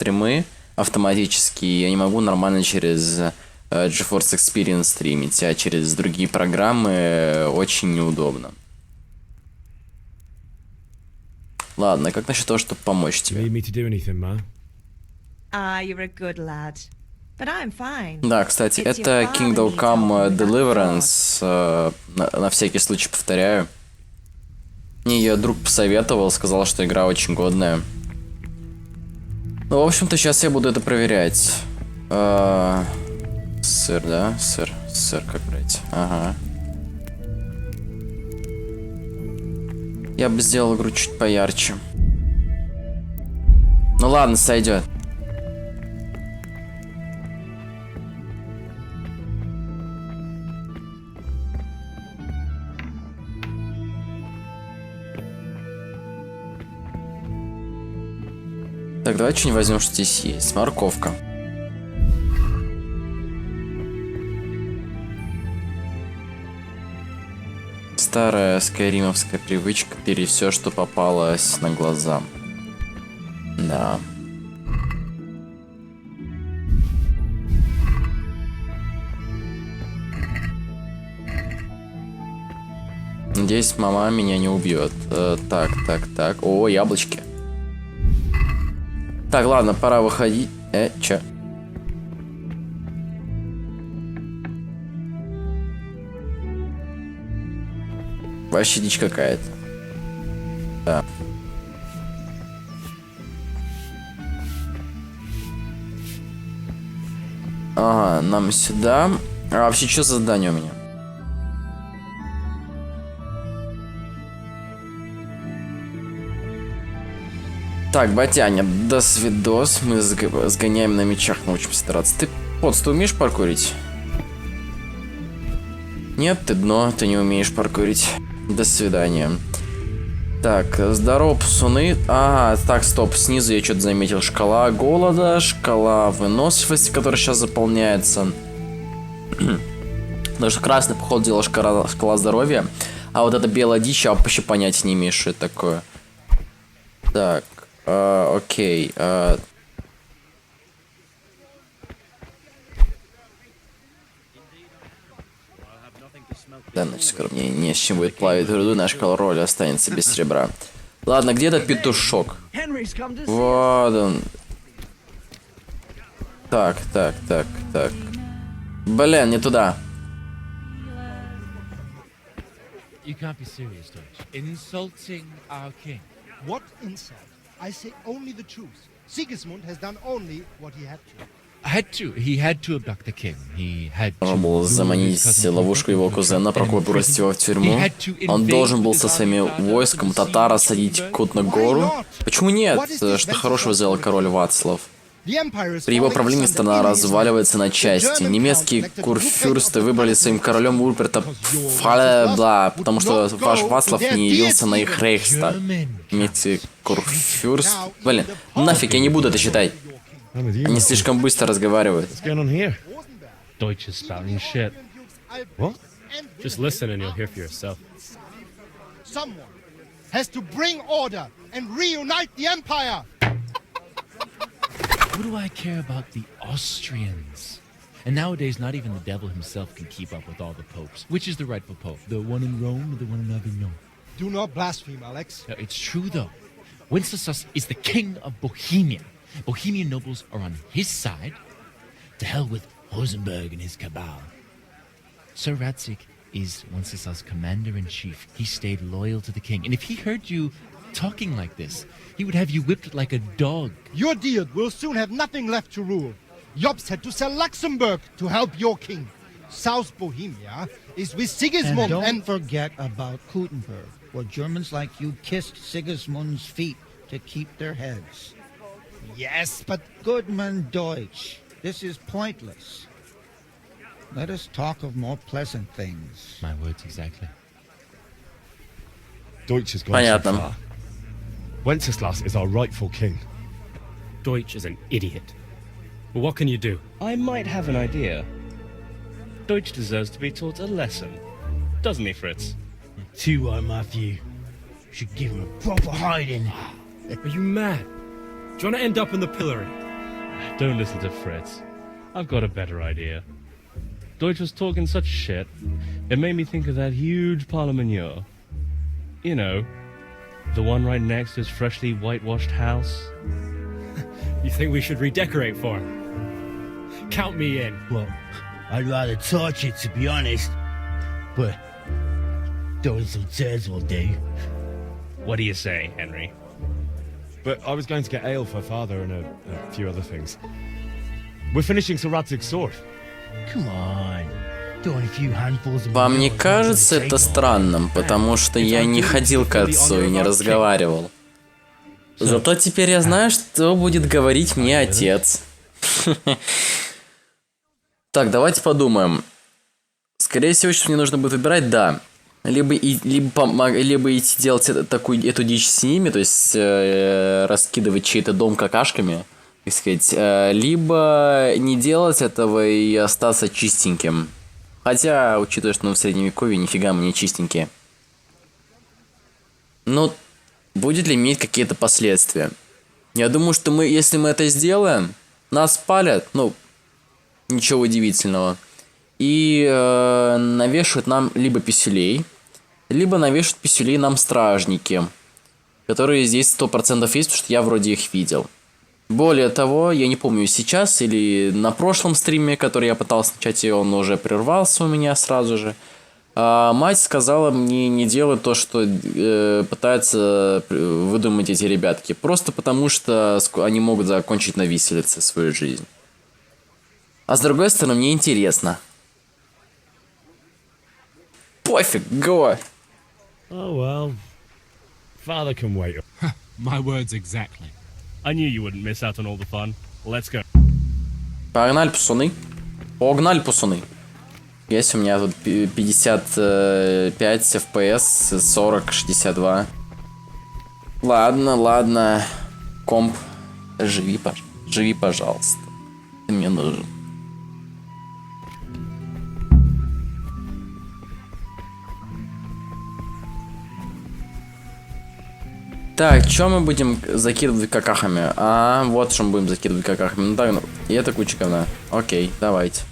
стримы автоматически, я не могу нормально через GeForce Experience стримить, а через другие программы очень неудобно. Ладно, как насчет того, чтобы помочь тебе? Да, кстати, это Kingdom Come Deliverance, на всякий случай повторяю. Мне ее друг посоветовал, сказал, что игра очень годная. Ну, в общем-то, сейчас я буду это проверять. Сыр, да? Сыр как брать? Ага. Я бы сделал игру чуть поярче. Ну ладно, сойдет. Так, давай что-нибудь возьмем, что здесь есть. Морковка. Старая скайримовская привычка бери все, что попалось на глаза. Да. Надеюсь, мама меня не убьет. Так. О, яблочки. Так, ладно, пора выходить. Чё? Вообще дичь какая-то. Да. Ага, нам сюда. А вообще, что за задание у меня? Так, батяня, до свидос. Мы сгоняем на мечах, научимся стараться. Ты умеешь паркурить? Нет, ты дно, ты не умеешь паркурить. До свидания. Так, здорово, пацаны. Ага, так, стоп, снизу я что-то заметил. Шкала голода, шкала выносливости, которая сейчас заполняется. Даже красный, походу, делал шкала здоровья. А вот эта белая дичь, я вообще понятия не имею, что это такое. Так, окей. Да, значит, скоро мне не с чем будет плавить руду, наш колороль останется без серебра. Ладно, где этот петушок? Вот он. Так. Блин, не туда. You can't be serious, Deutsch. Insulting our king. What insult? I say only the truth. Sigismund has done only what he had to. He had to abduct the king. He had to. Он был заманить ловушку его кузена, Прокопа бросить его в тюрьму. Он должен был со своими войском татар осадить Кут на гору. Почему нет? Что хорошего сделал король Вацлав? При его правлении страна разваливается на части. Немецкие курфюрсты выбрали своим королем Урперта Фалебла, потому что ваш Вацлав не явился на их рейхстаг. Немецкие курфюрст... Блин, нафиг, я не буду это читать. Они слишком быстро разговаривают. Deutsch is spouting shit. What? Just listen and you'll hear for yourself. Someone has to bring order and reunite the empire. What do I care about the Austrians? And nowadays, not even the devil himself can keep up with all the popes. Which is the rightful pope? The one in Rome or the one in Avignon? Do not blaspheme, Alex. No, it's true, though. Wenceslas is the king of Bohemia. Bohemian nobles are on his side. To hell with Rosenberg and his cabal. Sir Radzik is Wenceslas' commander-in-chief. He stayed loyal to the king. And if he heard you talking like this, he would have you whipped like a dog. Your Diet will soon have nothing left to rule. Jobst had to sell Luxembourg to help your king. South Bohemia is with Sigismund and don't forget about Kuttenberg, where Germans like you kissed Sigismund's feet to keep their heads. Yes, but... Goodman Deutsch, this is pointless. Let us talk of more pleasant things. My words exactly. Deutsch has gone so far. Wenceslas is our rightful king. Deutsch is an idiot. But what can you do? I might have an idea. Deutsch deserves to be taught a lesson. Doesn't he, Fritz? Too are my view. Should give him a proper hiding. Are you mad? Do you want to end up in the pillory? Don't listen to Fritz. I've got a better idea. Deutsch was talking such shit. It made me think of that huge parliament. You know, the one right next to his freshly whitewashed house. You think we should redecorate for him? Count me in. Well, I'd rather torch it, to be honest. But throwing some turds will do. What do you say, Henry? But I was going to get ale for father and a few other things. We're finishing Sir Radzig's sword. Come on. Throwing a few handfuls of Вам не manure кажется into the это table. странным, потому что я не ходил к отцу и не разговаривал. Зато теперь я знаю, что будет говорить мне отец. Так, давайте подумаем. Скорее всего, что мне нужно будет выбирать, да. Либо идти делать эту дичь с ними, то есть раскидывать чей-то дом какашками, так сказать, либо не делать этого и остаться чистеньким. Хотя, учитывая, что мы в средневековье, нифига мы не чистенькие. Но будет ли иметь какие-то последствия? Я думаю, что если мы это сделаем, нас спалят, ну, ничего удивительного. И навешивают нам либо писюлей, либо навешивают писюлей нам стражники, которые здесь 100% есть, потому что я вроде их видел. Более того, я не помню, сейчас или на прошлом стриме, который я пытался начать, и он уже прервался у меня сразу же, мать сказала мне не делать то, что пытаются выдумать эти ребятки, просто потому что они могут закончить на виселице свою жизнь. А с другой стороны, мне интересно. Пофиг, go. Oh well. Father can wait. My words exactly. I knew you wouldn't miss out on all the fun. Let's go. Погнали, пацаны. Погнали, пацаны. Есть у меня тут 55 FPS, 40, 62. Ладно, ладно. Комп, живи, пожалуйста. Ты мне нужен. Так, что мы будем закидывать какахами? А, вот что мы будем закидывать какахами. Ну так, и это куча говна. Окей, давайте.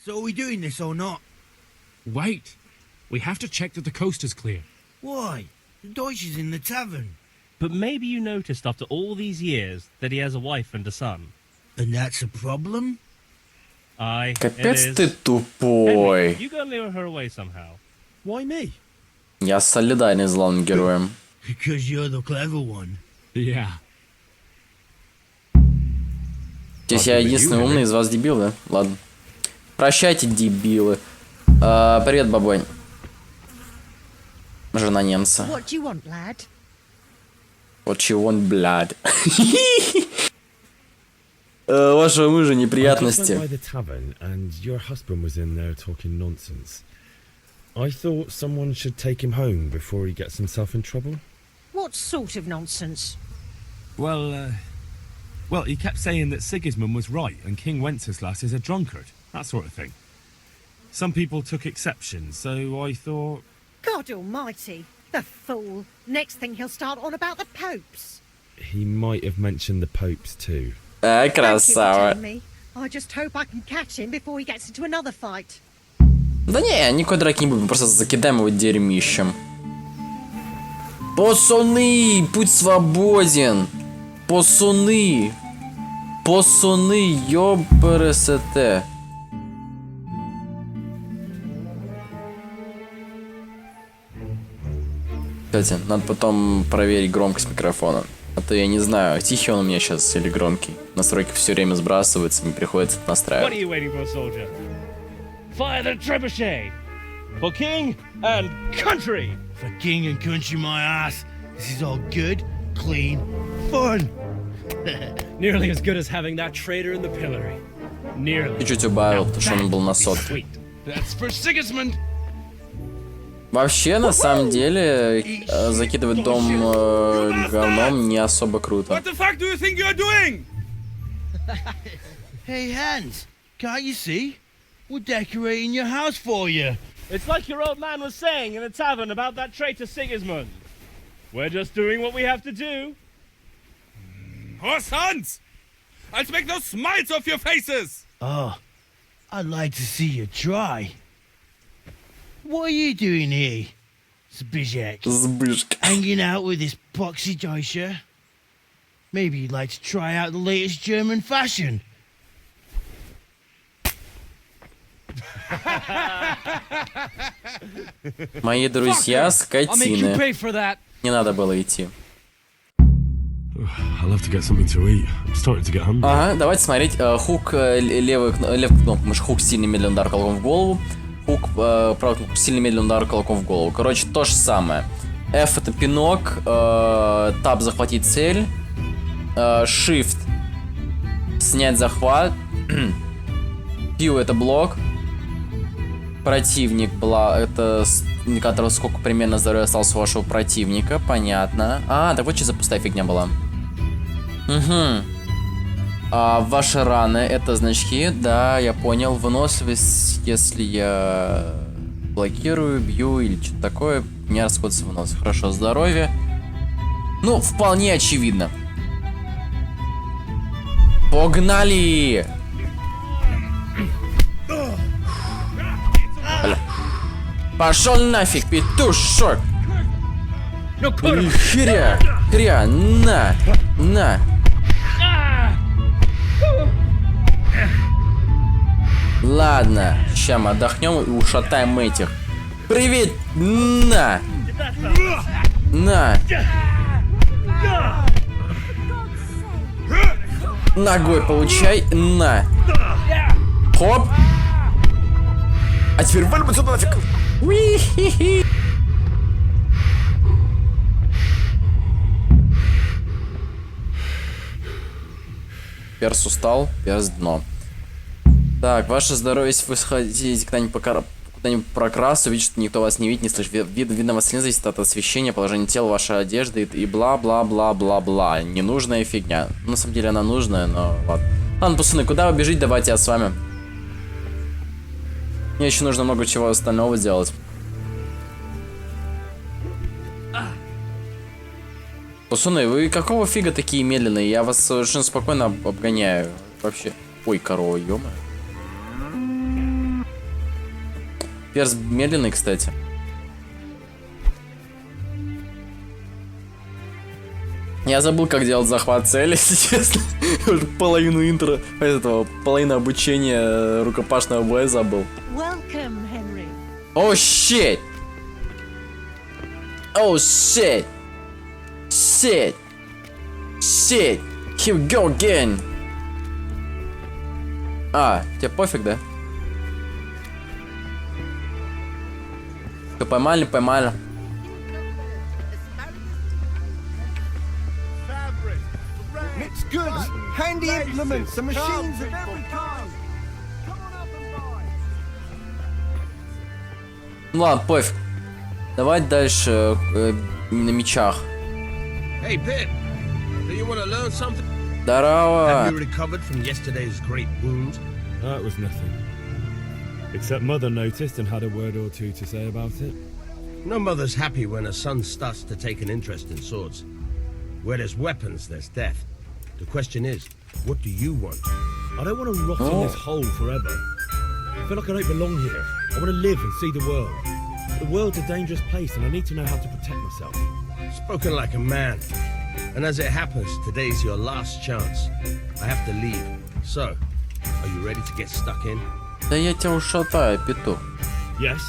So are we doing this or not? Wait. We have to check that the coast is clear. Why? The Deutsch is in the tavern. But maybe you noticed after all these years that he has a wife and a son. And that's a problem? Aye, Капец it ты is. тупой. Henry, you gotta lure her away somehow. Why me? Я солидарен с главным героем. Because you're the clever one. Yeah. Здесь я единственный умный из вас дебил, да? Ладно. Прощайте, дебилы. Привет, бабонь. Жена немца. What do you want, lad? What you want, blood? Вашего мужа неприятности. I just went by the tavern and your husband was in there talking nonsense. I thought someone should take him home before he gets himself in trouble. What sort of nonsense? Well, he kept saying that Sigismund was right and King Wenceslas is a drunkard. That sort of thing. Some people took exception, so I thought... God almighty, the fool. Next thing he'll start on about the popes. He might have mentioned the popes too. Thank you for Красава. telling me. I just hope I can catch him before he gets into another fight. Да не, никакой драки не будем, просто закидаем его дерьмищем. Пацаны, путь свободен. Пацаны. Пацаны, ёпрст. Кстати, надо потом проверить громкость микрофона. А то я не знаю, тихий он у меня сейчас или громкий. Настройки все время сбрасываются, мне приходится это What are настраивать. you waiting for, soldier? Fire the trebuchet! For king and country! For king and country, my ass. This is all good, clean, fun. Nearly as good as having that traitor in the pillory. Nearly. Чуть-чуть убавил, потому что он был на сотке. Sweet. That's for Sigismund! Вообще, на самом деле, закидывать дом говном не особо круто. What the fuck do you think you're doing? Hey, Hans, can't you see? We're decorating your house for you. It's like your old man was saying in the tavern about that traitor Sigismund. We're just doing what we have to do. Oh, sons! I'll make those smiles off your faces! Oh, I'd like to see you try. What are you doing here, Zbyszek? Збышка. Hanging out with this poxy Deutscher? Maybe you'd like to try out the latest German fashion. Мои друзья скотины. Не надо было идти. Ага, давайте смотреть. Хук левый кнопку мыши, хук сильный медленный удар кулаком в голову. Хук правый кнопку сильный медленный удар кулаком в голову. Короче, то же самое. F это пинок, Tab захватить цель, Shift снять захват, Q это блок, противник это индикатор, сколько примерно здоровья осталось у вашего противника, понятно. А, так вот что за пустая фигня была. Угу. Ваши раны это значки, да, я понял. Выносливость, если я блокирую, бью или что-то такое, у меня расходится вынос. Хорошо, здоровье. Ну, вполне очевидно. Погнали! Пошел нафиг, петушок! Хря, хря, на. Ладно, сейчас мы отдохнем и ушатаем этих. Привет, на. Ногой получай, на. Хоп. А теперь валим отсюда нафиг. Уи-хи-хи. Перс устал, перс дно. Так, ваше здоровье, если вы хотите куда-нибудь прокрасться, увидите, что никто вас не видит, не слышит. Видно вас не зависит от освещения, положения тела, вашей одежды и бла-бла-бла-бла-бла. Ненужная фигня. На самом деле она нужная, но ладно. Ладно, пацаны, куда вы бежите? Давайте я с вами. Мне еще нужно много чего остального сделать. Пацаны, вы какого фига такие медленные? Я вас совершенно спокойно обгоняю. Вообще. Ой, корова, ё-моё. Перс медленный, кстати. Я забыл, как делать захват цели, если честно. Половину интро, половину обучения рукопашного боя забыл. О, щит! О, щит! Shit! Here we go again! Тебе пофиг, да? Что, поймали? Mixed goods, handy implements, and machines of every kind. Ну ладно, пофиг. Давай дальше на мечах. Hey, Pip, do you want to learn something? Здорово. Have you recovered from yesterday's great wound? It was nothing. Except Mother noticed and had a word or two to say about it. No mother's happy when her son starts to take an interest in swords. Where there's weapons, there's death. The question is, what do you want? I don't want to rot in this hole forever. I feel like I don't belong here. I want to live and see the world. The world's a dangerous place and I need to know how to protect myself. Spoken like a man. And as it happens, today's your last chance. I have to leave. So, are you ready to get stuck in? Да я тебя ушатаю, петух. Yes.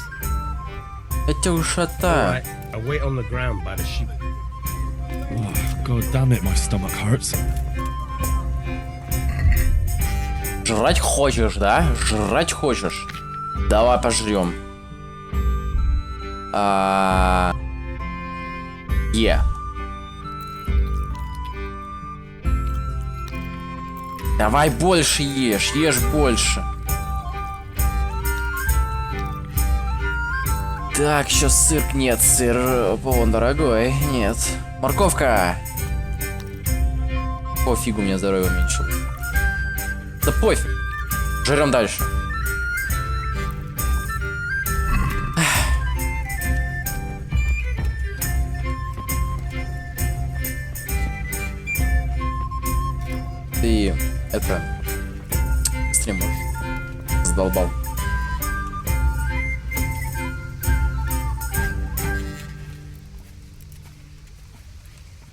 Я тебя ушатаю. Alright, I'll wait on the ground by the sheep. Oh, God damn it, my stomach hurts. Жрать хочешь, да? Жрать хочешь? Давай пожрем. Давай больше ешь больше. Так, еще сыр, нет, сыр, он дорогой, нет. Морковка. Пофиг, у меня здоровье уменьшилось. Да пофиг. Жрем дальше. Ты это... Быстрее можешь. Задолбал.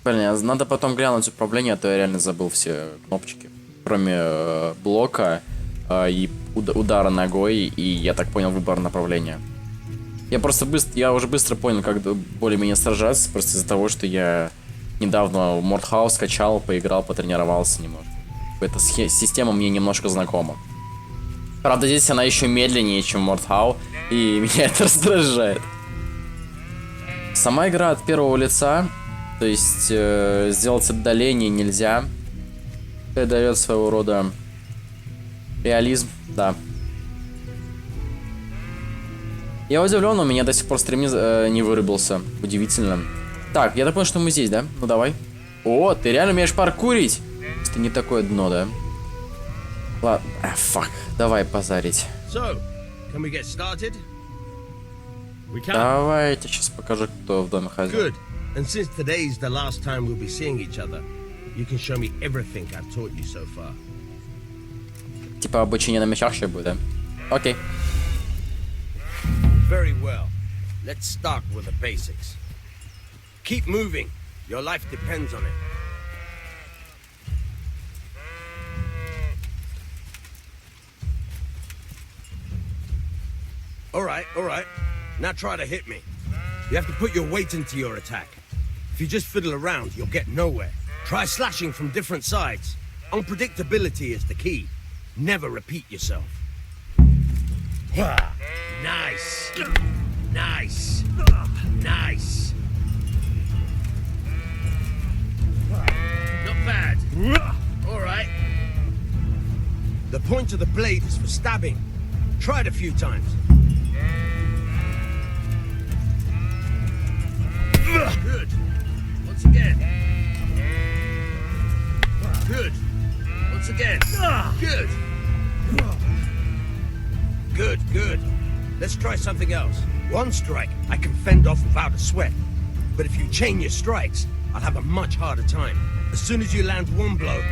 Блин, надо потом глянуть управление, а то я реально забыл все кнопочки. Кроме блока и удара ногой, и, я так понял, выбор направления. Я уже быстро понял, как более-менее сражаться, просто из-за того, что я недавно Мордхаус скачал, поиграл, потренировался немножко. Эта система мне немножко знакома. Правда, здесь она еще медленнее, чем Мордхау, и меня это раздражает. Сама игра от первого лица, то есть сделать отдаление нельзя. Это дает своего рода реализм, да. Я удивлен, у меня до сих пор стрим не вырубился. Удивительно. Так, я так понял, что мы здесь, да? Ну давай. О, ты реально умеешь паркурить? Это не такое дно, да? Ладно, фак. Давай позарить. So, can we get started? Давай, я тебе сейчас покажу, кто в доме хозяин. Good. And since today's the last time we'll be seeing each other, you can show me everything I've taught you so far. Типа обучение на мечах еще будет, да? Окей. Very well. Let's start with the basics. Keep moving. Your life depends on it. All right. Now try to hit me. You have to put your weight into your attack. If you just fiddle around, you'll get nowhere. Try slashing from different sides. Unpredictability is the key. Never repeat yourself. Nice. Nice. Nice. Not bad. All right. The point of the blade is for stabbing. Try it a few times. Good. Once again. Good. Once again. Good. Good. Let's try something else. One strike I can fend off without a sweat. But if you chain your strikes, I'll have a much harder time. As soon as you land one blow,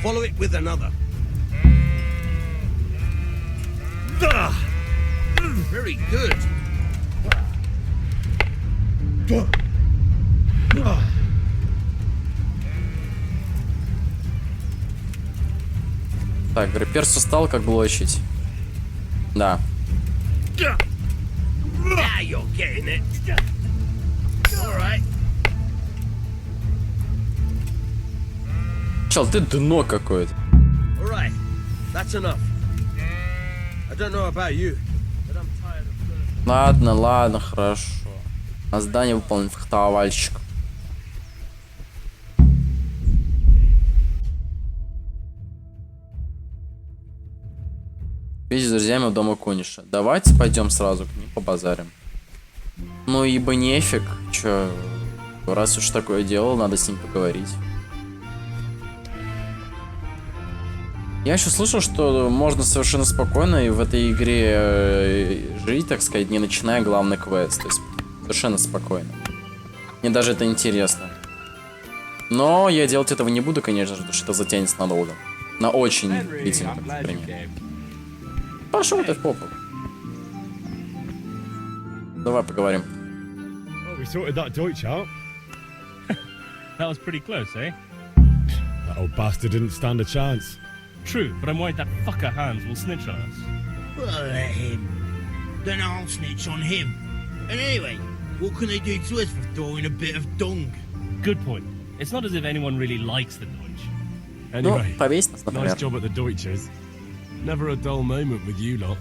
follow it with another. Very good. Так, перс устал, как блочить. Да. Now you're getting it. All right. Чел, ты дно какое-то. All right. That's enough. I don't know about you, but I'm tired of... Ладно, хорошо. А задание выполнен, фехтовальщик. Видишь, с друзьями у дома Куниша. Давайте пойдем сразу к ним побазарим. Ну ибо нефиг. Чё, раз уж такое делал, надо с ним поговорить. Я еще слышал, что можно совершенно спокойно и в этой игре жить, так сказать, не начиная главный квест. То есть совершенно спокойно. Мне даже это интересно. Но я делать этого не буду, конечно же, потому что это затянется надолго. На очень длительное время. Пошел ты в попу. Давай поговорим. We sorted that Deutsch out. That was pretty close, eh? That old bastard didn't stand a chance. True, but I'm worried that fucker Hans will snitch on us. Well, let him. Then I'll snitch on him. And anyway, what can they do to us for throwing a bit of dung? Good point. It's not as if anyone really likes the Deutsch. Anyway, повесь нас, например. nice job at the Deutsches. Never a dull moment with you lot.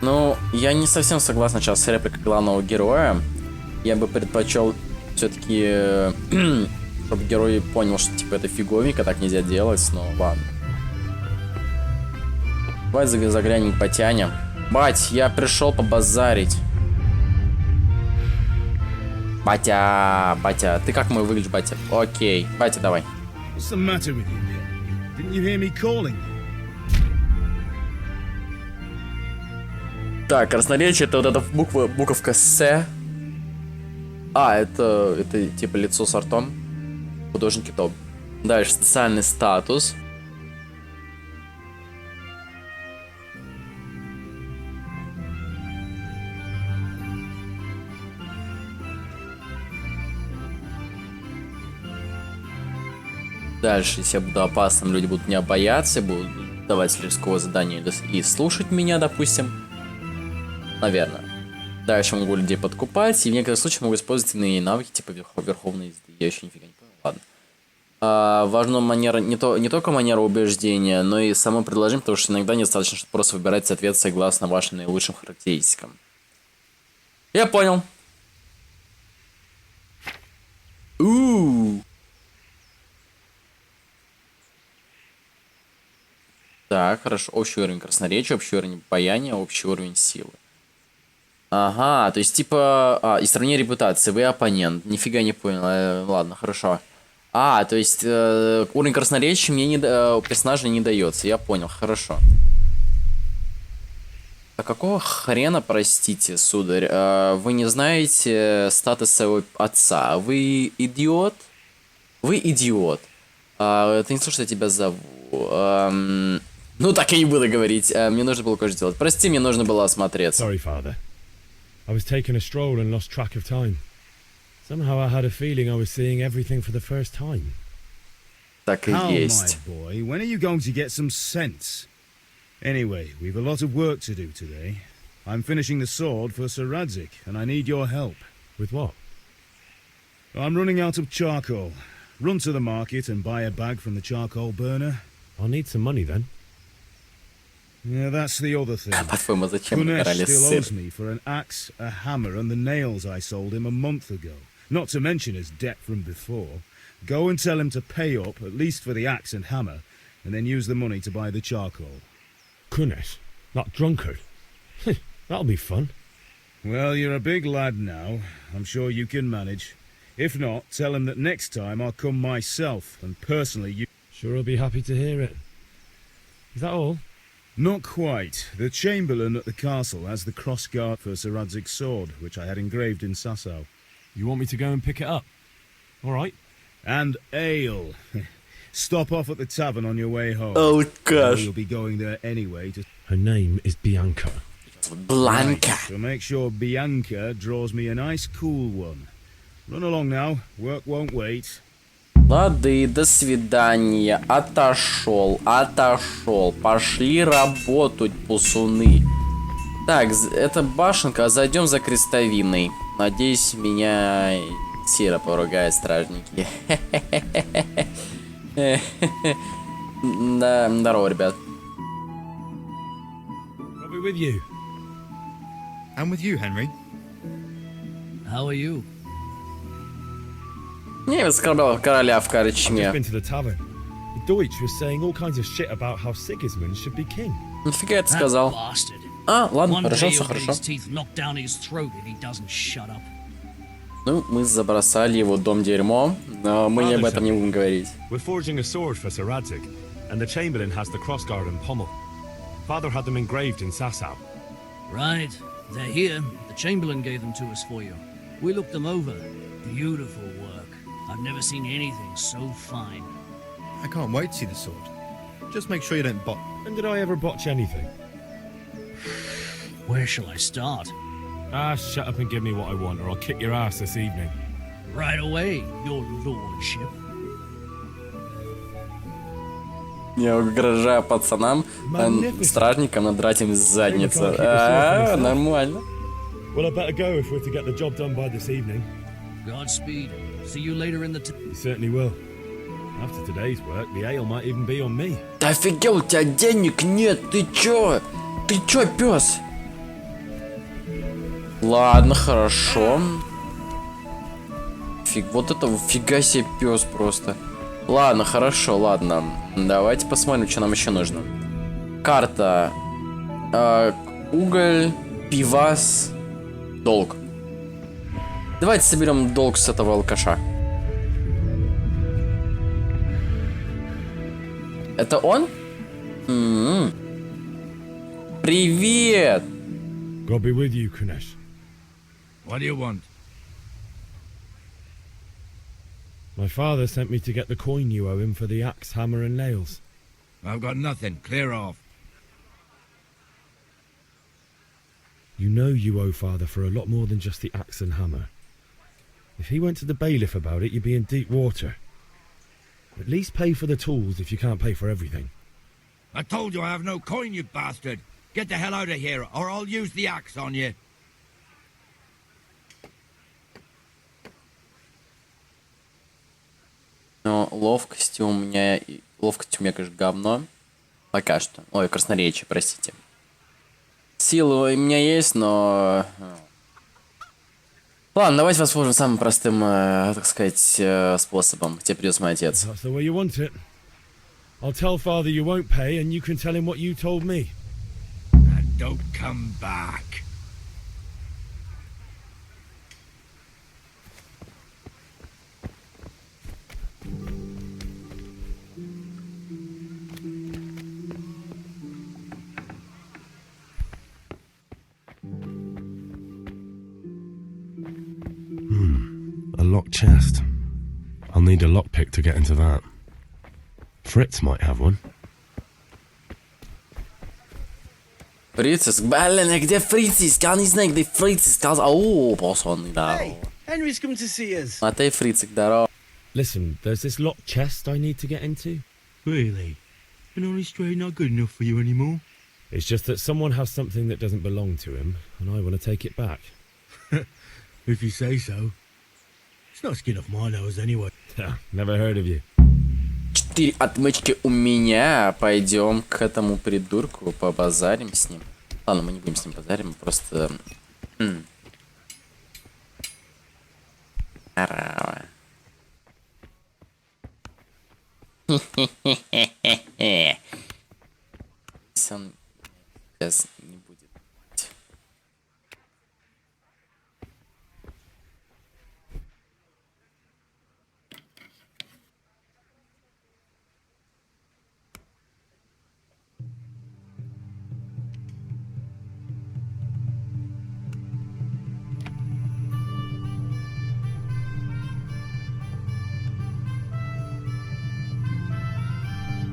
Ну, я не совсем согласен сейчас с репликой главного героя. Я бы предпочел все-таки, чтобы герой понял, что типа это фиговенько, так нельзя делать, но ладно. Давай заглянем к Батяне. Бать, я пришел побазарить. Батя, ты как мой выглядишь, Батя? Окей, Батя, давай. What's the matter with you? Didn't you hear me calling? Так, красноречие — это вот эта буковка «С». А, это типа лицо с ртом. Художники топ. Дальше, социальный статус. Дальше, если я буду опасным, люди будут меня бояться, будут давать рисковое задание и слушать меня, допустим. Наверное. Дальше могу людей подкупать, и в некоторых случаях могу использовать иные навыки, типа верховной езды. Я еще нифига не понял, ладно. Важна манера, не только манера убеждения, но и само предложение, потому что иногда недостаточно, чтобы просто выбирать соответствие согласно вашим наилучшим характеристикам. Я понял. Так, хорошо. Общий уровень красноречия, общий уровень обаяния, общий уровень силы. Ага, то есть типа... и сравнение репутации. Вы оппонент. Нифига не понял. Ладно, хорошо. То есть уровень красноречия мне персонажа не дается. Я понял, хорошо. А какого хрена, простите, сударь, вы не знаете статус своего отца? Вы идиот? Вы идиот. Ты не слышишь, что я тебя зову. Ну, так я не буду говорить. Мне нужно было кое-что сделать. Прости, мне нужно было осмотреться. Sorry, father. I was taking a stroll and lost track of time. Somehow I had a feeling I was seeing everything for the first time. Так и есть. My boy, when are you going to get some sense? Anyway, we've a lot of work to do today. I'm finishing the sword for Sir Radzik, and I need your help. With what? I'm running out of charcoal. Run to the market and buy a bag from the charcoal burner. I'll need some money then. Yeah, that's the other thing. По-твоему, зачем мне Kunesh still сыр? owes me for an axe, a hammer, and the nails I sold him a month ago. Not to mention his debt from before. Go and tell him to pay up, at least for the axe and hammer, and then use the money to buy the charcoal. Kunesh? That drunkard? That'll be fun. Well, you're a big lad now. I'm sure you can manage. If not, tell him that next time I'll come myself, and personally you... Sure I'll be happy to hear it. Is that all? Not quite. The Chamberlain at the castle has the crossguard for Sir Radzig's sword, which I had engraved in Sasau. You want me to go and pick it up? All right. And ale. Stop off at the tavern on your way home. Oh, gosh. You'll be going there anyway to... Her name is Bianca. Blanca. Right, so make sure Bianca draws me a nice cool one. Run along now. Work won't wait. Лады, до свидания. Отошел. Пошли работать, пусуны. Так, это башенка, а зайдем за крестовиной. Надеюсь, меня Сира поругает, стражники. Да, здорово, ребят. I'll be with you. I'm with you, Henry. How are you? Не оскорблял короля в I've корчме. just been to the tavern. The Deutsch was saying all kinds of shit about how Sigismund should be king. Нифига я это сказал. Ладно, хорошо, все хорошо. Ну, мы забросали его дом дерьмо, но мы не об этом не будем говорить. We're forging a sword for Sir Radzik, and the Chamberlain has the crossguard and pommel. Father had them engraved in Sasau. Right, they're here. The Chamberlain gave them to us for you. We looked them over. Beautiful work. I've never seen anything so fine. I can't wait to see the sword. Just make sure you don't botch. When did I ever botch anything? Where shall I start? Shut up and give me what I want, or I'll kick your ass this evening. Right away, your lordship. Я угрожаю пацанам, стражникам надрать им задницу. Нормально. Well, I better go if we're to get the job done by this evening. Godspeed. See you later in the... You certainly will. After today's work, the ale might even be on me. Да офигел, у тебя денег нет, ты чё? Ты чё, пёс? Ладно, хорошо. Вот это фига себе пёс просто. Ладно, хорошо, ладно. Давайте посмотрим, что нам еще нужно. Карта. Уголь, пивас, долг. Давайте соберем долг с этого алкаша. Это он? Привет! God be with you, Kunesh. What do you want? My father sent me to get the coin you owe him for the axe, hammer, and nails. I've got nothing. Clear off. You know you owe father for a lot more than just the axe and hammer. If he went to the bailiff about it, you'd be in deep water. At least pay for the tools if you can't pay for everything. I told you I have no coin, you bastard. Get the hell out of here, or I'll use the axe on you. Но ловкость у меня, конечно, говно. Пока что. Ой, красноречие, простите. Силы у меня есть, но... Ладно, давайте воспользуемся самым простым, так сказать, способом. Тебе придется мой отец. That's the way you want it. I'll tell father you won't pay, and you can tell him what you told me. And don't come back. A locked chest. I'll need a lockpick to get into that. Fritz might have one. Фриц, блин, где Фриц? Я не знаю, где Фриц. Сказал, о, посланный, да. Henry's come to see us. А ты, Фриц, здорово. Listen, there's this locked chest I need to get into. Really? An honest trade not good enough for you anymore? It's just that someone has something that doesn't belong to him, and I want to take it back. If you say so. It's not skin off my nose anyway. Never heard of you. 4 отмычки у меня. Пойдем к этому придурку, побазарим с ним. Ладно, мы не будем с ним базарим, мы просто... Здорово. Если он сейчас не будет.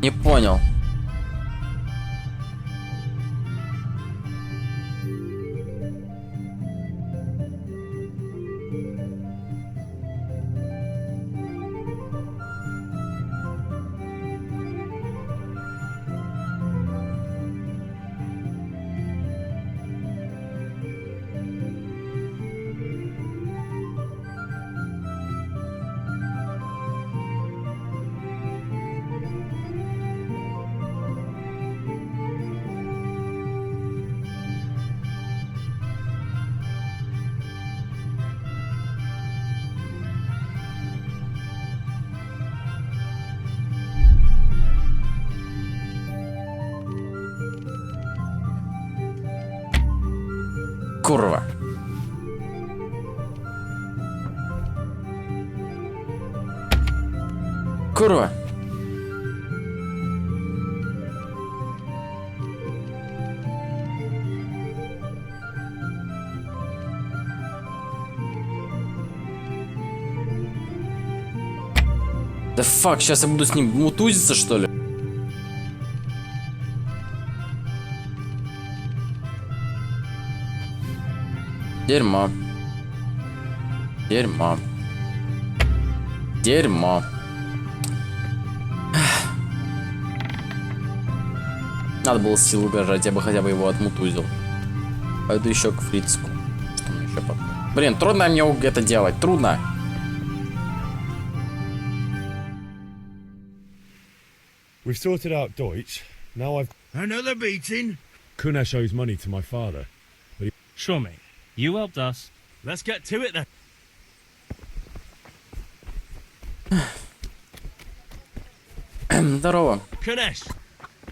Не понял. Курва. Курва. Да фак, сейчас я буду с ним мутузиться, что ли? Дерьмо. Дерьмо. Дерьмо. Надо было силу угрожать, я бы хотя бы его отмутузил. Пойду еще к Фрицку. Что мне еще потом? Блин, трудно мне это делать, трудно. We've sorted out Deutsch. Now I've... Another beating? Kunesh owes money to my father. But he... Sure, mate. You helped us. Let's get to it then. Здорово. Kunesh,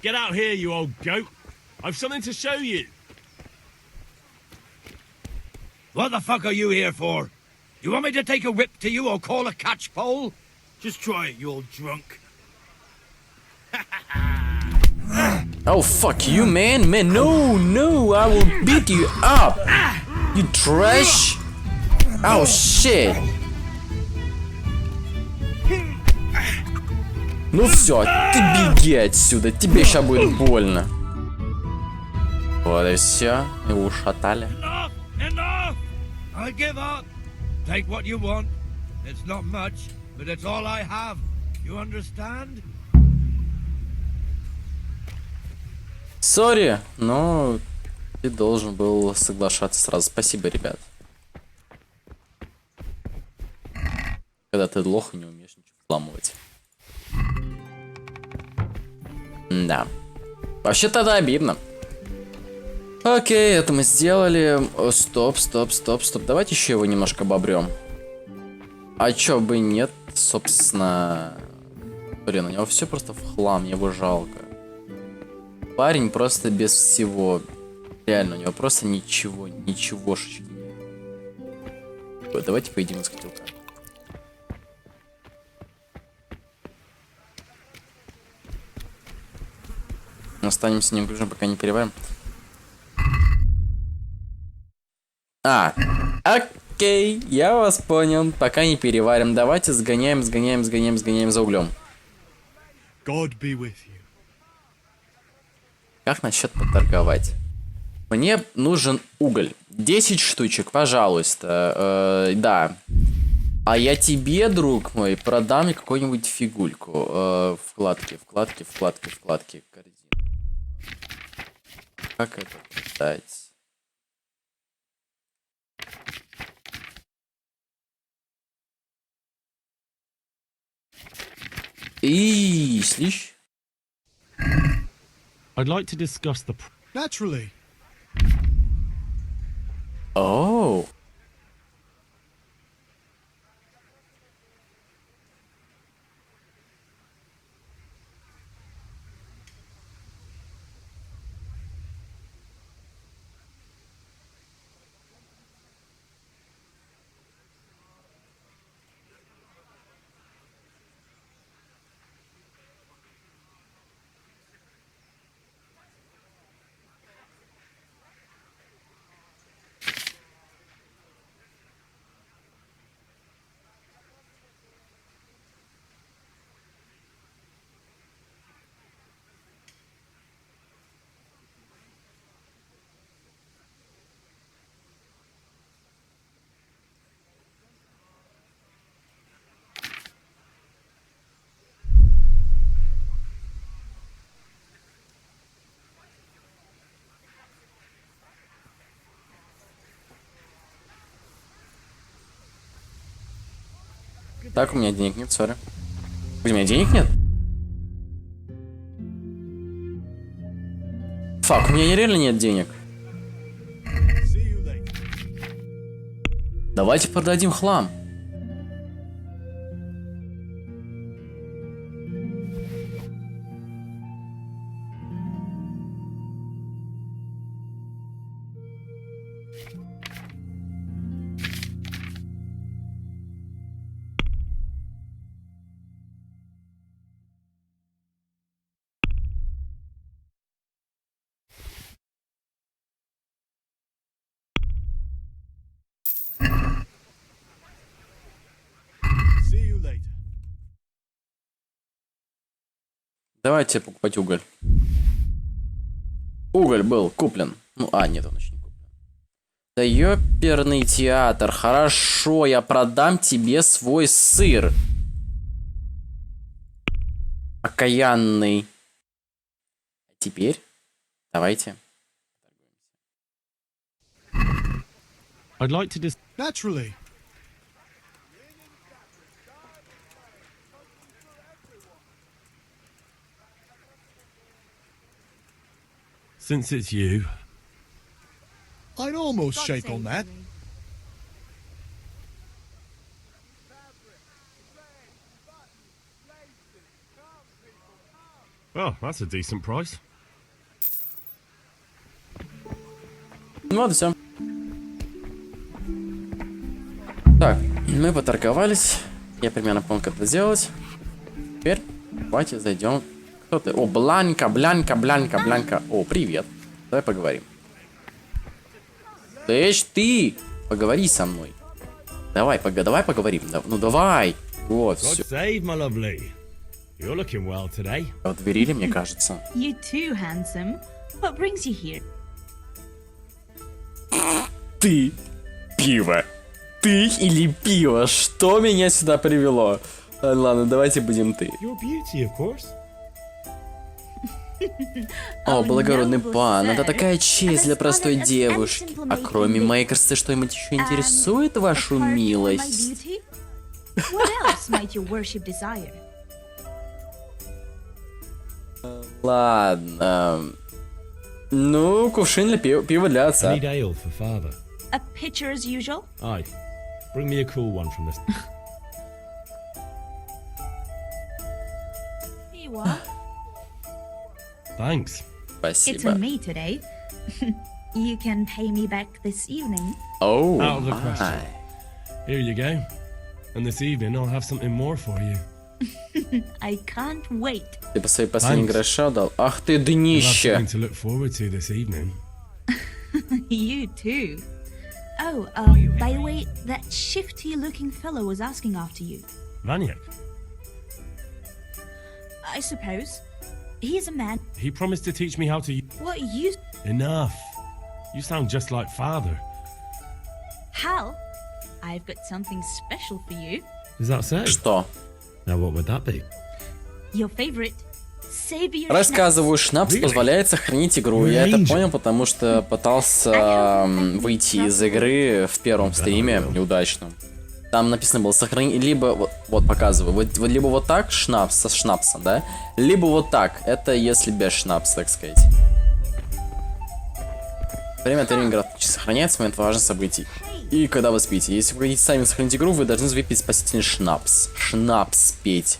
get out here, you old goat. I've something to show you. What the fuck are you here for? Do you want me to take a whip to you or call a catchpole? Just try it, you old drunk. Oh, fuck you, man. Man, no, no, I will beat you up. You trash. Oh, shit. Ну все, ты беги отсюда, тебе сейчас будет больно. Вот и все, его ушатали. Enough! I give up. Take what you want. It's not much, but it's all I have. You understand? Сори, но ты должен был соглашаться сразу. Спасибо, ребят. Когда ты лох и не умеешь ничего взламывать. Да. Вообще-то это обидно. Окей, это мы сделали. Стоп. Давайте еще его немножко обобрем. А чё бы нет, собственно. Блин, у него все просто в хлам, мне его жалко. Парень просто без всего. Реально, у него просто ничегошечки нет. Вот, давайте поедим с котелка. Останемся неуклюжим, пока не переварим. Окей, я вас понял. Пока не переварим. Давайте сгоняем за углем. God be with you. Как насчет поторговать? Мне нужен уголь. 10 штучек, пожалуйста. Да. А я тебе, друг мой, продам какую-нибудь фигульку. Вкладки. Корзина. Как это дать? И слышь? I'd like to discuss the... Naturally. Oh. Так, у меня денег нет, сори. У меня денег нет? Фак, у меня реально нет денег. Давайте продадим хлам. Давайте покупать уголь. Уголь был куплен. Ну, нет, он еще не куплен. Да ёперный театр. Хорошо, я продам тебе свой сыр. Окаянный. А теперь давайте. I'd like to Naturally. Since it's you. I'd almost shake on that. Well, that's a decent price. Ну вот и все. Так, мы поторговались. Я примерно понял, как это сделать. Теперь давайте зайдем. Кто ты? О, Бланка. О, привет. Давай поговорим. Слышь, ты! Поговори со мной. Давай поговорим. Ну давай. Вот, все. You're looking well today. Вот верили, мне кажется. You too, handsome. What brings you here? Ты. Пиво. Ты или пиво? Что меня сюда привело? Ладно, давайте будем ты. Your beauty, of course. О, благородный пан, это такая честь для простой девушки. А кроме моей красоты, что-нибудь еще интересует вашу милость? What else might your worship desire? Ладно. Ну, кувшин для пива для отца. I need ale for father. A pitcher as usual? Aye. Bring me a cool one from this. Here you are. Thanks. It's Спасибо. on me today. You can pay me back this evening. Oh, Out of the my. question. Here you go. And this evening I'll have something more for you. I can't wait. Ты по своей последней гроша дал? Ах ты You'll have днище! something to look forward to this evening. You too. Oh, by the way, that shifty-looking fellow was asking after you. Vaniak. I suppose. He's a man. He promised to teach me how to... What you... Enough. You sound just like father. Hal, I've got something special for you. Is that so? Что? Now what would that be? Your favorite. Savior Рассказываю, шнапс позволяет сохранить игру. Я это понял, потому что пытался выйти из игры в первом стриме неудачно. Там написано было сохранить, либо, вот показываю, вот либо вот так, шнапс со шнапсом, да? Либо вот так, это если без шнапса, так сказать. Время от времени игра сохраняется в момент важных событий. И когда вы спите. Если вы хотите сами сохранить игру, вы должны выпить спасительный шнапс. Шнапс петь.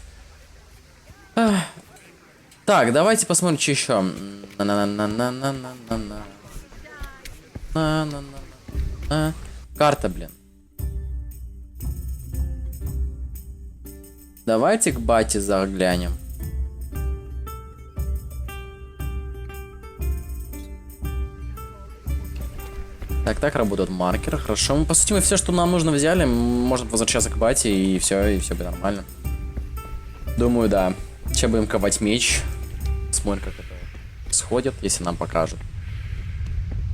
Так, давайте посмотрим, что еще. Карта, блин. Давайте к бате заглянем. Так работает маркер. Хорошо. По сути, мы все, что нам нужно, взяли. Можно возвращаться к бате, и все будет нормально. Думаю, да. Сейчас будем ковать меч. Смотрим, как это сходит, если нам покажут.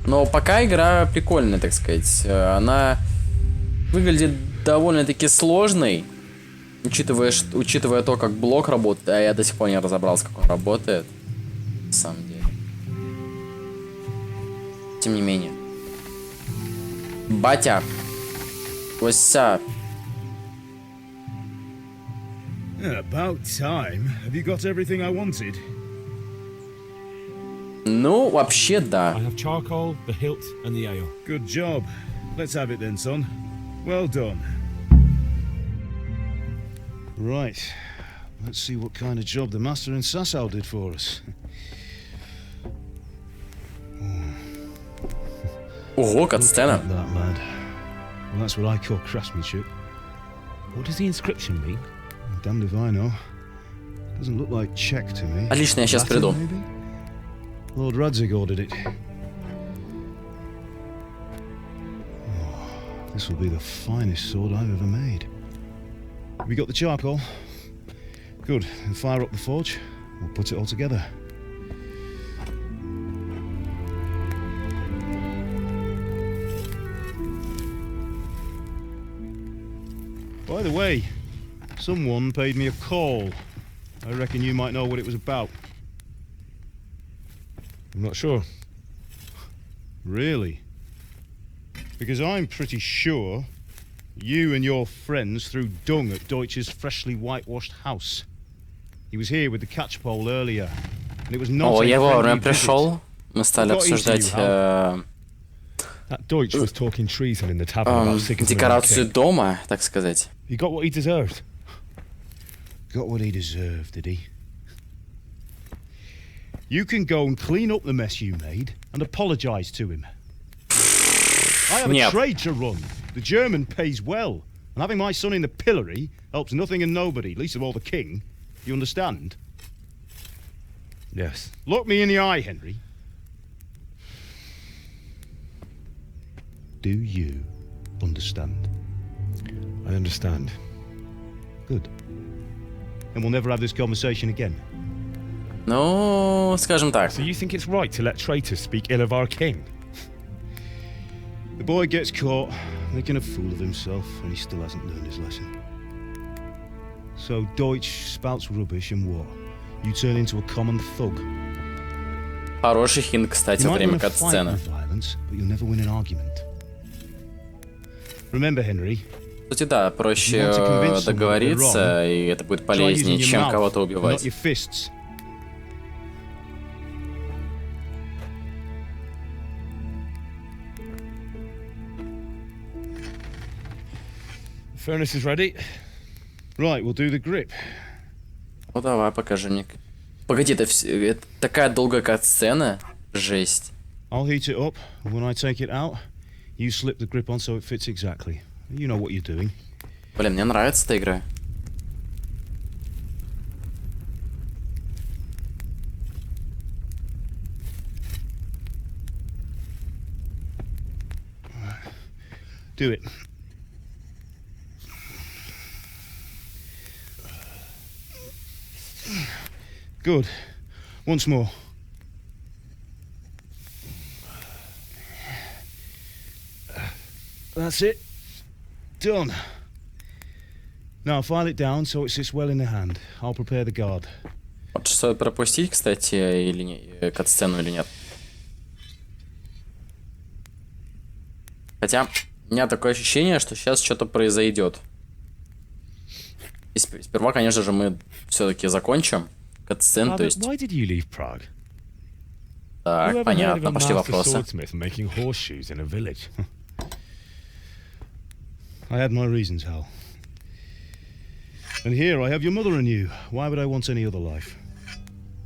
Но пока игра прикольная, так сказать. Она выглядит довольно-таки сложной. Учитывая то, как блок работает. А я до сих пор не разобрался, как он работает. На самом деле. Тем не менее. Батя. What's up? About time. Have you got everything I wanted? Ну, вообще, да. I have charcoal, the hilt, and the ale. Good job. Let's have it then, son. Well done. Right. Let's see what kind of job the master in Sasau did for us. Ого, кат-сцена. That lad. Well, that's what I call craftsmanship. What does the inscription mean? Damned if I know. Doesn't look like Czech to me. Отлично, я сейчас приду. Maybe? Lord Radzig ordered it. Oh, this will be the finest sword I've ever made. Have you got the charcoal? Good. Then fire up the forge. We'll put it all together. By the way, someone paid me a call. I reckon you might know what it was about. I'm not sure. Really? Because I'm pretty sure you and your friends threw dung at Deutsch's freshly whitewashed house. He was here with the catchpole earlier, and it was not О, a я вовремя friendly visit. пришел. Мы стали обсуждать That Deutsch was talking treason in the tavern about Sigismund. декорацию дома, так сказать. He got what he deserved. Got what he deserved, did he? You can go and clean up the mess you made and apologize to him. I have a trade to run. The German pays well, and having my son in the pillory helps nothing and nobody, least of all the king. You understand? Yes. Look me in the eye, Henry. Do you understand? I understand. Good. and we'll never have this conversation again. Ну, скажем так. So you think it's right to let traitors speak ill of our king? The boy gets caught making a fool of himself, and he still hasn't learned his lesson. So Deutsch spouts rubbish, and what? You turn into a common thug. Хороший хинт, кстати, во время кат-сцены. But you'll never win an argument. Remember, Henry. Кстати, да, проще договориться, и это будет полезнее, чем кого-то убивать. Furnace is ready. Right, we'll do the grip. Ну давай, покажи мне. Погоди, это такая долгая кат-сцена? Жесть. I'll heat it up, and when I take it out, you slip the grip on so it fits exactly. You know what you're doing. Блин, мне нравится эта игра. Do it. Good. Once more. That's it. Done. Now file it down so it sits well in the hand. I'll prepare the guard. Вот стоит пропустить, кстати, или не, кат-сцену или нет. Хотя, у меня такое ощущение, что сейчас что-то произойдет. И сперва, конечно же, мы все-таки закончим кат-сцену, то есть... Так, понятно, пошли вопросы. I had my reasons, Hal. And here I have your mother and you. Why would I want any other life?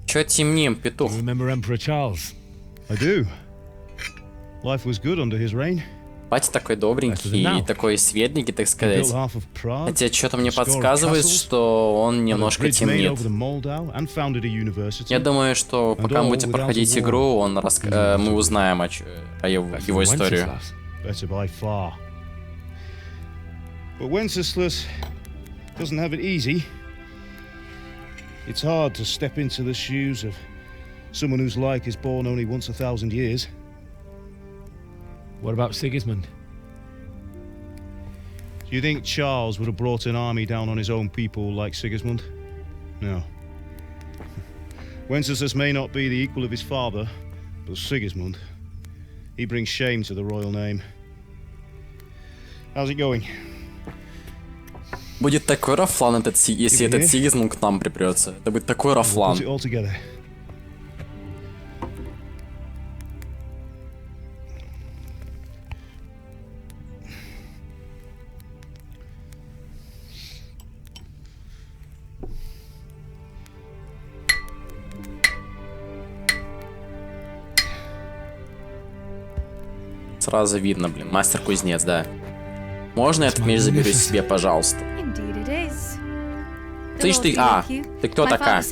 Чё темним, петух? Remember Emperor Charles? I do. Life was good under his reign. Батя такой добренький и такой светленький, так сказать. Хотя что-то мне подсказывает, что он немножко темнит. Я думаю, что пока мы будете проходить игру, мы узнаем о его историю. But Wenceslas doesn't have it easy. It's hard to step into the shoes of someone whose like is born only once 1,000 years. What about Sigismund? Do you think Charles would have brought an army down on his own people like Sigismund? No. Wenceslas may not be the equal of his father, but Sigismund, he brings shame to the royal name. How's it going? Будет такой рафлан, если этот Сигизмунд к нам припрется. Это будет такой рафлан. Сразу видно, блин, мастер-кузнец, да. Можно я этот меч заберу себе, пожалуйста? Слышь ты, ты кто такая?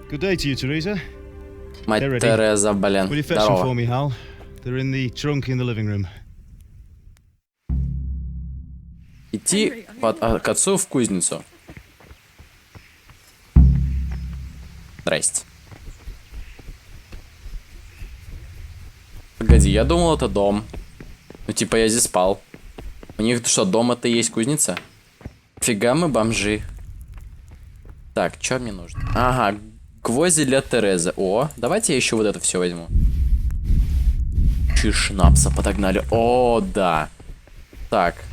Good day to you, Teresa. Мать Тереза, блин, здорово. They're in the trunk in the living room. Идти к отцу в кузницу. Здрасте. Погоди, я думал, это дом. Ну, типа, я здесь спал. У них что, дом это и есть кузница? Фига мы бомжи. Так, что мне нужно? Ага, гвозди для Терезы. О, давайте я еще вот это все возьму. Шнапса подогнали. О, да. Так.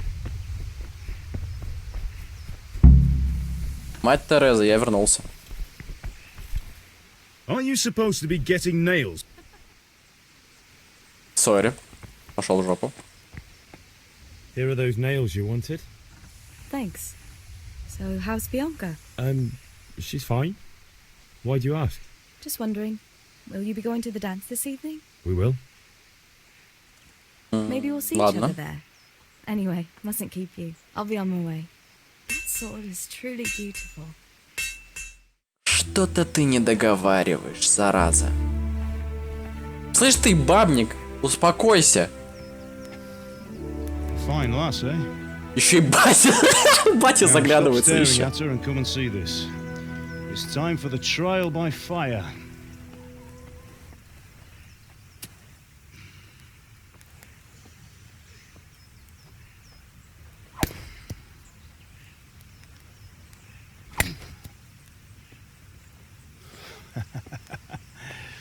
Мать Тереза, я вернулся. Aren't you supposed to be getting nails? Сори. Пошел в жопу. Here are those nails you wanted. Thanks. So, how's Bianca? She's fine. Why do you ask? Just wondering. Will you be going to the dance this evening? We will. Maybe we'll see each other there. Anyway, mustn't keep you. I'll be on my way. That sword is truly beautiful. Что-то ты не договариваешь, зараза. Слышь ты, бабник, успокойся. Fine lass, eh? Еще и батя. Батя заглядывается Stop еще. staring at her and come and see this. It's time for the trial by fire.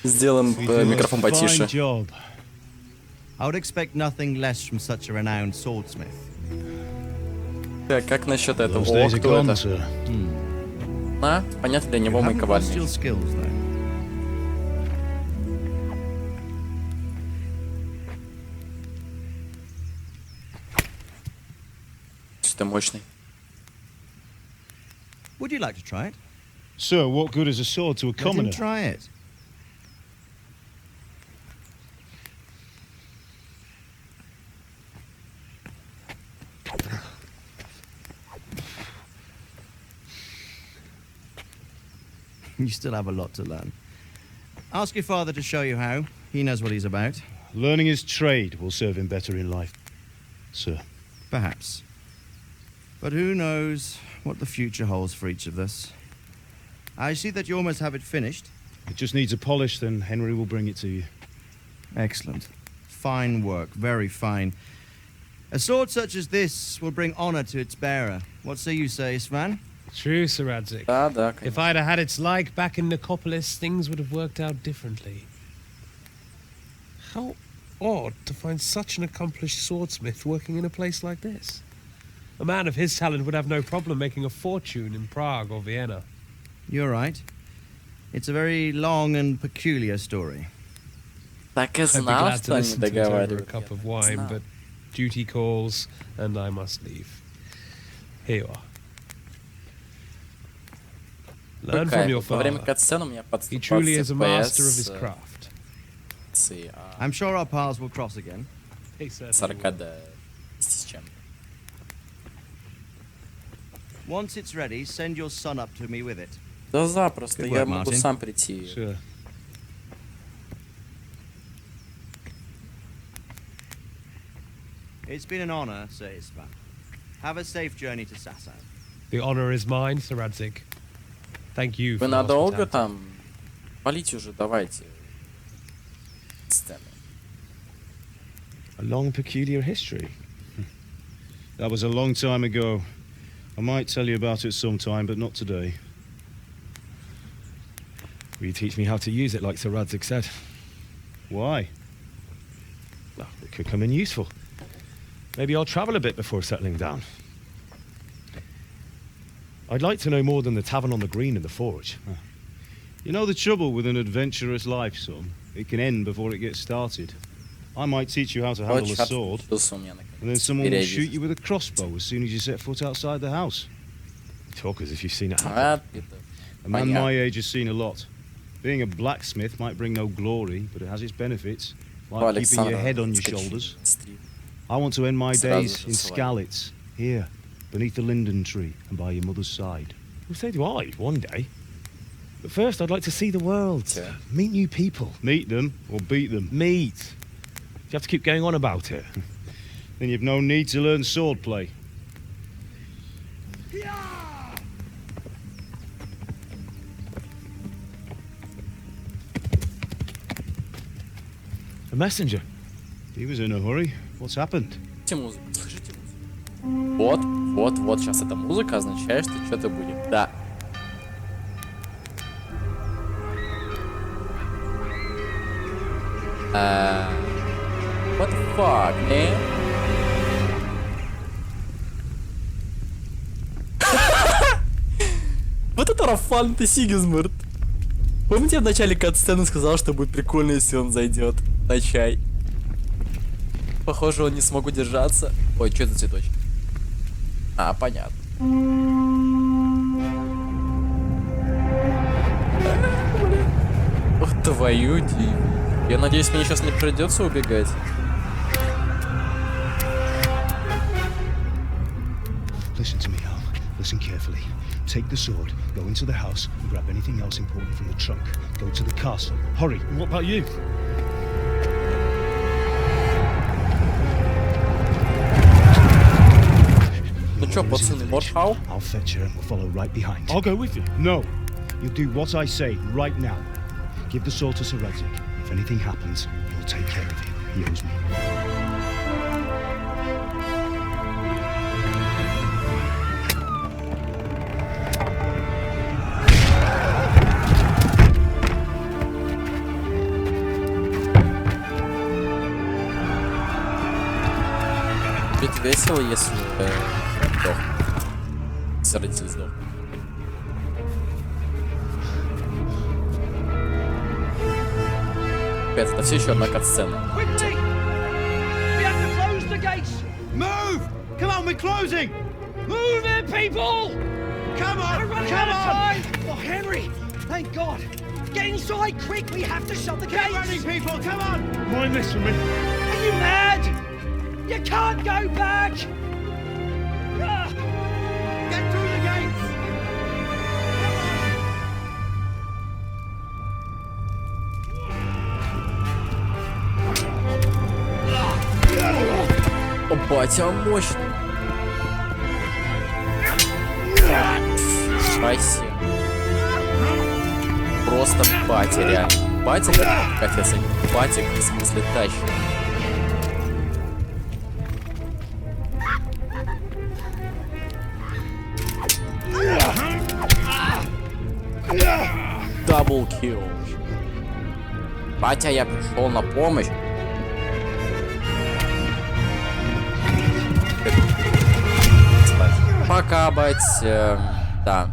Сделаем микрофон потише. I would expect nothing less from such a renowned swordsmith. Так, как насчет этого? Those days О, are кто gone, это? sir. А, понятно, для него You мой haven't lost ковальный. your skills, though. Что мощный. Would you like to try it? Sir, what good is a sword to a Let him commoner? try it. You still have a lot to learn. Ask your father to show you how. He knows what he's about. Learning his trade will serve him better in life, sir. Perhaps. But who knows what the future holds for each of us. I see that you almost have it finished. It just needs a polish, then Henry will bring it to you. Excellent. Fine work, very fine. A sword such as this will bring honor to its bearer. What say you, Svan? True, Sir Radzik. Да, да, If I'd have had its like back in Nicopolis, things would have worked out differently. How odd to find such an accomplished swordsmith working in a place like this. A man of his talent would have no problem making a fortune in Prague or Vienna. You're right. It's a very long and peculiar story. Так и I'd be знал, glad to что они listen to it over a договаривают. cup of wine, but duty calls, and I must leave. Here you are. Learn from your Во время father. катсцен у меня He truly is a master of FPS his craft. I'm sure our paths will cross again. 40 до 10 с чем. Once it's ready, send your son up to me with it. Да запросто, Good я work, могу Martin. сам прийти. Sure. It's been an honor, Sir Isvan. Have a safe journey to Sasau. The honor is mine, Sir Radzik. Thank you for Вы the надолго hospitality. там? Валите уже, давайте. Сцены. A long, peculiar history. That was a long time ago. I might tell you about it sometime, but not today. Will you teach me how to use it like Sir Radzik said? Why? Well, it could come in useful. Maybe I'll travel a bit before settling down. I'd like to know more than the tavern on the green and the forge. You know the trouble with an adventurous life, son? It can end before it gets started. I might teach you how to handle a sword, and then someone will shoot you with a crossbow as soon as you set foot outside the house. You talk as if you've seen it happen. A man my age has seen a lot. Being a blacksmith might bring no glory, but it has its benefits, like keeping your head on your shoulders. I want to end my days in Skalitz, here, beneath the linden tree and by your mother's side. Well, so do I, one day. But first, I'd like to see the world, meet new people. Meet them or beat them? Meet. You have to keep going on about it. Then you've no need to learn swordplay. A messenger. He was in a hurry. What's happened? Слышите музыку? Слышите музыку? Вот, сейчас эта музыка означает, что что-то будет. Да. What the fuck, man? Вот это Рафан-то Сигизмунд. Помните, я в начале катсцены сказал, что будет прикольно, если он зайдет на чай? Похоже, он не смог удержаться. Ой, что это цветочек? А, понятно. Ох, твою дивизию. Я надеюсь, мне сейчас не придется убегать. Listen to me, Al. Listen carefully. Take the sword, go into the house, and grab anything else important from the trunk. Go to the castle. Hurry. And what about you? чё, пацаны, морхау? I'll fetch her and we'll follow right behind. I'll go with you. No. You'll do what I say right now. Give the sword to Sir Redzik. If anything happens, you'll take care of him. He owes me. Будет весело, если сдох. Если родитель сдох. Это все еще одна катсцена. Quickly! We have to close the gates! Move! Come on, we're closing! Move it, people! Come on! We're running Come out of on! time! Oh, Henry! Thank God! Get inside quick! We have to shut the gates! Get running, people! Come on! Mind this for me. Are you mad? You can't go back! Ah. Get through the gates! О, батя мощный. Спасибо. Просто батя, реально. Батя, как я сказал, батя, в смысле тащит. Даблкил. Батя, я пришел на помощь. Пока, бать, да.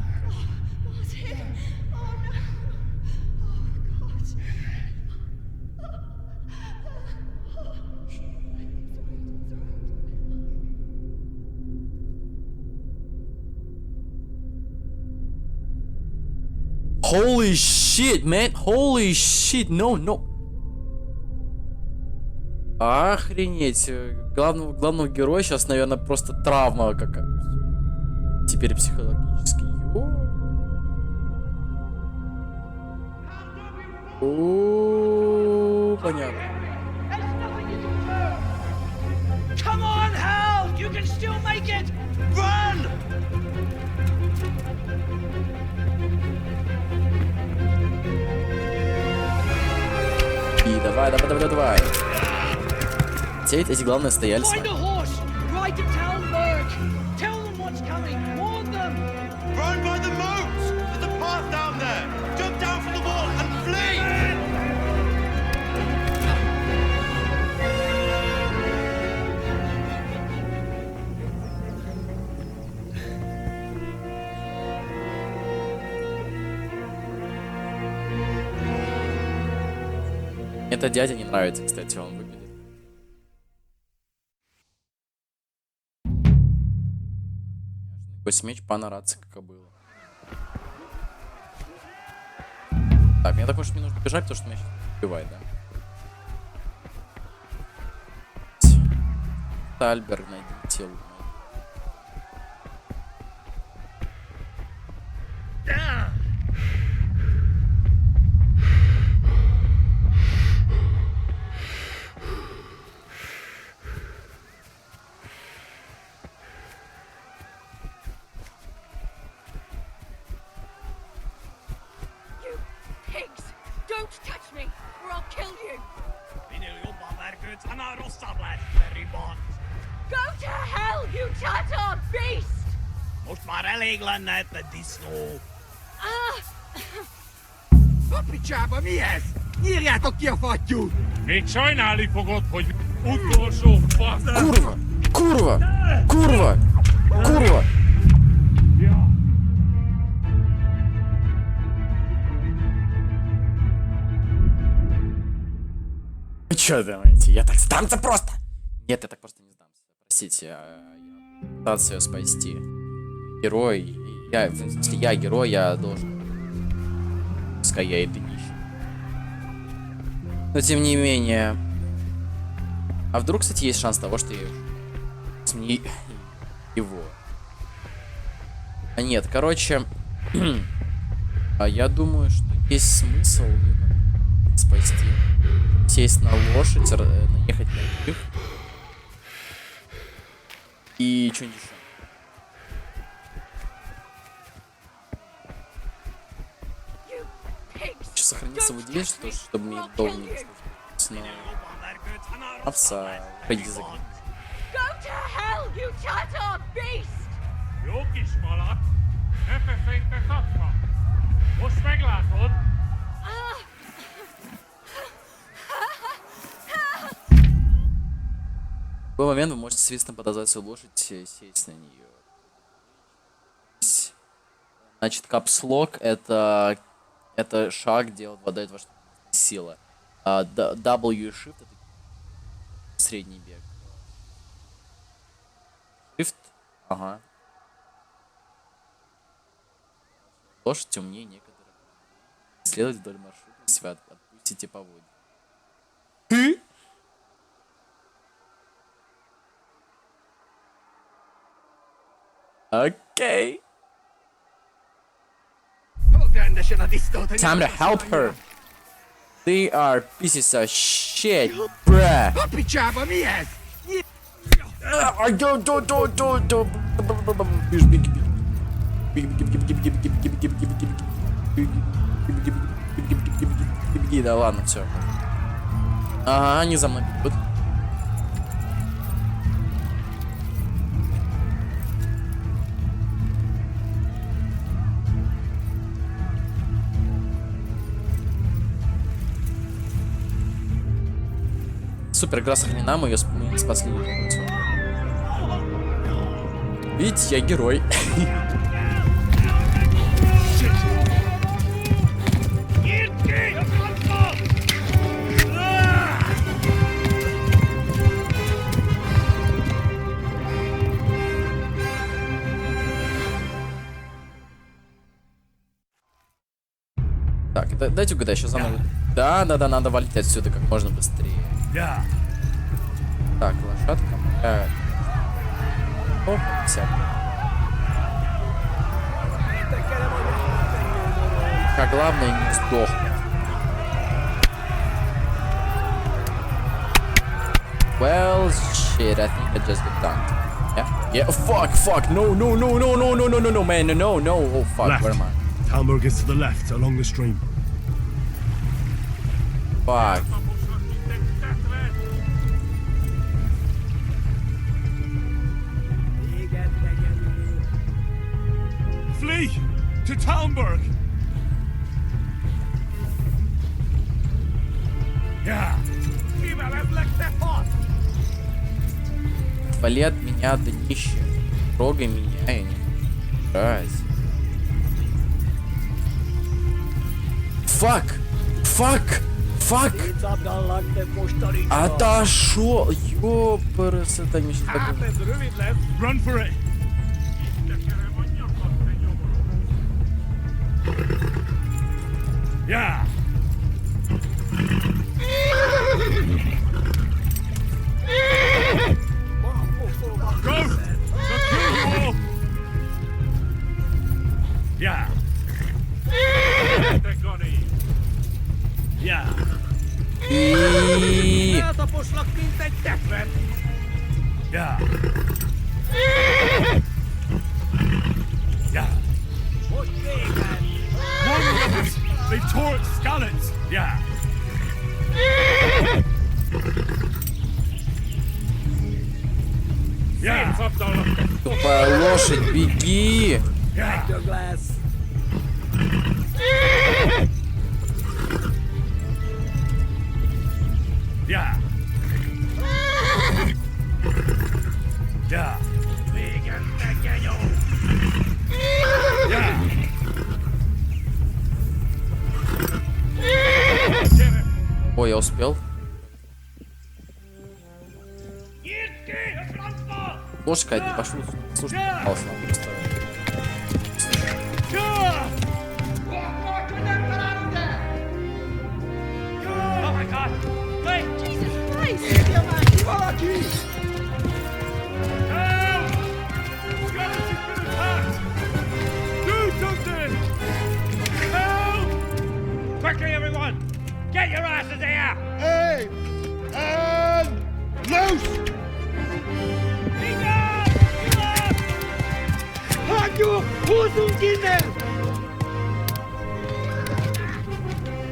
Holy shit, man! Holy shit! No, no! Охренеть! Главного героя сейчас, наверное, просто травма какая. Теперь психологически. Понятно. Come on, Hal! You can still make it! Run! И давай. Эти главные стояли с нами. Run by the moat! There's a path down there! Jump down from the wall and flee! Это дядя не нравится, кстати, он выглядит. Меч пана рации, как и было. Так, мне так уж не нужно бежать, потому что меня сейчас убивает, да? Тальберг, найди тело. Go to hell, you Tatar beast! Most mareléglen te disznó! Papicsába mi ez? Nyírjátok ki a fattyút! Még sajnálni fogod, hogy utolsó fasz... Kurva! Вы чё думаете? Я так сдамся просто? Нет, я так просто не сдамся. Простите, я пытался ее спасти. Герой, если я герой, я должен... Пускай я и днище. Но тем не менее... А вдруг, кстати, есть шанс того, что я сменю его? А нет, короче... Я думаю, что есть смысл спасти. Сесть на лошадь, наехать на них. И что-нибудь еще. освободить, чтобы мне долго не пришлось. Но... Овца, пойди за ним. Go to hell, you Tatar beast! В любой момент вы можете свистом подозвать свою лошадь, сесть на нее. Значит, капслок это шаг, где он выдает вашу силу. W shift это средний бег. Shift, ага. Лошадь умнее некоторых. Следовать вдоль маршрута, если вы отпустите поводья. Окей. Time to help her. They are pieces of shit, bruh. Беги, да ладно, все. Ага, они за мной бегут. Супер, игра сохранена, мы ее спасли. Видите, я герой. Так, дайте угадать, сейчас заново. Да, надо валить отсюда как можно быстрее. Так, лошадка. Оп, как главное не сдохнуть. Well, shit, I think I just got dunked. Yeah, fuck, no, man, no, oh fuck, Left. Where am I? Talmberg is to the left, along the stream. Fuck. Flee to Talmberg. Yeah. Отвали от меня, днище. Трогай меня, я не нравится. Fuck! Отошел! Ёпрс, это не что-то. Run for it. Yeah. Go! They'll kill you all! Yeah. Yeah. Yeah. Yeah. One of us, they tore its skeleton. Yeah. Yeah. Тупая лошадь, беги! Yeah. Yeah. Yeah. Ой, я успел. Лошадка, не пошел. Слушай, пожалуйста, просто. Oh my god! Wait! Jesus Christ! Help! Skeleton's been attacked! Do something! Help! Quickly, everyone! Get your asses here! Hey! And loose! Hanju! Who's in there?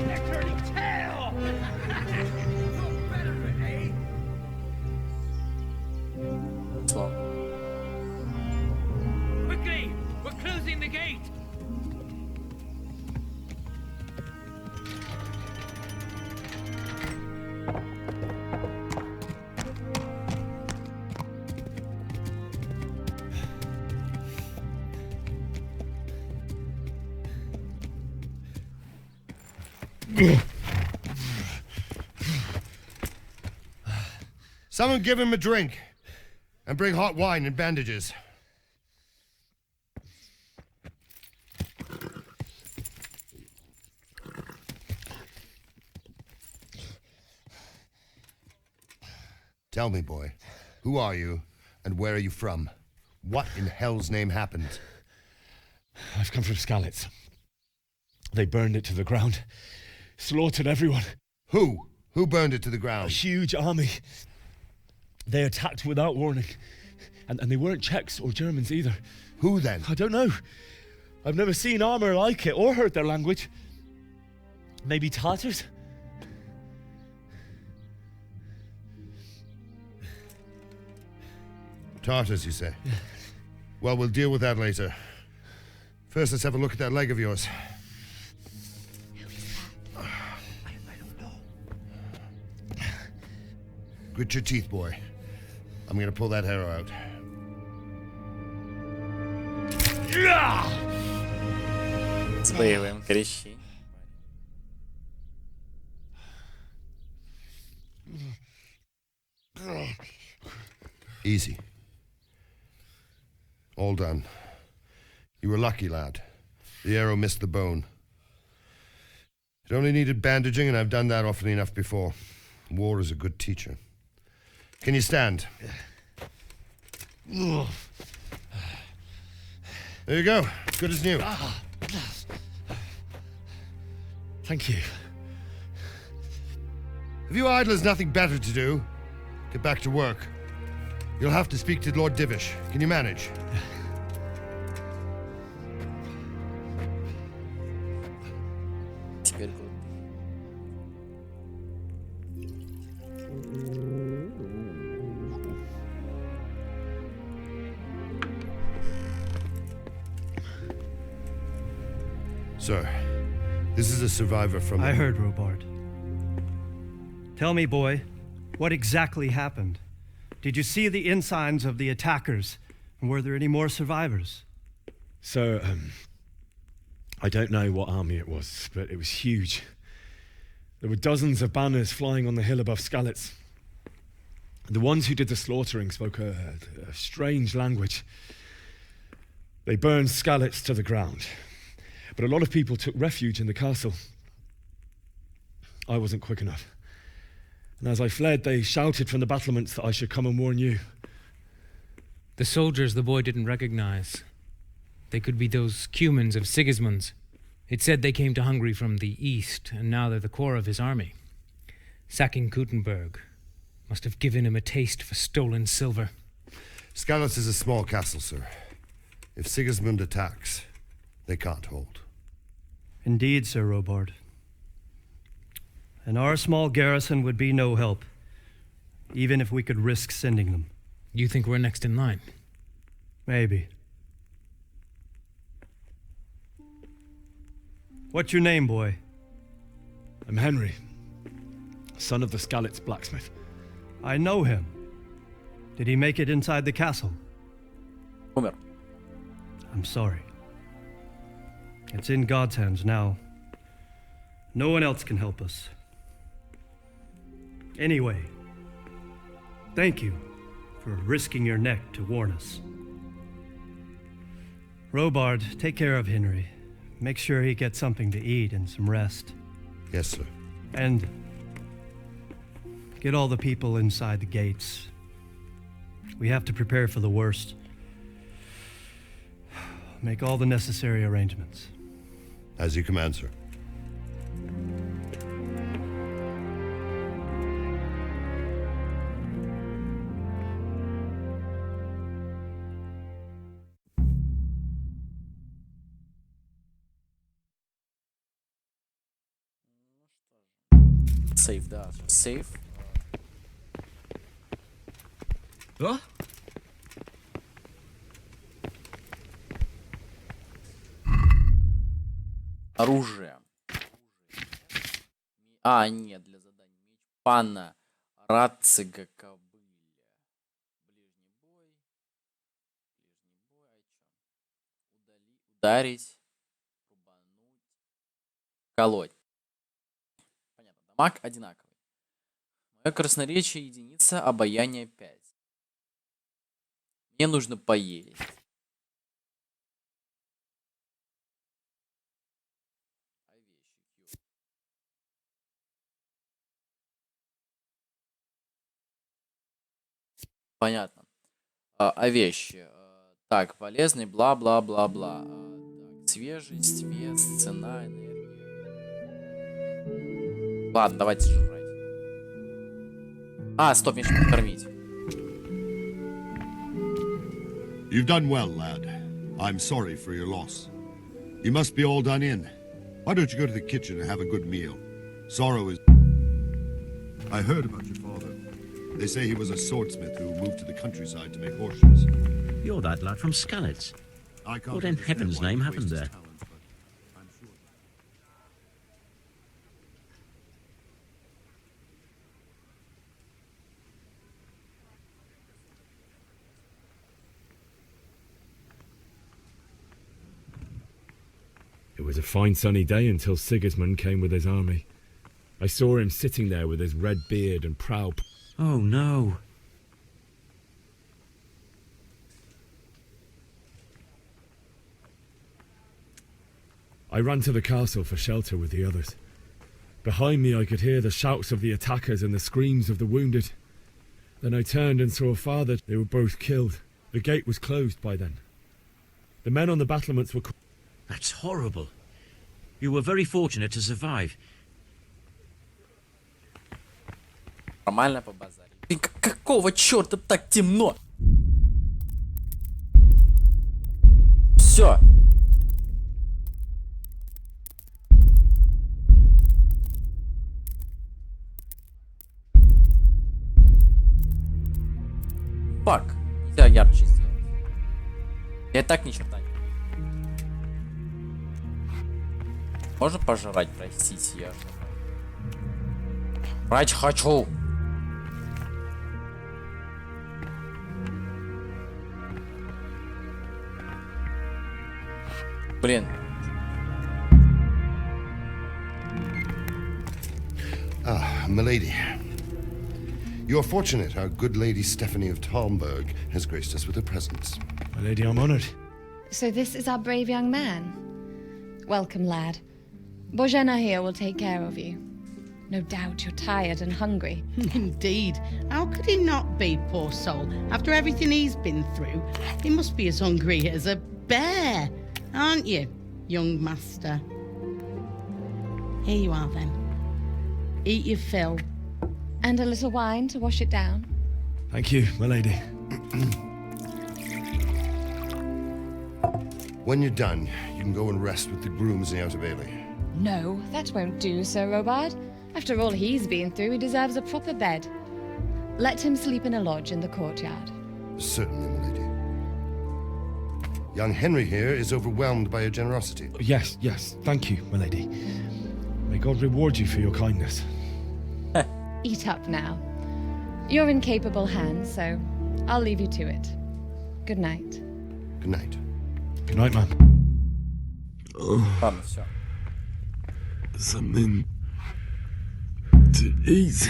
They're turning the gate! Someone give him a drink. And bring hot wine and bandages. Tell me, boy, who are you and where are you from? What in hell's name happened? I've come from Skalitz. They burned it to the ground. Slaughtered everyone. Who? Who burned it to the ground? A huge army. They attacked without warning. And they weren't Czechs or Germans either. Who then? I don't know. I've never seen armor like it or heard their language. Maybe Tatars? Tartars, you say? Yeah. Well, we'll deal with that later. First, let's have a look at that leg of yours. Who is that? I don't know. Grit your teeth, boy. I'm gonna pull that hair out. Боевым крещи. Easy. All done. You were lucky, lad. The arrow missed the bone. It only needed bandaging, and I've done that often enough before. War is a good teacher. Can you stand? There you go. Good as new. Thank you. Have you idlers nothing better to do? Get back to work. You'll have to speak to Lord Divish. Can you manage? Теперь Sir, this is a survivor from... I heard, Robard. Tell me, boy, what exactly happened? Did you see the ensigns of the attackers? And were there any more survivors? So, I don't know what army it was, but it was huge. There were dozens of banners flying on the hill above Skalitz. The ones who did the slaughtering spoke a strange language. They burned Skalitz to the ground. But a lot of people took refuge in the castle. I wasn't quick enough. And as I fled, they shouted from the battlements that I should come and warn you. The soldiers the boy didn't recognize. They could be those Cumans of Sigismund's. It said they came to Hungary from the east, and now they're the core of his army. Sacking Gutenberg must have given him a taste for stolen silver. Skalitz is a small castle, sir. If Sigismund attacks, they can't hold. Indeed, Sir Robard. And our small garrison would be no help, even if we could risk sending them. You think we're next in line? Maybe. What's your name, boy? I'm Henry, son of the Skalitz blacksmith. I know him. Did he make it inside the castle? Умер. I'm sorry. It's in God's hands now. No one else can help us. Anyway, thank you for risking your neck to warn us. Robard, take care of Henry. Make sure he gets something to eat and some rest. Yes, sir. And get all the people inside the gates. We have to prepare for the worst. Make all the necessary arrangements. As you command, sir. Сейф, да. Сейф. What? Оружие. А, нет, для заданий. Меч пана. Рацига кобыля. Ближний бой. Ударить. Рубануть. Колоть. Понятно. Дамаг одинаковый. Мое красноречие единица, обаяние 5. Мне нужно поесть. Понятно. Вещи. Так, полезный, бла-бла-бла-бла. Так, свежесть, вес, цена, энергия. Ладно, давайте жрать. Стоп, мне еще покормить. You've done well, lad. I'm sorry for your loss. You must be all done in. Why don't you go to the kitchen and have a good meal? Sorrow is... I heard about your father. They say he was a swordsmith who moved to the countryside to make horseshoes. You're that lad from Skalitz. What in heaven's name happened there? It was a fine sunny day until Sigismund came with his army. I saw him sitting there with his red beard and proud... Oh no. I ran to the castle for shelter with the others. Behind me I could hear the shouts of the attackers and the screams of the wounded. Then I turned and saw father. They were both killed. The gate was closed by then. The men on the battlements were... That's horrible. You were very fortunate to survive. Нормально побазарить. Блин, какого черта так темно? Все. Фак. Нельзя ярче сделать. Я и так ни черта не... Можно пожрать, простите, я же... Жрать хочу! Блин. Milady. You're fortunate our good lady Stephanie of Talmberg has graced us with her presence. My lady, I'm honored. So this is our brave young man. Welcome, lad. Bozhena here will take care of you. No doubt you're tired and hungry. Indeed. How could he not be, poor soul? After everything he's been through, he must be as hungry as a bear, aren't you, young master? Here you are, then. Eat your fill. And a little wine to wash it down. Thank you, my lady. When you're done, you can go and rest with the grooms in the Outer Bailey. No, that won't do, Sir Robard. After all he's been through, he deserves a proper bed. Let him sleep in a lodge in the courtyard. Certainly, my lady. Young Henry here is overwhelmed by your generosity. Yes, yes, thank you, my lady. May God reward you for your kindness. Eat up now. You're in capable hands, so I'll leave you to it. Good night. Good night. Good night, man. Ладно, все. Something to eat.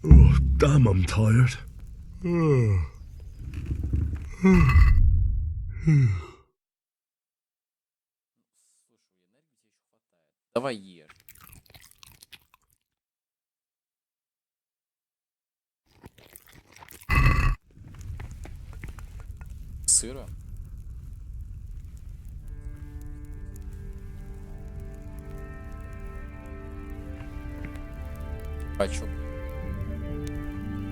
Oh, damn, I'm tired. Давай ешь. Сыра. Хочу.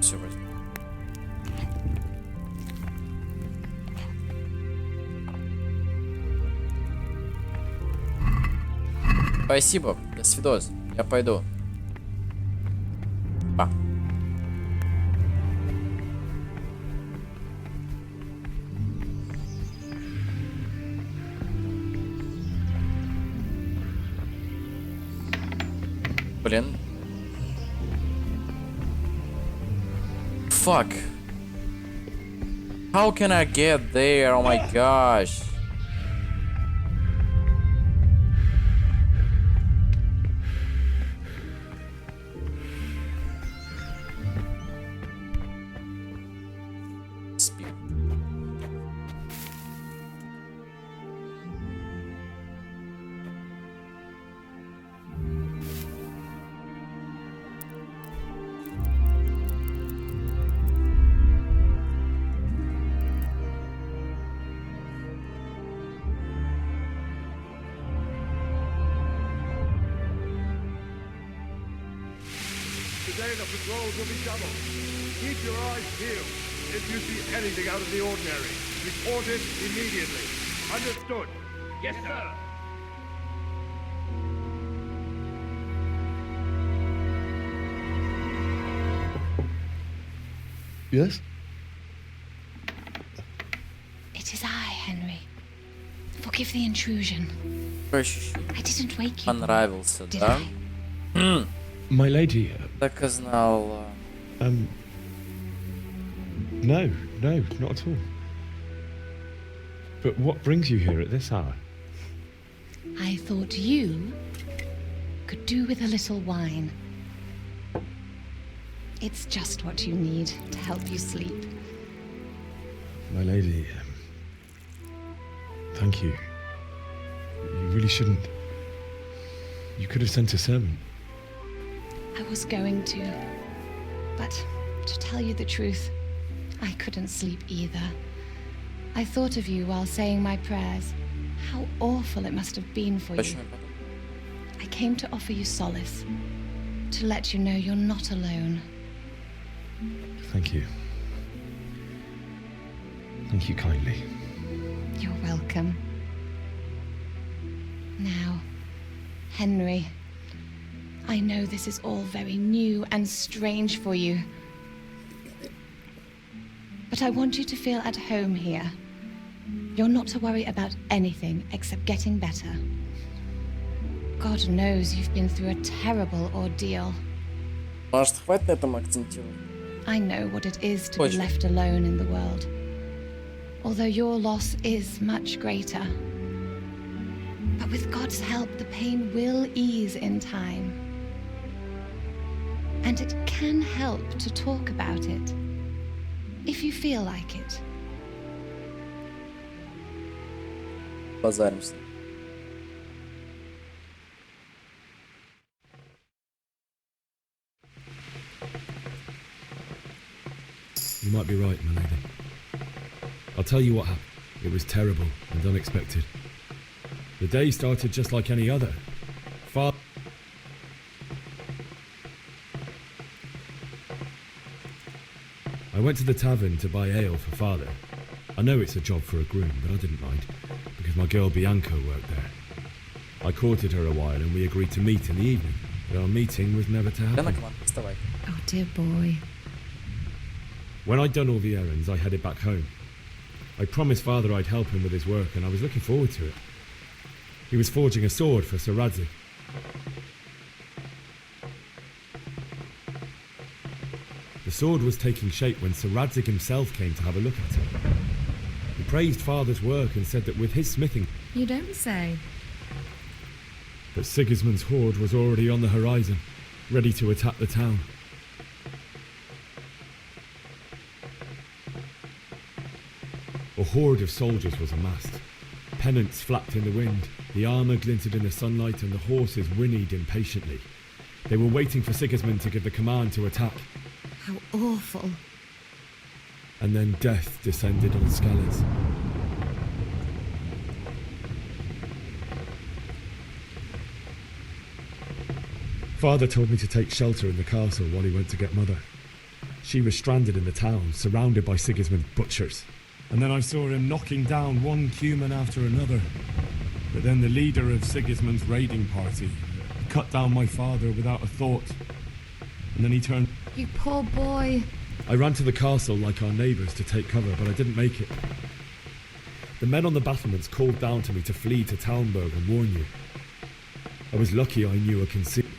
Все возьму. Спасибо. До свидос. Я пойду. Па. Блин. Fuck. How can I get there? Oh my gosh. Speed. Today the patrols will be doubled. Keep your eyes peeled. If you see anything out of the ordinary, report it immediately. Understood? Yes, sir. Yes? It is I, Henry. Forgive the intrusion. I didn't wake you. Понравился, Did да? I? My lady. Так и знал. No, not at all. But what brings you here at this hour? I thought you could do with a little wine. It's just what you need to help you sleep. My lady, thank you. You really shouldn't. You could have sent a servant. I was going to, but to tell you the truth, I couldn't sleep either. I thought of you while saying my prayers. How awful it must have been for you. I came to offer you solace, to let you know you're not alone. Thank you. Thank you kindly. You're welcome. Now, Henry, I know this is all very new and strange for you, but I want you to feel at home here. You're not to worry about anything except getting better. God knows you've been through a terrible ordeal. Может, хватит на этом акцентировать? I know what it is to be left alone in the world, although your loss is much greater. But with God's help, the pain will ease in time. And it can help to talk about it, if you feel like it. Позаримся. You might be right, my lady. I'll tell you what happened. It was terrible and unexpected. The day started just like any other. I went to the tavern to buy ale for father. I know it's a job for a groom, but I didn't mind, because my girl Bianca worked there. I courted her a while and we agreed to meet in the evening, but our meeting was never to happen. Oh, dear boy. When I'd done all the errands, I headed back home. I promised father I'd help him with his work, and I was looking forward to it. He was forging a sword for Sir Radzik. The sword was taking shape when Sir Radzik himself came to have a look at it. He praised father's work and said that with his smithing... You don't say. That Sigismund's horde was already on the horizon, ready to attack the town. A horde of soldiers was amassed. Pennants flapped in the wind, the armour glinted in the sunlight, and the horses whinnied impatiently. They were waiting for Sigismund to give the command to attack. How awful. And then death descended on Scalars. father told me to take shelter in the castle while he went to get Mother. She was stranded in the town, surrounded by Sigismund's butchers. And then I saw him knocking down one Cuman after another. But then the leader of Sigismund's raiding party cut down my father without a thought. And then he turned... You poor boy. I ran to the castle like our neighbours to take cover, but I didn't make it. The men on the battlements called down to me to flee to Talmberg and warn you. I was lucky I knew a concealed...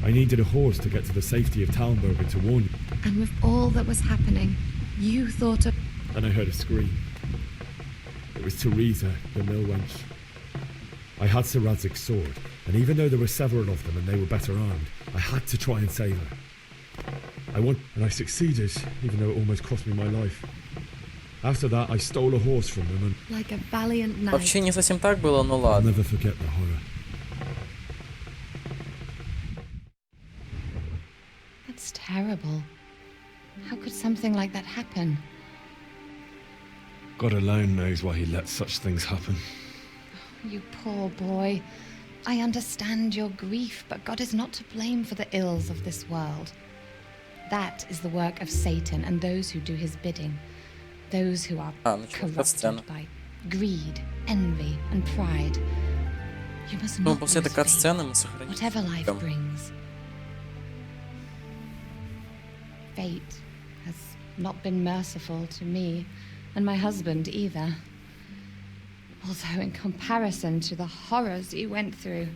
I needed a horse to get to the safety of Talmberg and to warn you. And with all that was happening, you thought of... Then I heard a scream. It was Teresa, the mill wench. I had Sir Radzig's sword, and even though there were several of them and they were better armed, I had to try and save her. And I succeeded, even though it almost cost me my life. After that, I stole a horse from them and... Like a valiant knight. Вообще не совсем так было, но I'll ладно. never forget the horror. That's terrible. How could something like that happen? God alone knows why he lets such things happen. You poor boy. I understand your grief, but God is not to blame for the ills of this world. That is the work of Satan and those who do his bidding. Those who are corrupted by greed, envy, and pride. You must not lose faith, whatever life brings. Fate has not been merciful to me, and my husband either. Although in comparison to the horrors you went through.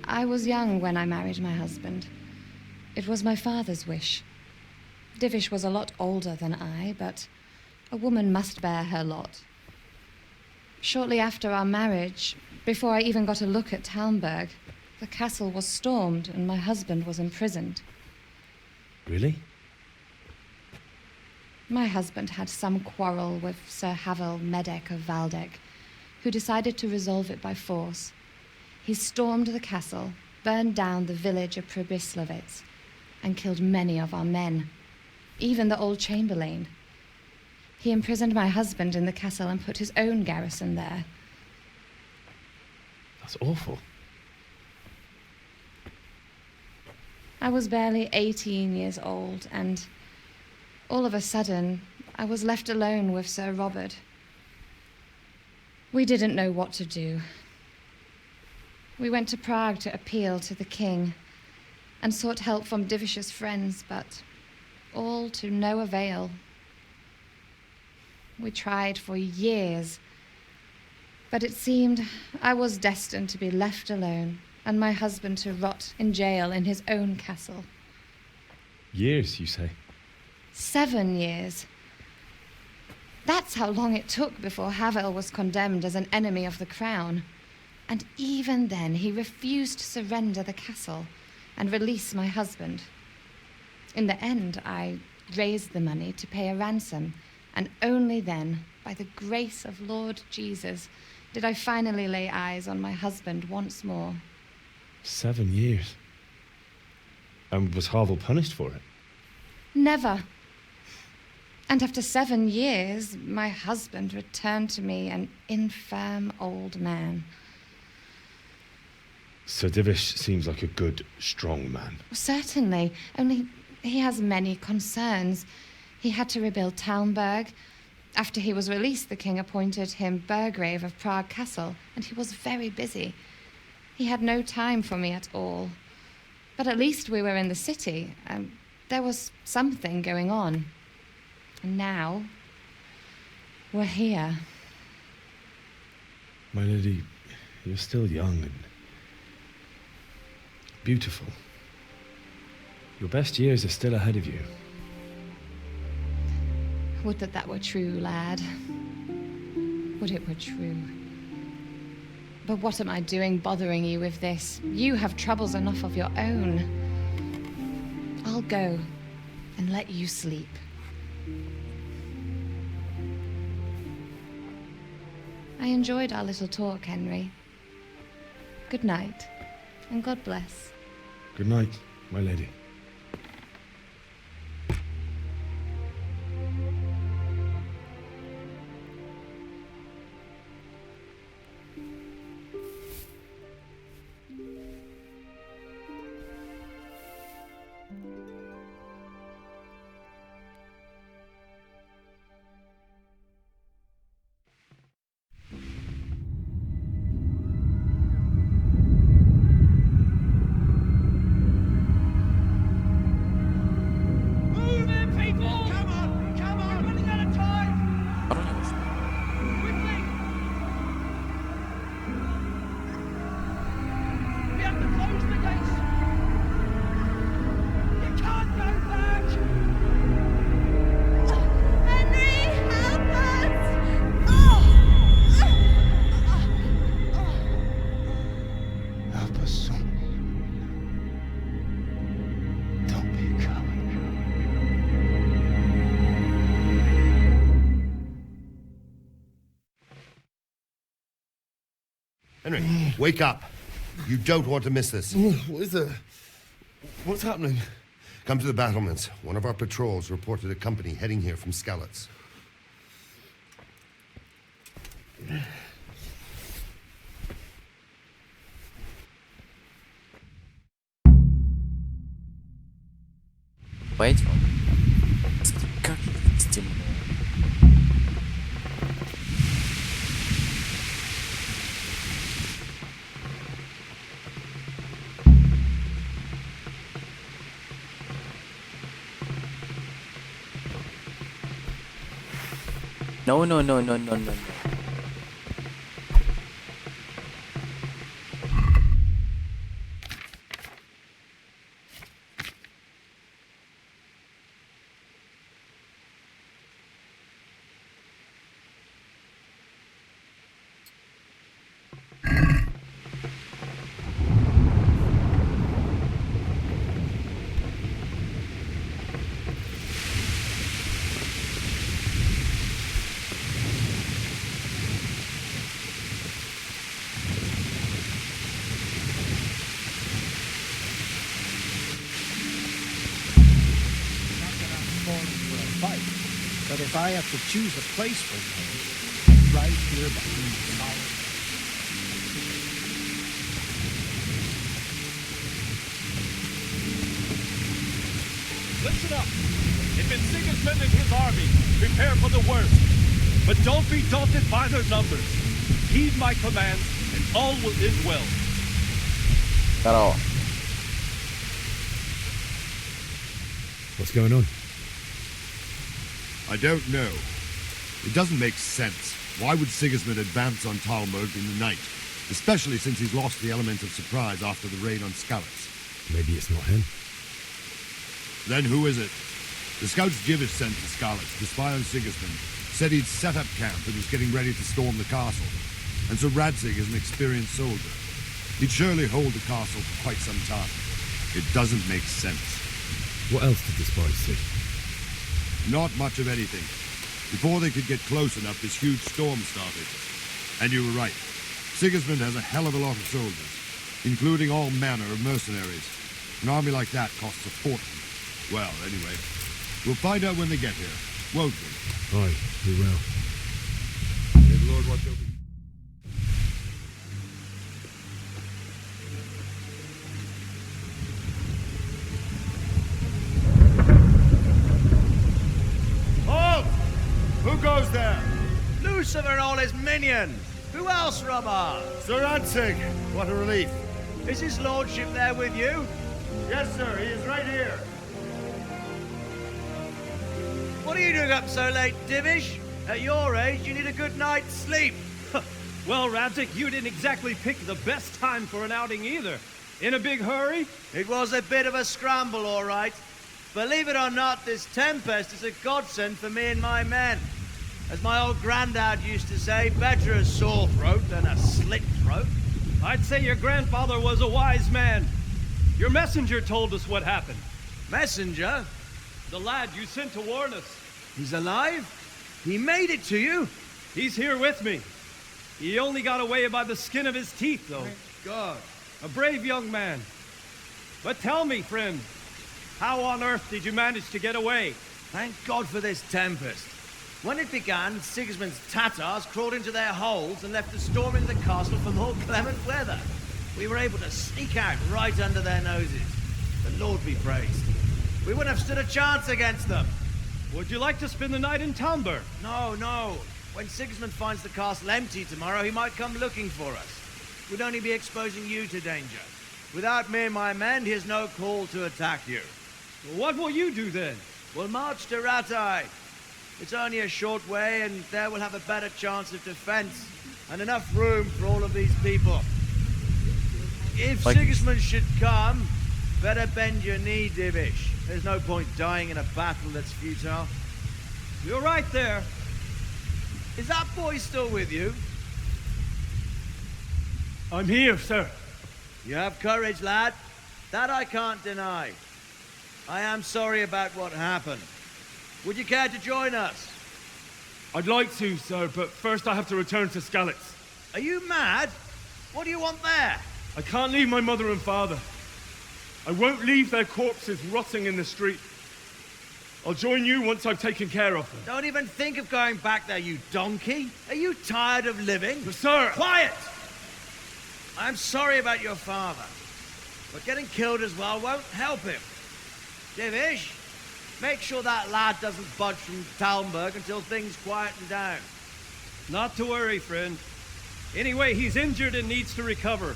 I was young when I married my husband. It was my father's wish. Divish was a lot older than I, but a woman must bear her lot. Shortly after our marriage, before I even got a look at Talmberg, the castle was stormed and my husband was imprisoned. Really? My husband had some quarrel with Sir Havel Medek of Valdek, who decided to resolve it by force. He stormed the castle, burned down the village of Pribyslavitz, and killed many of our men, even the old chamberlain. He imprisoned my husband in the castle and put his own garrison there. That's awful. I was barely 18 years old, and all of a sudden, I was left alone with Sir Robert. We didn't know what to do. We went to Prague to appeal to the king and sought help from Divish's friends, but all to no avail. We tried for years, but it seemed I was destined to be left alone and my husband to rot in jail in his own castle. Years, you say? 7 years. That's how long it took before Havel was condemned as an enemy of the crown. And even then, he refused to surrender the castle and release my husband. In the end, I raised the money to pay a ransom, and only then, by the grace of Lord Jesus, did I finally lay eyes on my husband once more. 7 years? And was Havel punished for it? Never. And after 7 years, my husband returned to me an infirm old man. Sir Divish seems like a good, strong man. Certainly, only he has many concerns. He had to rebuild Talmberg. After he was released, the king appointed him Burgrave of Prague Castle, and he was very busy. He had no time for me at all. But at least we were in the city, and there was something going on. And now, we're here. My lady, you're still young and beautiful. Your best years are still ahead of you. Would that that were true, lad. Would it were true. But what am I doing bothering you with this? You have troubles enough of your own. I'll go and let you sleep. I enjoyed our little talk, Henry. Good night, and God bless. Good night, my lady. Henry, wake up. You don't want to miss this. What is it? What's happening? Come to the battlements. One of our patrols reported a company heading here from Skalitz. Пойдем. Как темно. No, no, no, no, no, no, no. But if I have to choose a place for him, right here behind the solid. Listen up. If it's Sigismund and his army, prepare for the worst. But don't be daunted by their numbers. Heed my commands, and all will end well. Здорово. What's going on? I don't know. It doesn't make sense. Why would Sigismund advance on Talmberg in the night? Especially since he's lost the element of surprise after the raid on Skalitz. Maybe it's not him. Then who is it? The scouts Jivish sent to Skalitz to spy on Sigismund said he'd set up camp and was getting ready to storm the castle. And so Radzig is an experienced soldier. He'd surely hold the castle for quite some time. It doesn't make sense. What else did the spies see? Not much of anything. Before they could get close enough, this huge storm started. And you were right. Sigismund has a hell of a lot of soldiers, including all manner of mercenaries. An army like that costs a fortune. Well, anyway, we'll find out when they get here, won't we? Aye, we will. May the Lord watch over you. Who goes there? Lucifer and all his minions. Who else, Robber? Sir Radzig, what a relief. Is his lordship there with you? Yes, sir. He is right here. What are you doing up so late, Divish? At your age, you need a good night's sleep. Well, Radzig, you didn't exactly pick the best time for an outing either. In a big hurry? It was a bit of a scramble, all right. Believe it or not, this tempest is a godsend for me and my men. As my old granddad used to say, better a sore throat than a slit throat. I'd say your grandfather was a wise man. Your messenger told us what happened. Messenger? The lad you sent to warn us. He's alive? He made it to you? He's here with me. He only got away by the skin of his teeth, though. Thank God. A brave young man. But tell me, friend, how on earth did you manage to get away? Thank God for this tempest. When it began, Sigismund's Tatars crawled into their holes and left a storm into the castle for more clement weather. We were able to sneak out right under their noses. The Lord be praised. We wouldn't have stood a chance against them. Would you like to spend the night in Talmberg? No. When Sigismund finds the castle empty tomorrow, he might come looking for us. We'd only be exposing you to danger. Without me and my men, he has no call to attack you. What will you do then? We'll march to Ratai. It's only a short way, and there we'll have a better chance of defense and enough room for all of these people. If Sigismund should come, better bend your knee, Divish. There's no point dying in a battle that's futile. You're right there. Is that boy still with you? I'm here, sir. You have courage, lad. That I can't deny. I am sorry about what happened. Would you care to join us? I'd like to, sir, but first I have to return to Skalitz. Are you mad? What do you want there? I can't leave my mother and father. I won't leave their corpses rotting in the street. I'll join you once I've taken care of them. Don't even think of going back there, you donkey. Are you tired of living? Sir! Quiet! I'm sorry about your father, but getting killed as well won't help him. Divish, make sure that lad doesn't budge from Talmberg until things quieten down. Not to worry, friend. Anyway, he's injured and needs to recover.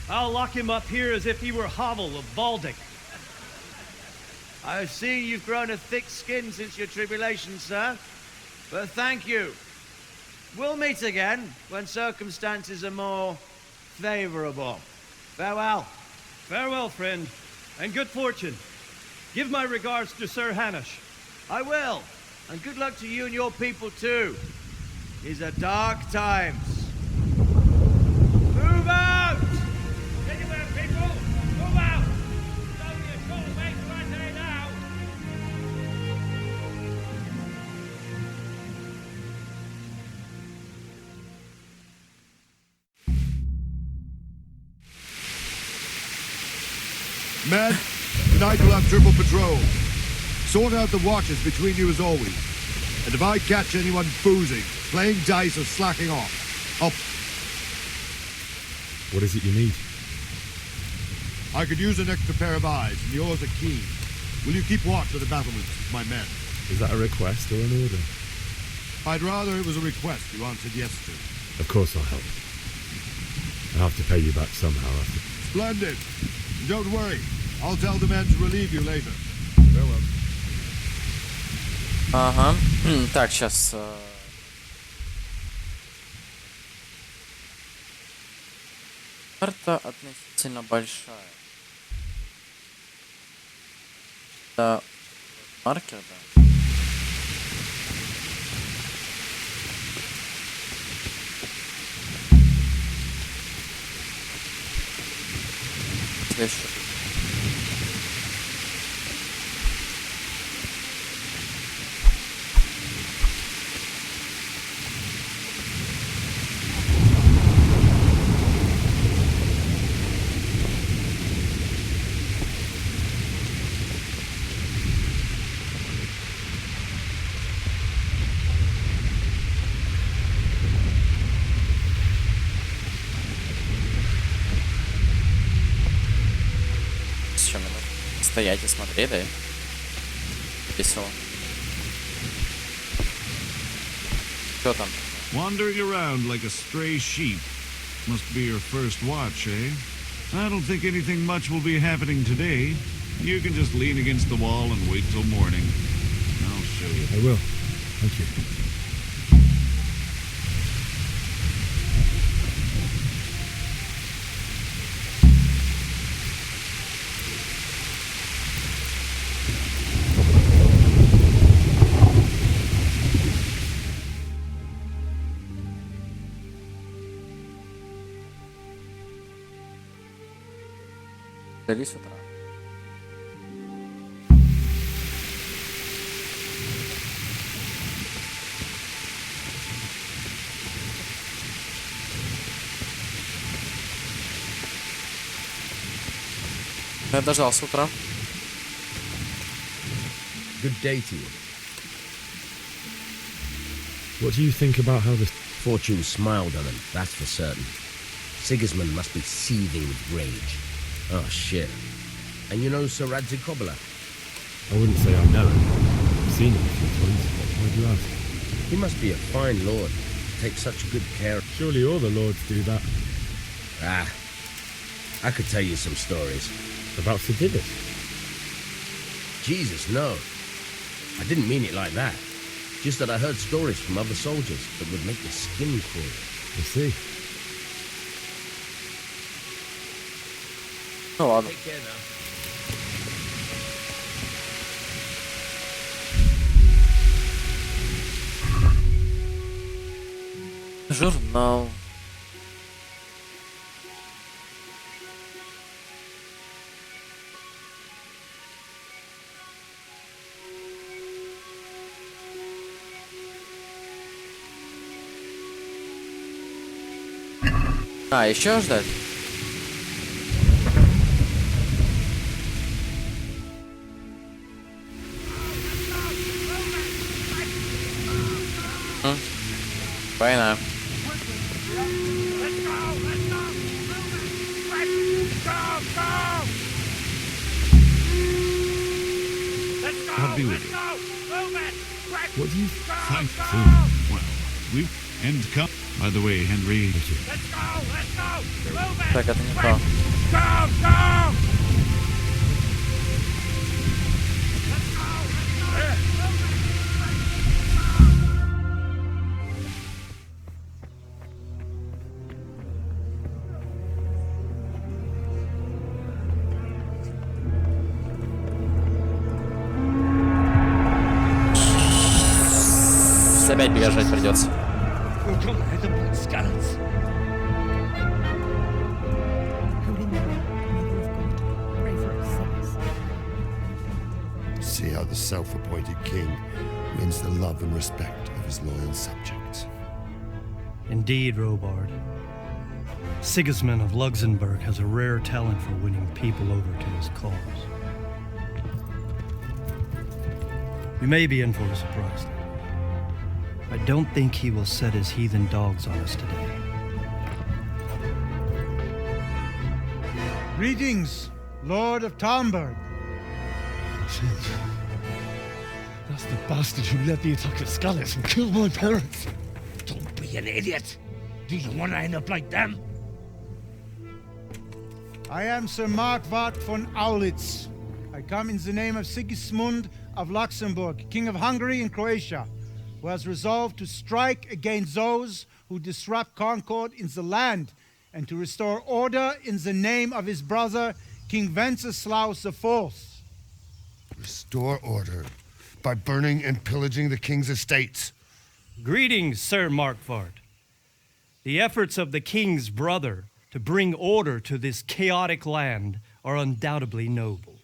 I'll lock him up here as if he were Hovel of Baldic. I've seen you've grown a thick skin since your tribulation, sir. But thank you. We'll meet again when circumstances are more favorable. Farewell. Farewell, friend, and good fortune. Give my regards to Sir Hanush. I will. And good luck to you and your people, too. These are dark times. Move out! Anywhere, people! Move out! It's only a short way to Rattay now! Men, tonight we'll have triple patrol. Sort out the watches between you as always. And if I catch anyone boozing, playing dice or slacking off, I'll... What is it you need? I could use an extra pair of eyes, and yours are keen. Will you keep watch of the battlements, my men? Is that a request or an order? I'd rather it was a request you answered yes to. Of course I'll help. I'll have to pay you back somehow after. Splendid. Don't worry. I'll tell the men to relieve you later. Farewell. Ага. Так, сейчас... Карта относительно большая. Да, маркер, да. Следующий. Стоять и смотреть, да? Весело. Что там? Wandering around like a stray sheep. Must be your first watch, eh? I don't think anything much will be happening today. You can just lean against the wall and wait till morning. I'll show you. I will. Thank you. С утра. Я дождался утра. Good day to you. What do you think about how the fortune smiled on him, that's for certain. Sigismund must be seething with rage. Oh, shit. And you know Sir Radzig Kobyla? I wouldn't say I know him. I've seen him a few times. Why do you ask? He must be a fine lord. Takes such good care. Surely all the lords do that. Ah, I could tell you some stories. About Sir Divish? Jesus, no. I didn't mean it like that. Just that I heard stories from other soldiers that would make the skin crawl. I see. Ну ладно. Take care now. Журнал. А, еще ждать? Война. I'll be with you. What do you Thank you. Well, we've and come. By the way, Henry. Так, это не то. Опять бежать придется. See how the self-appointed king wins the love and respect of his loyal subjects. Indeed, Robard. Sigismund of Luxembourg has a rare talent for winning people over to his cause. You may be in for a surprise, though. I don't think he will set his heathen dogs on us today. Greetings, Lord of Talmberg. That's the bastard who led the attack at Scarlet and killed my parents. Don't be an idiot. Do you want to end up like them? I am Sir Markwart von Aulitz. I come in the name of Sigismund of Luxembourg, King of Hungary and Croatia, who has resolved to strike against those who disrupt concord in the land and to restore order in the name of his brother, King Wenceslaus IV. Restore order by burning and pillaging the king's estates. Greetings, Sir Markwart. The efforts of the king's brother to bring order to this chaotic land are undoubtedly noble.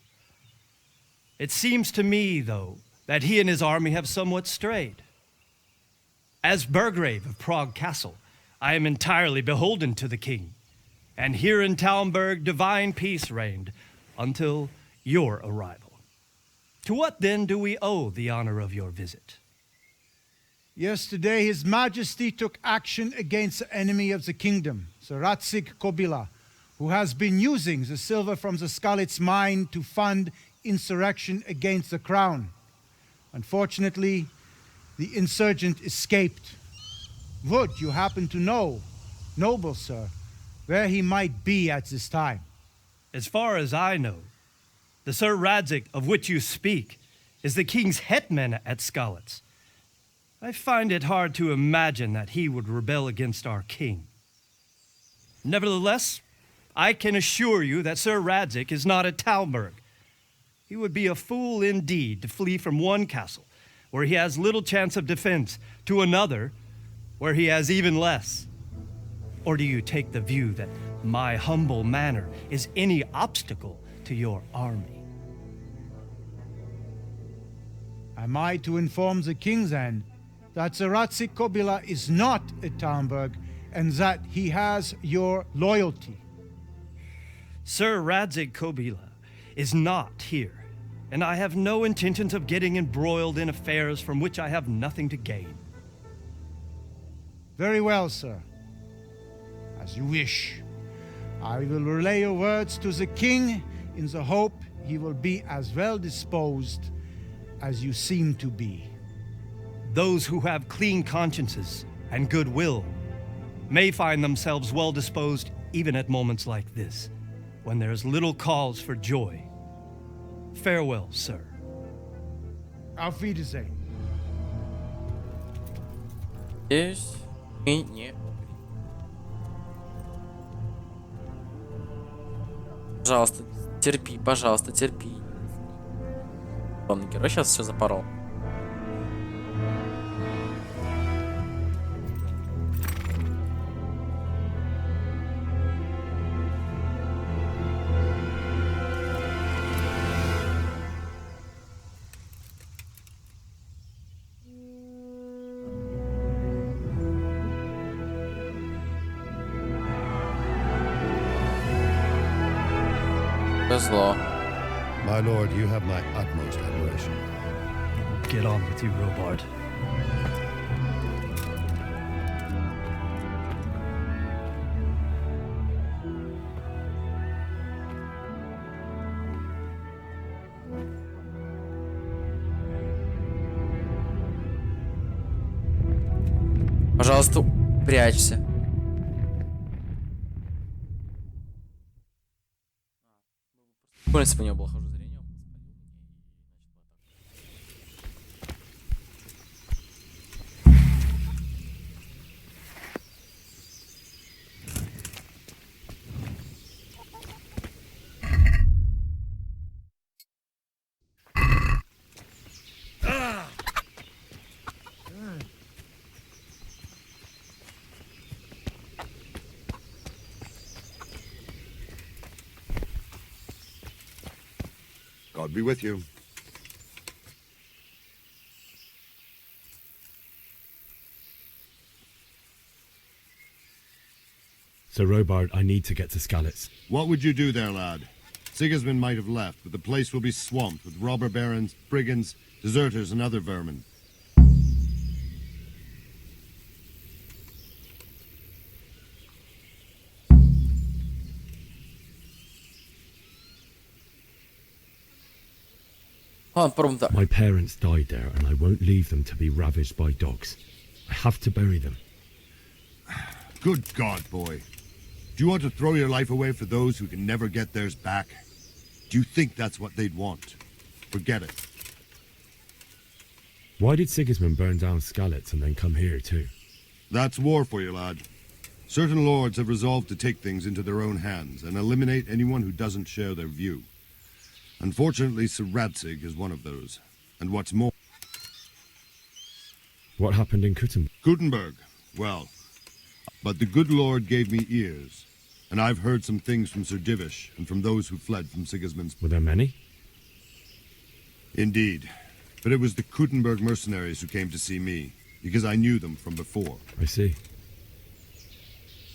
It seems to me, though, that he and his army have somewhat strayed. As Burgrave of Prague Castle, I am entirely beholden to the king, and here in Talmberg divine peace reigned until your arrival. To what then do we owe the honor of your visit? Yesterday, His Majesty took action against the enemy of the kingdom, Sir Radzig Kobyla, who has been using the silver from the Skalitz mine to fund insurrection against the crown. Unfortunately, the insurgent escaped. Would you happen to know, noble sir, where he might be at this time? As far as I know, the Sir Radzig of which you speak is the king's hetman at Skalitz. I find it hard to imagine that he would rebel against our king. Nevertheless, I can assure you that Sir Radzig is not at Talmberg. He would be a fool indeed to flee from one castle where he has little chance of defense to another where he has even less. Or do you take the view that my humble manner is any obstacle to your army? Am I to inform the king then that Sir Radzig Kobyla is not at Talmberg and that he has your loyalty? Sir Radzig Kobyla is not here, and I have no intentions of getting embroiled in affairs from which I have nothing to gain. Very well, sir. As you wish. I will relay your words to the king in the hope he will be as well disposed as you seem to be. Those who have clean consciences and goodwill may find themselves well disposed even at moments like this, when there is little cause for joy. Farewell, sir. Auf Wiedersehen. Здесь и не. Пожалуйста, терпи, пожалуйста, терпи. Главный герой сейчас все запорол. Повезло. My lord, you have my utmost admiration. Get on with you, Robard. Пожалуйста, прячься. В принципе, у него было хорошее зрение. God be with you. Sir Robard, I need to get to Skalitz. What would you do there, lad? Sigismund might have left, but the place will be swamped with robber barons, brigands, deserters, and other vermin. My parents died there, and I won't leave them to be ravaged by dogs. I have to bury them. Good God, boy. Do you want to throw your life away for those who can never get theirs back? Do you think that's what they'd want? Forget it. Why did Sigismund burn down Skalitz and then come here too? That's war for you, lad. Certain lords have resolved to take things into their own hands and eliminate anyone who doesn't share their view. Unfortunately, Sir Radzig is one of those. And what's more... What happened in Gutenberg? Well, but the good Lord gave me ears, and I've heard some things from Sir Divish and from those who fled from Sigismund's... Were there many? Indeed. But it was the Gutenberg mercenaries who came to see me, because I knew them from before. I see.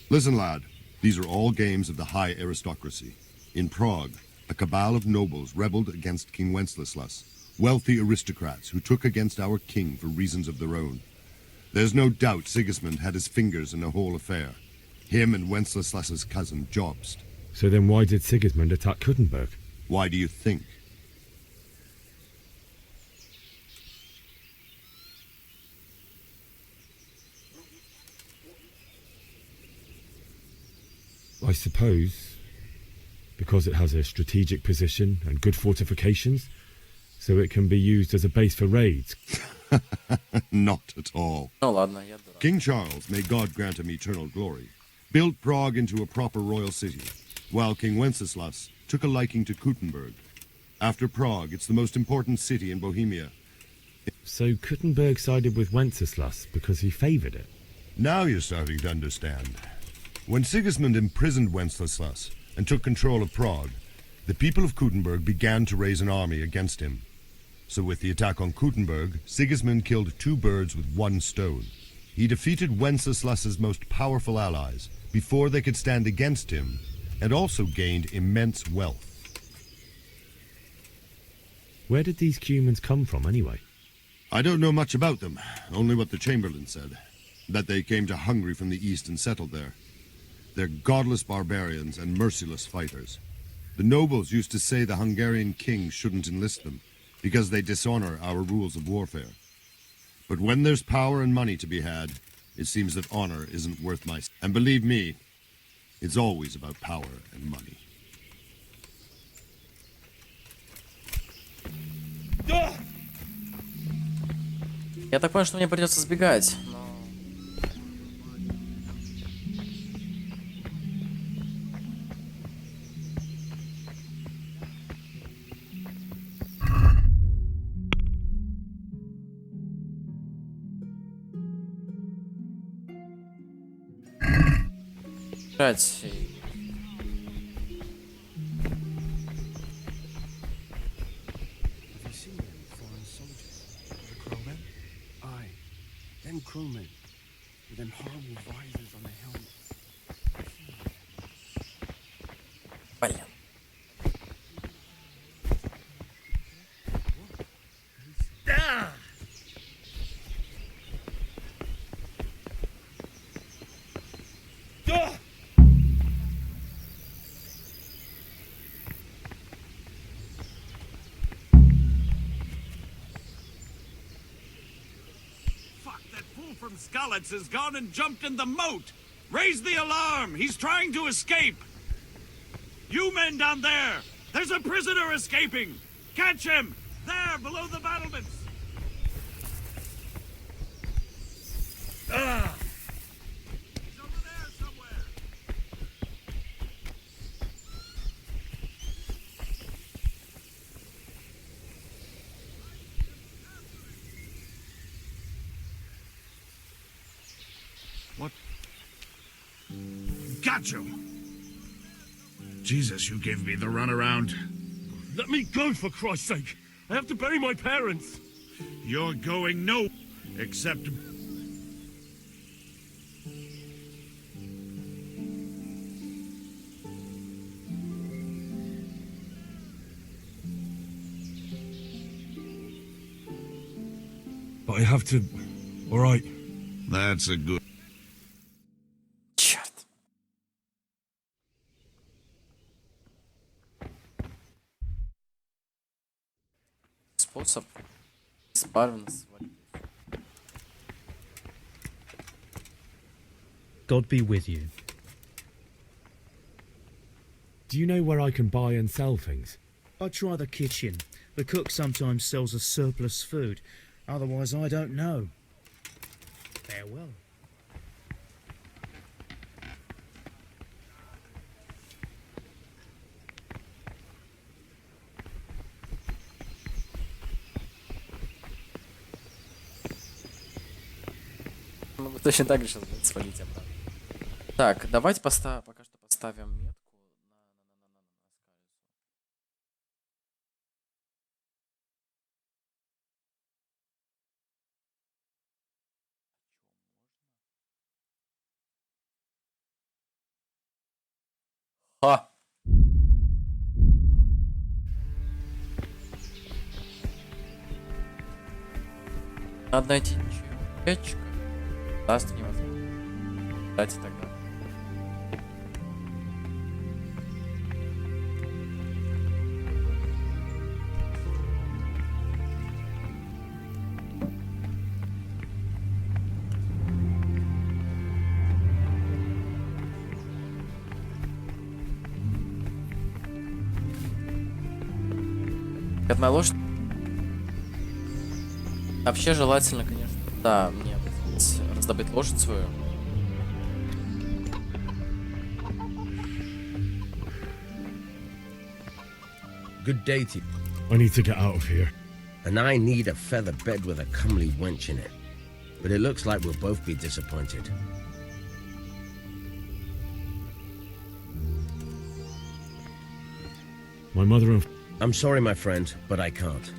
Listen, lad. These are all games of the high aristocracy. In Prague, a cabal of nobles rebelled against King Wenceslas, wealthy aristocrats who took against our king for reasons of their own. There's no doubt Sigismund had his fingers in the whole affair. Him and Wenceslas's cousin, Jobst. So then why did Sigismund attack Gutenberg? Why do you think? I suppose because it has a strategic position and good fortifications, so it can be used as a base for raids. Not at all. King Charles, may God grant him eternal glory, built Prague into a proper royal city, while King Wenceslas took a liking to Gutenberg. After Prague, it's the most important city in Bohemia. So Gutenberg sided with Wenceslas because he favored it? Now you're starting to understand. When Sigismund imprisoned Wenceslas and took control of Prague, the people of Gutenberg began to raise an army against him. So with the attack on Gutenberg, Sigismund killed two birds with one stone. He defeated Wenceslas's most powerful allies before they could stand against him, and also gained immense wealth. Where did these Cumans come from anyway? I don't know much about them, only what the Chamberlain said, that they came to Hungary from the east and settled there. They're godless barbarians and merciless fighters. The nobles used to say the Hungarian king shouldn't enlist them, because they dishonor our rules of warfare. But when there's power and money to be had, it seems that honor isn't worth my... And believe me, it's always about power and money. Я так понял, что мне придется сбегать. Бежать. Them crewmen with them horrible visors on their helmets. Блин. From Skalitz has gone and jumped in the moat. Raise the alarm. He's trying to escape. You men down there. There's a prisoner escaping. Catch him. There, below the battlements. Ah! He's over there somewhere. What? Got you! Jesus, you gave me the runaround. Let me go, for Christ's sake! I have to bury my parents! You're going no... except... But I have to... Alright. That's a good... Черт. Способ избавиться свалить. God be with you. Do you know where I can buy and sell things? I'd try the kitchen. The cook sometimes sells us surplus food. Otherwise, I don't know. Farewell. Могу точно так же сейчас свалить обратно. Так, давайте пока что поставим метку. Ха! Надо найти человечка. Даст невозможно. Кстати, тогда. Одна лошадь. Вообще желательно, конечно, да, мне раздобыть лошадь свою. Good day to you. I need to get out of here. And I need a feather bed with a comely wench in it. But it looks like we'll both be disappointed. My mother and... I'm sorry, my friend, but I can't.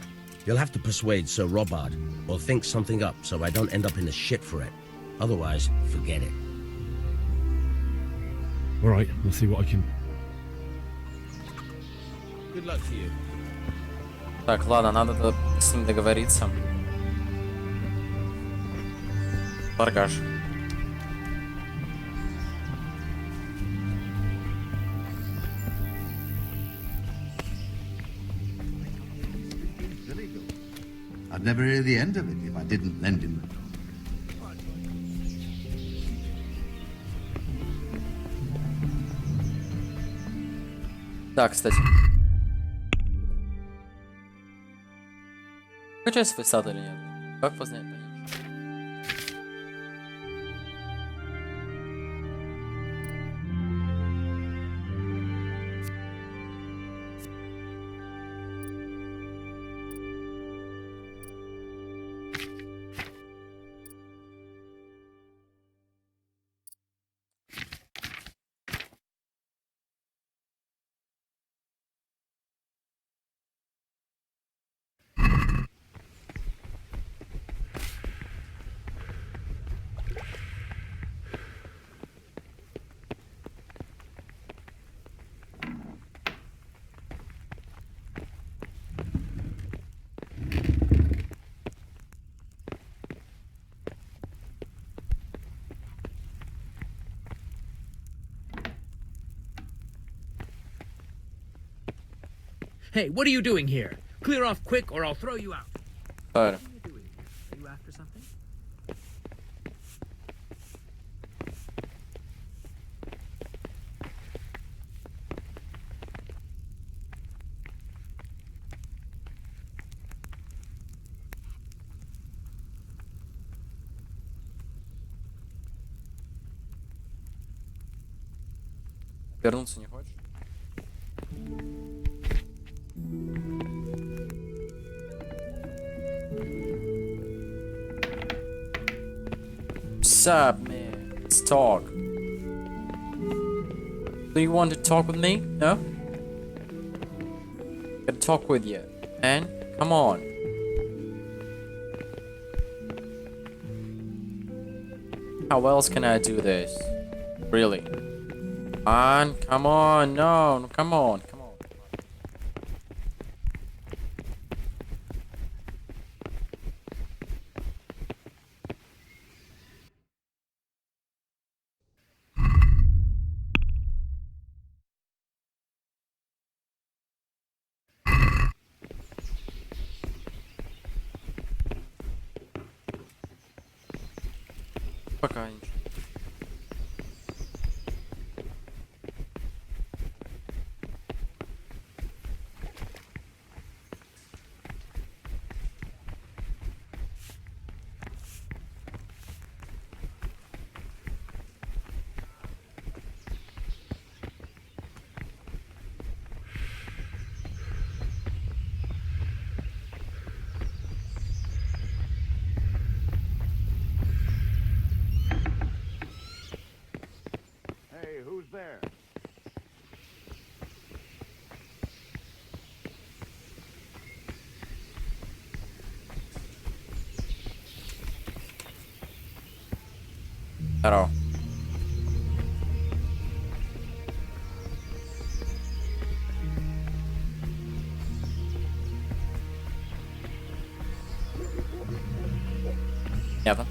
You'll have to persuade Sir Robard, or think something up so I don't end up in the shit for it. Otherwise, forget it. Alright, I'll see what I can... Good luck to you. Так, ладно, надо с ним договориться. Торгаш. I'd never hear the end of it if I didn't lend him. Да, кстати. Качай свой сад или нет? Как познать? Hey, what are you doing here? Clear off quick or I'll throw you out. Sorry. Are you after something? Вернуться не хочешь? What's up, man? Let's talk. Do you want to talk with me? No? I can talk with you, man. Come on. How else can I do this? Really? Come on, no, come on, come on. Пока ничего. Hey, who's there? Здорово. Понятно.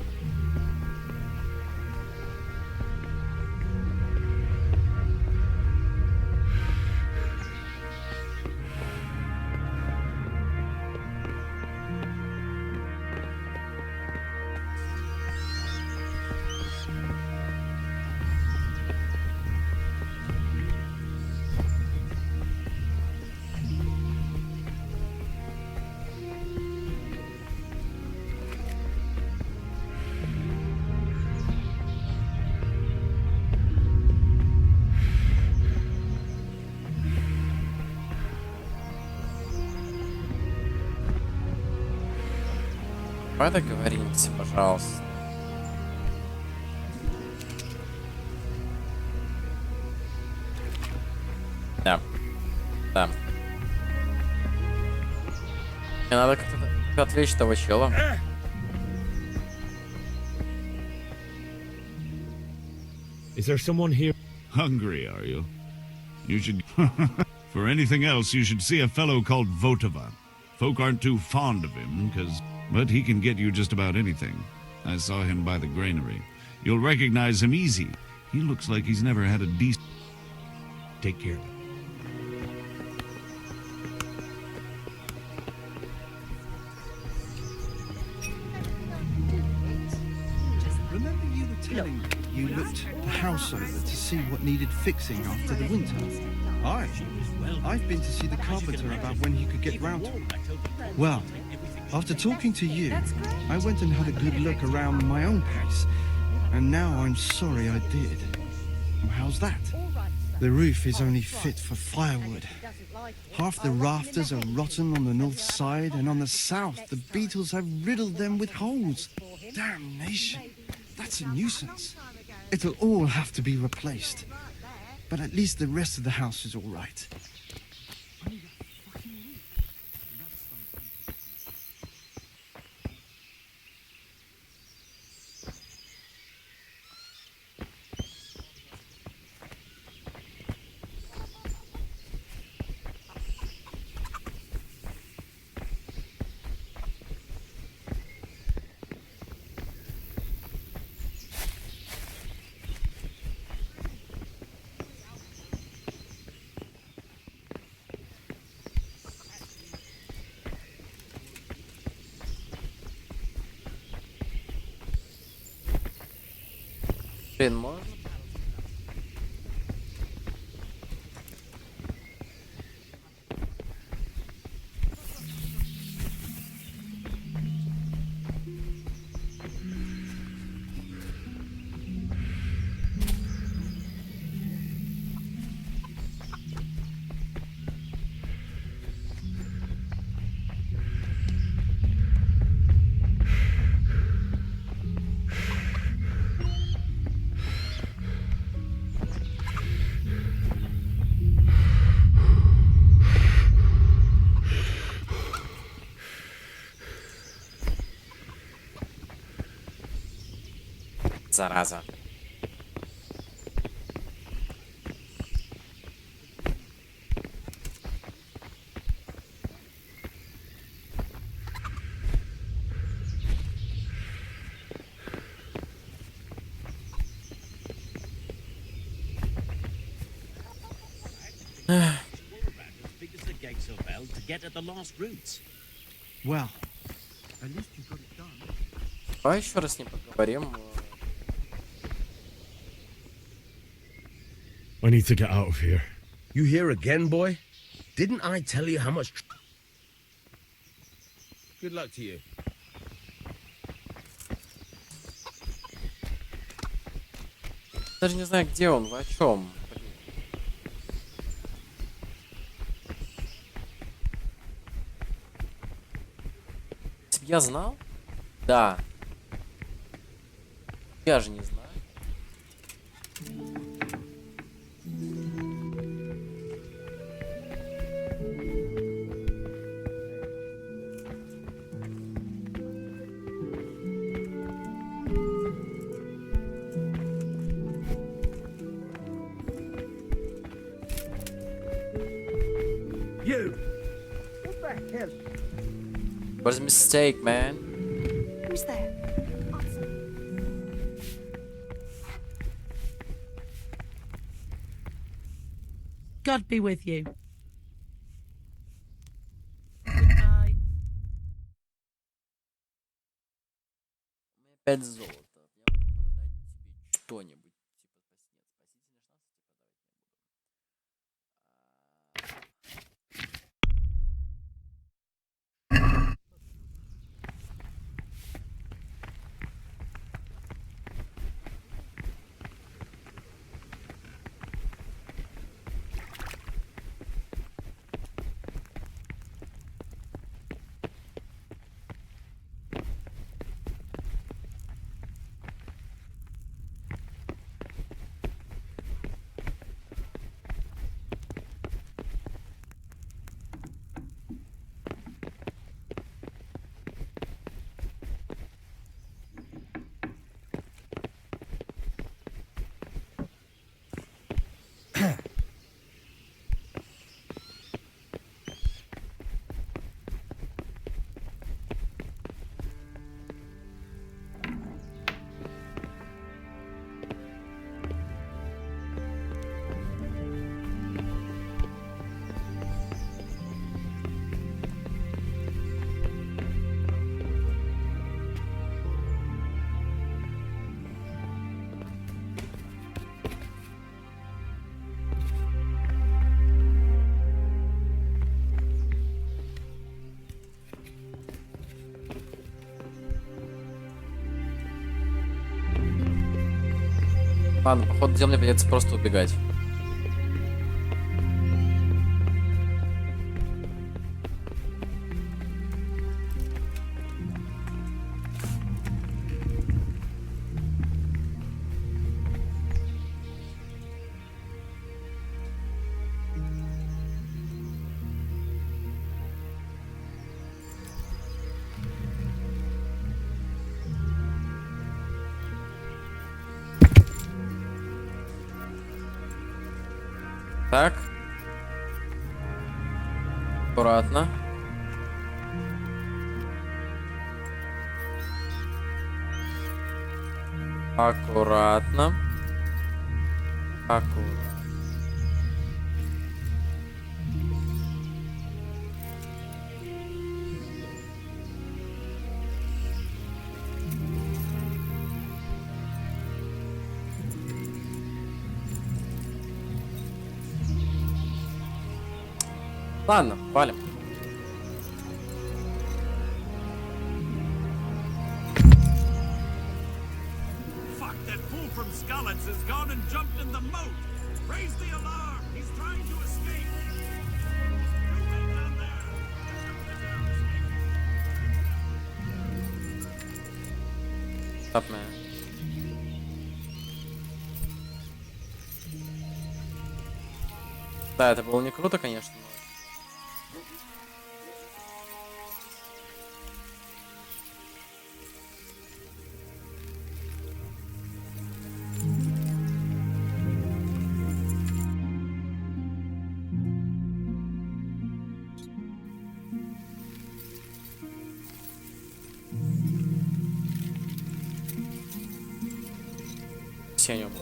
Давай договоримся, пожалуйста. Да. Да. Мне надо как-то отвлечь того чела. Is there someone here? Hungry, are you? You should... For anything else, you should see a fellow called Votova. Folk aren't too fond of him, but he can get you just about anything. I saw him by the granary. You'll recognize him easy. He looks like he's never had a decent... Take care. Remember you were telling me you looked the house over to see what needed fixing after the winter? Aye. I've been to see the carpenter about when he could get round to it. Well, after talking to you, I went and had a good look around my own place, and now I'm sorry I did. How's that? The roof is only fit for firewood. Half the rafters are rotten on the north side, and on the south the beetles have riddled them with holes. Damnation! That's a nuisance. It'll all have to be replaced. But at least the rest of the house is all right. Блин, можно? Зараза. Well, at least you got it done. Давай еще раз с ним поговорим. I need to get out of here. You here again, boy? Didn't I tell you how much... Good luck to you. Даже не знаю, где он, вы о чем? Если б я знал? Да. Я же не знаю. You! What the hell? What's a mistake, man? Who's there? God be with you. Goodbye. Опять золото. Я могу продать тебе что-нибудь. Ладно, походу, где мне придется просто убегать. Так. Аккуратно. Аккуратно. Аккуратно. Ладно, валим. Fuck, that fool from Scullets has gone and jumped in the moat. Raise the alarm. He's trying to escape. You wait down there. Stop, man. Да, это было не круто, конечно, но... Сеню был.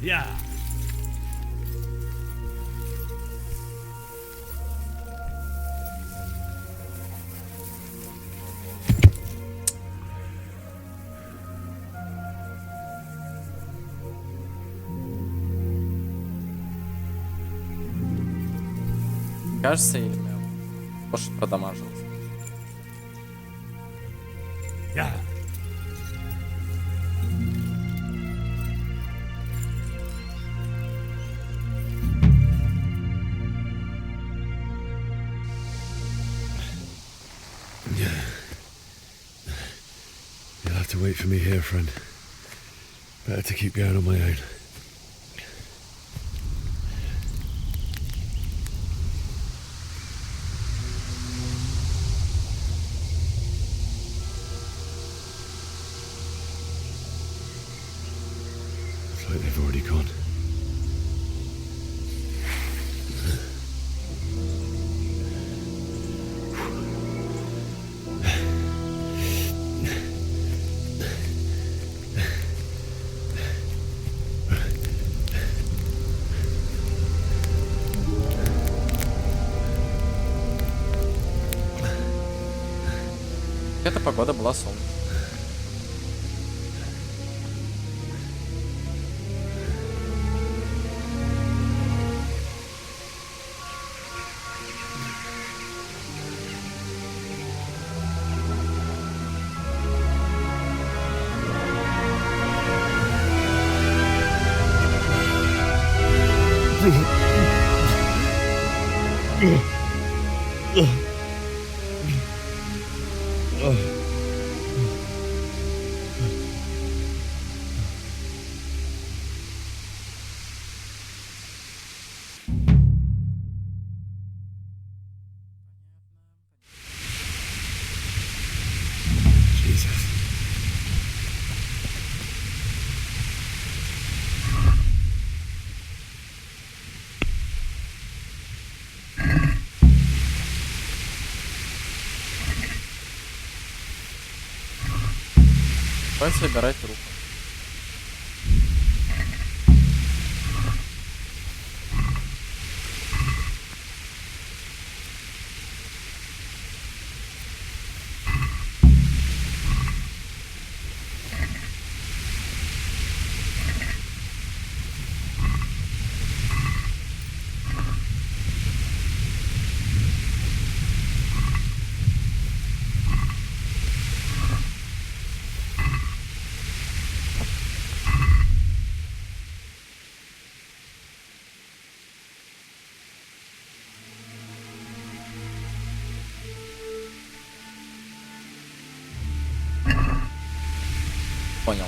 Yeah. Кажется, или меня лошадь продамажилась? Yeah. You'll have to wait for me here, friend. Better to keep going on my own. Looks like they've already gone. Эта погода была солнечная. Jesus. Давай собирать трупы. Понял.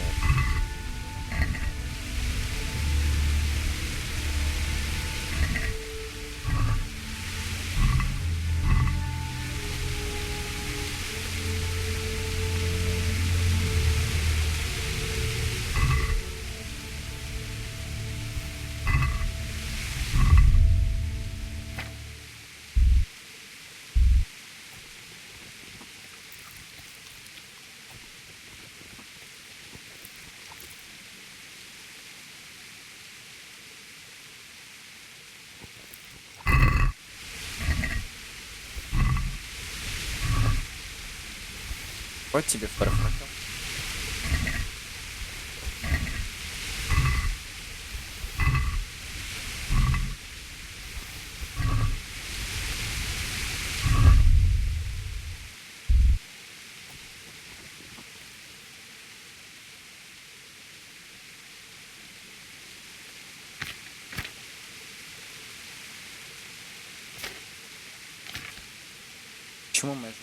Вот тебе второй факел. Почему мы живем?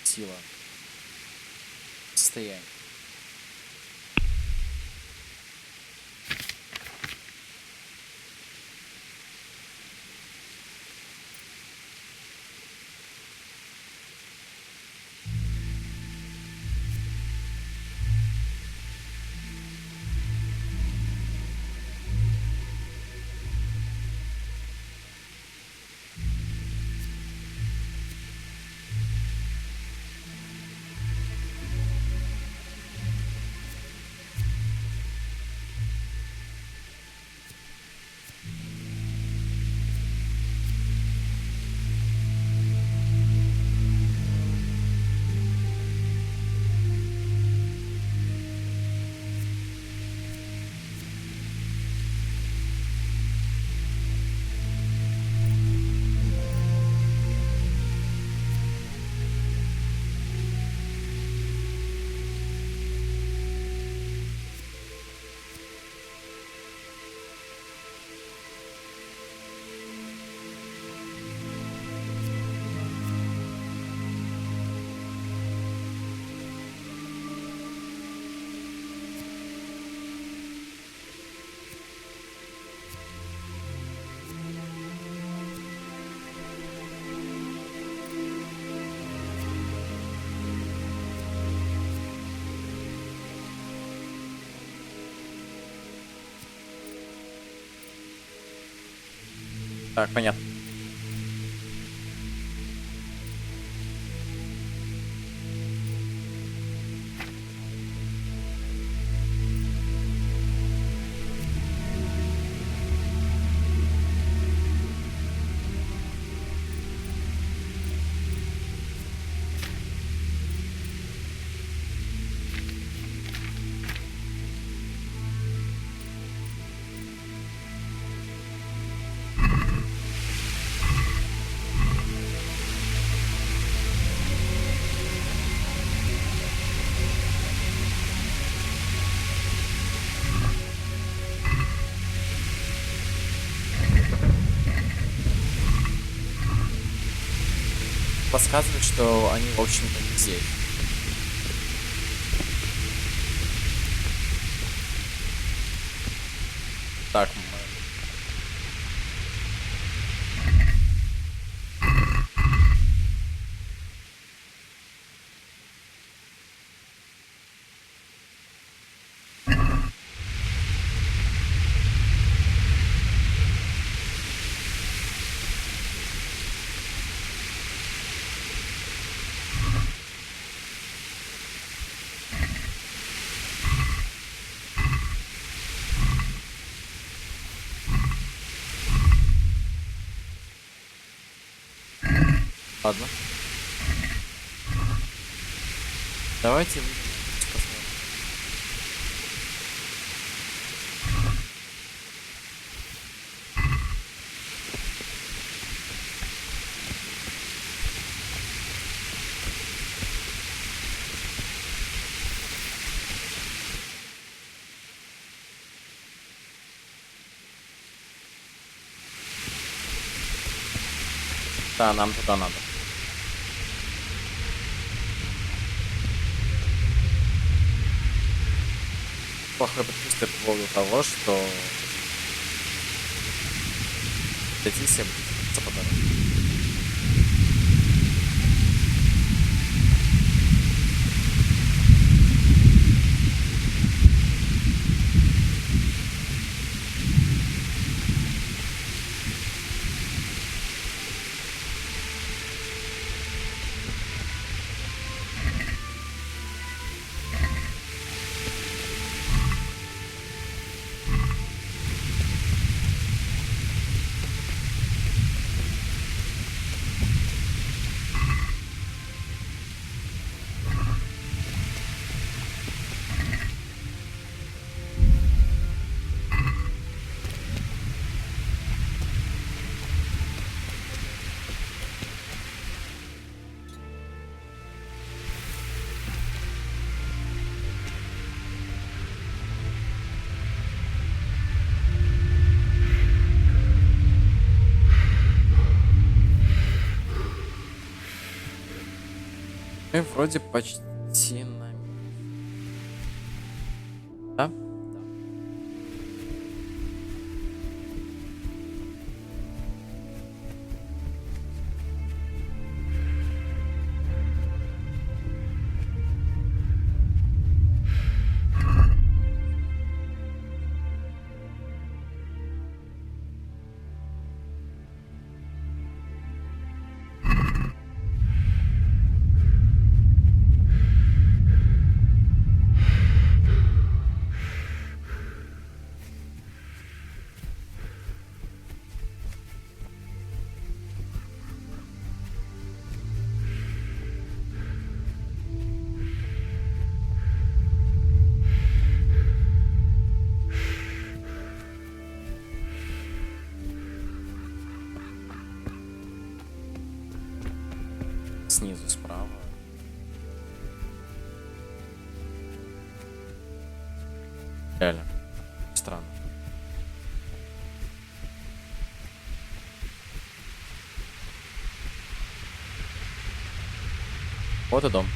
Сила. Состояние. Так, понятно. Подсказывает, что они, в общем-то, не здесь. Так, ладно. Давайте посмотрим. Да, нам туда надо. Плохое предчувствие по поводу того, что эти все будут по дороге. Мы вроде почти на... Да? Снизу справа. Реально. Странно. Вот и дом.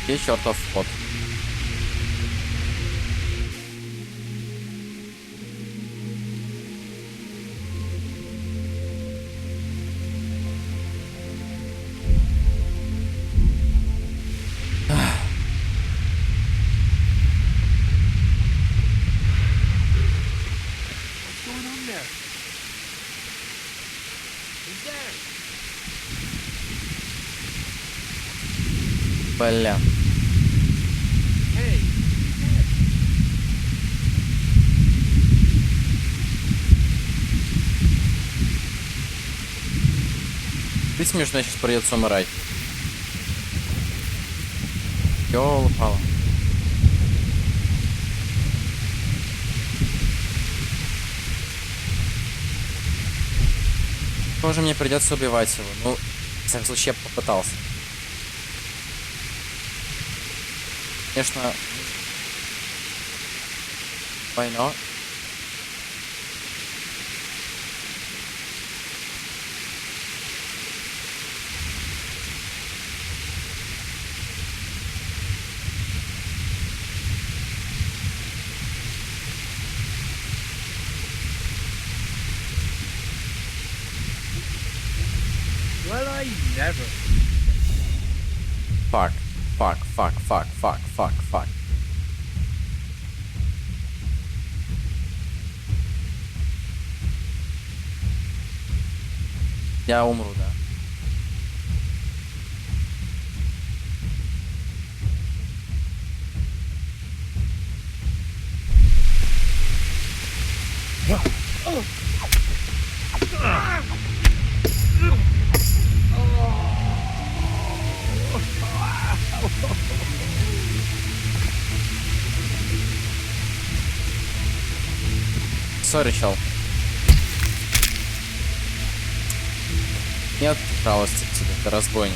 Где чертов вход? Бля. Ты смешно, сейчас придется умирать. Ёлопало. Тоже мне придется убивать его. Ну, в всяком случае, я попытался. Конечно. Why not? Well, I never. Fuck. Fuck, fuck, fuck, fuck, fuck, fuck. Я умру, да. Сори, чел. Нет жалости к тебе, ты разбойник.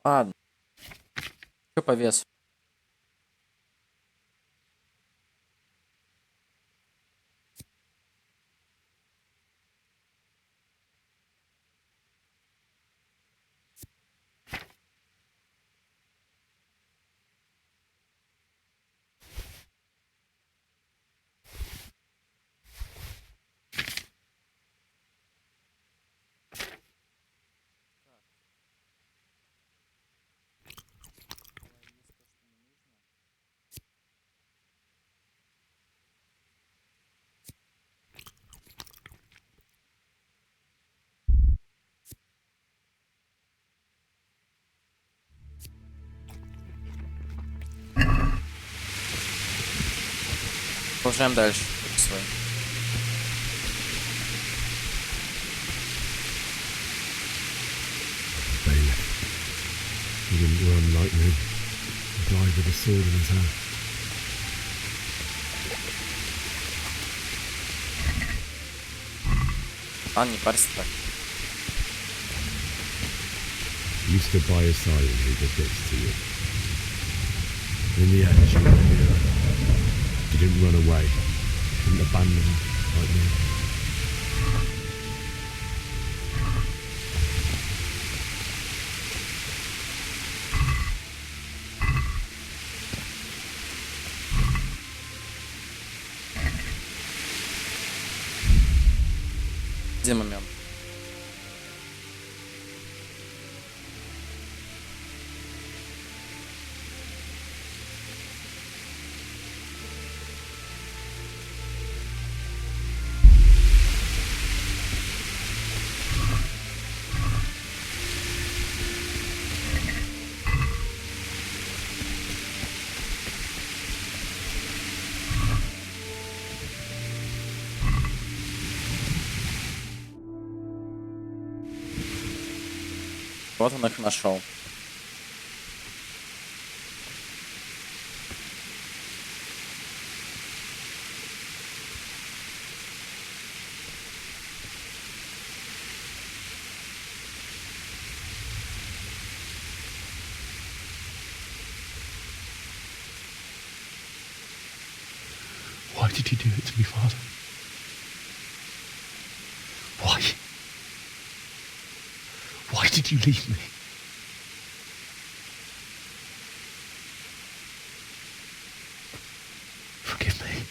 Ладно. Что по весу? Продолжаем дальше. He didn't run like me. He died with a sword in his hand. Не парься так. You stood by his side when he did this to you. In the end, you didn't run away. You didn't abandon him like me. Где момент? Вот он их нашел. Why did you do it to me, Father? Why? Why did you leave me? Forgive me.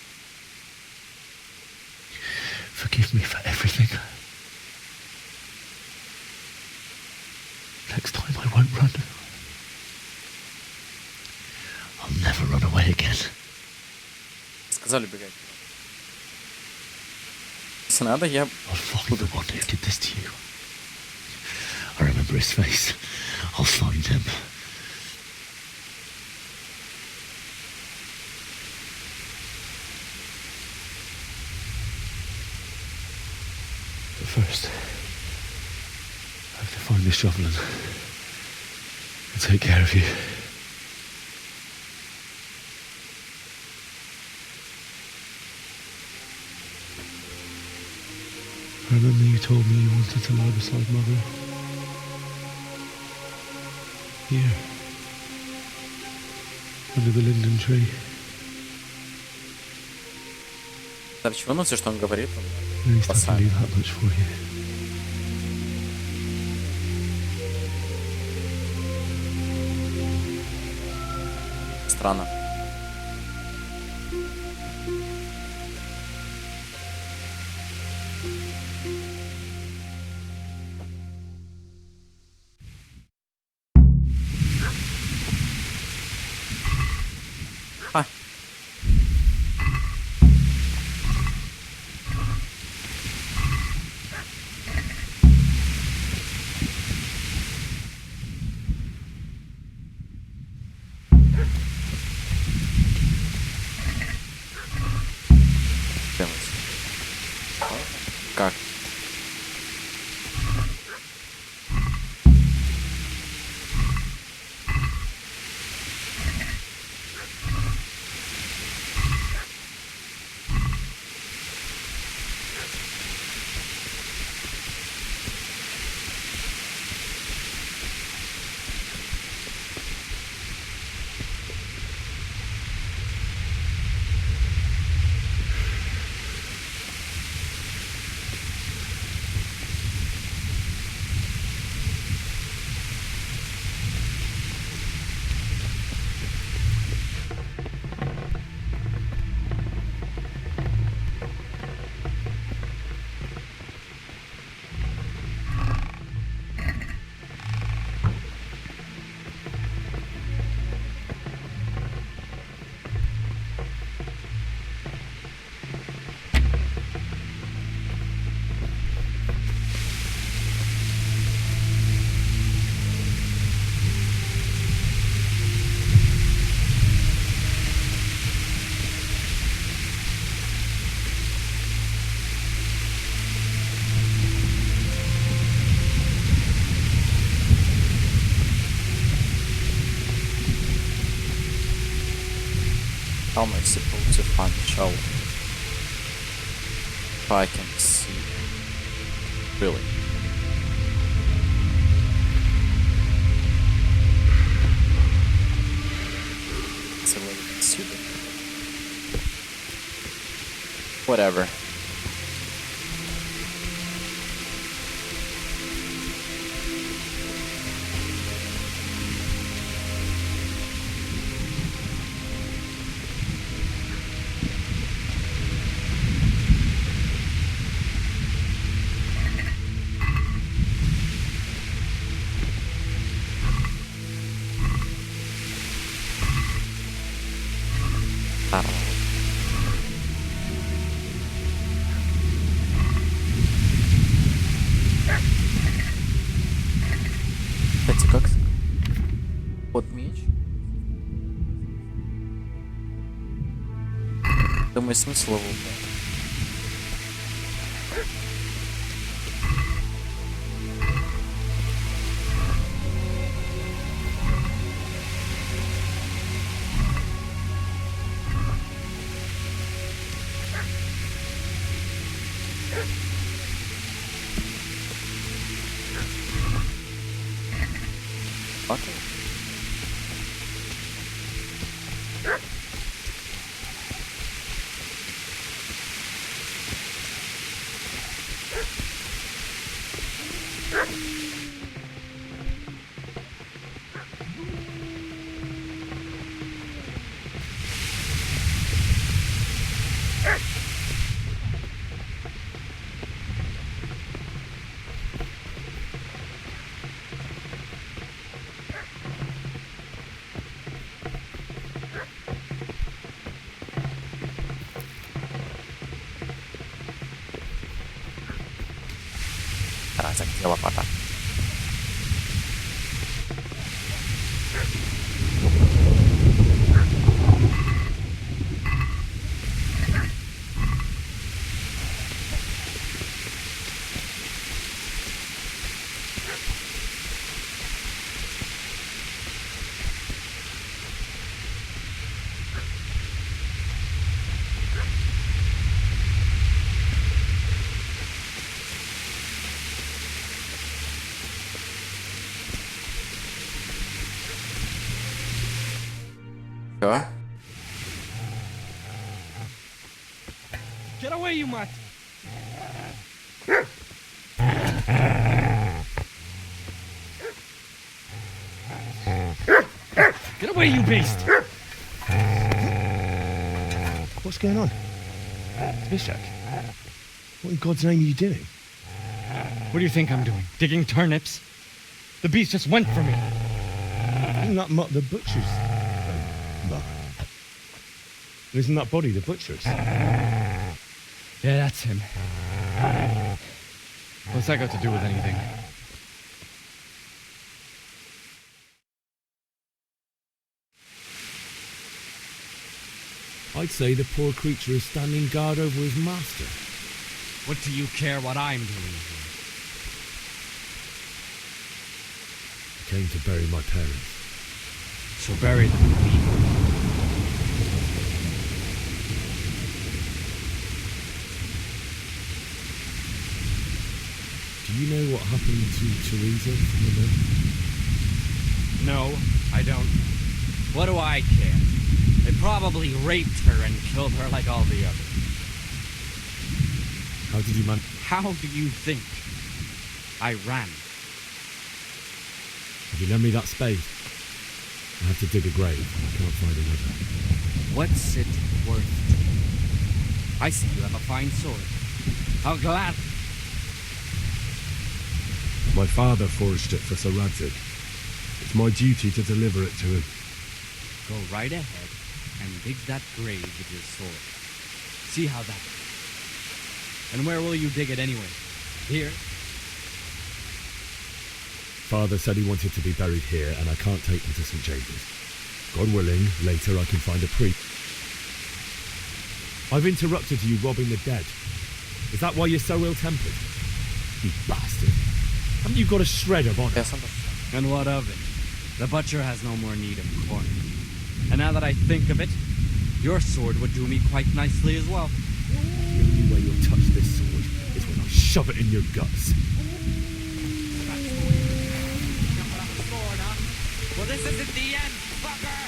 Forgive me for everything. Next time I won't run. I'll never run away again. Сказали бегать. Если надо, я буду. The one who did this to you. I remember his face. I'll find him. But first, I have to find this shovel and take care of you. I remember you told me you wanted to lie beside Mother. Here. Under the linden tree. Да почему, ну все, что он говорит, At он least I can спасает. do that much for you. Странно. А. Как? How am I supposed to find the shovel? If I can see. Really? It's a little bit stupid. Whatever. I don't know. Кстати, как вот меч? Думаю, смысл его. Окей. Разок где лопата. Чё? Get away, you mutt! Get away, you beast! What's going on? Bishak, what in God's name are you doing? What do you think I'm doing? Digging turnips? The beast just went for me. Isn't that Mutt the butcher's? Mutt. Isn't that body the butcher's? Yeah, that's him. What's that got to do with anything? I'd say the poor creature is standing guard over his master. What do you care what I'm doing here? I came to bury my parents. So bury them. Do you know what happened to Teresa from the mill? No, I don't. What do I care? They probably raped her and killed her like all the others. How did you How do you think? I ran. If you lend me that spade, I have to dig a grave. I can't find another. What's it worth to you? I see you have a fine sword. How glad. My father forged it for Sir Radzig. It's my duty to deliver it to him. Go right ahead and dig that grave with your sword. See how that goes. And where will you dig it anyway? Here? Father said he wanted to be buried here, and I can't take him to St. James's. God willing, later I can find a priest. I've interrupted you robbing the dead. Is that why you're so ill-tempered? You bastard. Haven't you got a shred of honor? And what of it? The butcher has no more need of corn. And now that I think of it, your sword would do me quite nicely as well. The only way you'll touch this sword is when I shove it in your guts. Well, this isn't the end, fucker!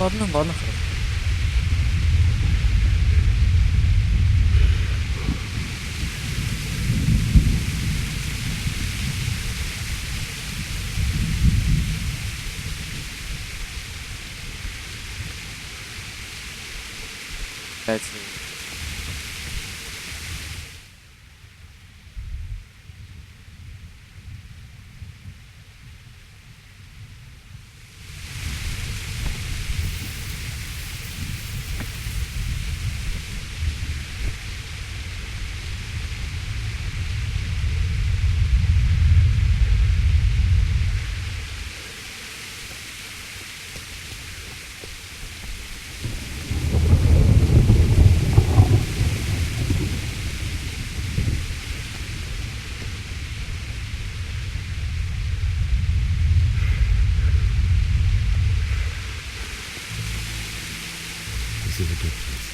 Ладно, ладно, хорошо. This is a good place.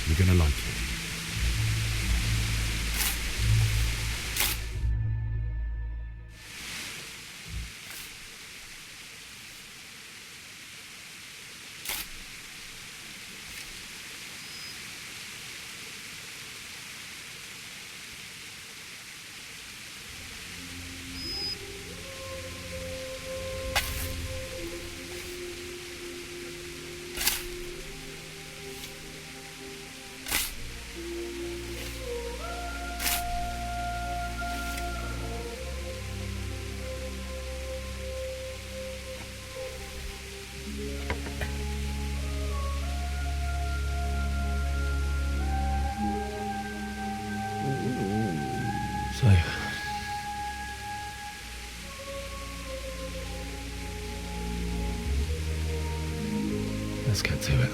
You're gonna like it. So, let's get to it.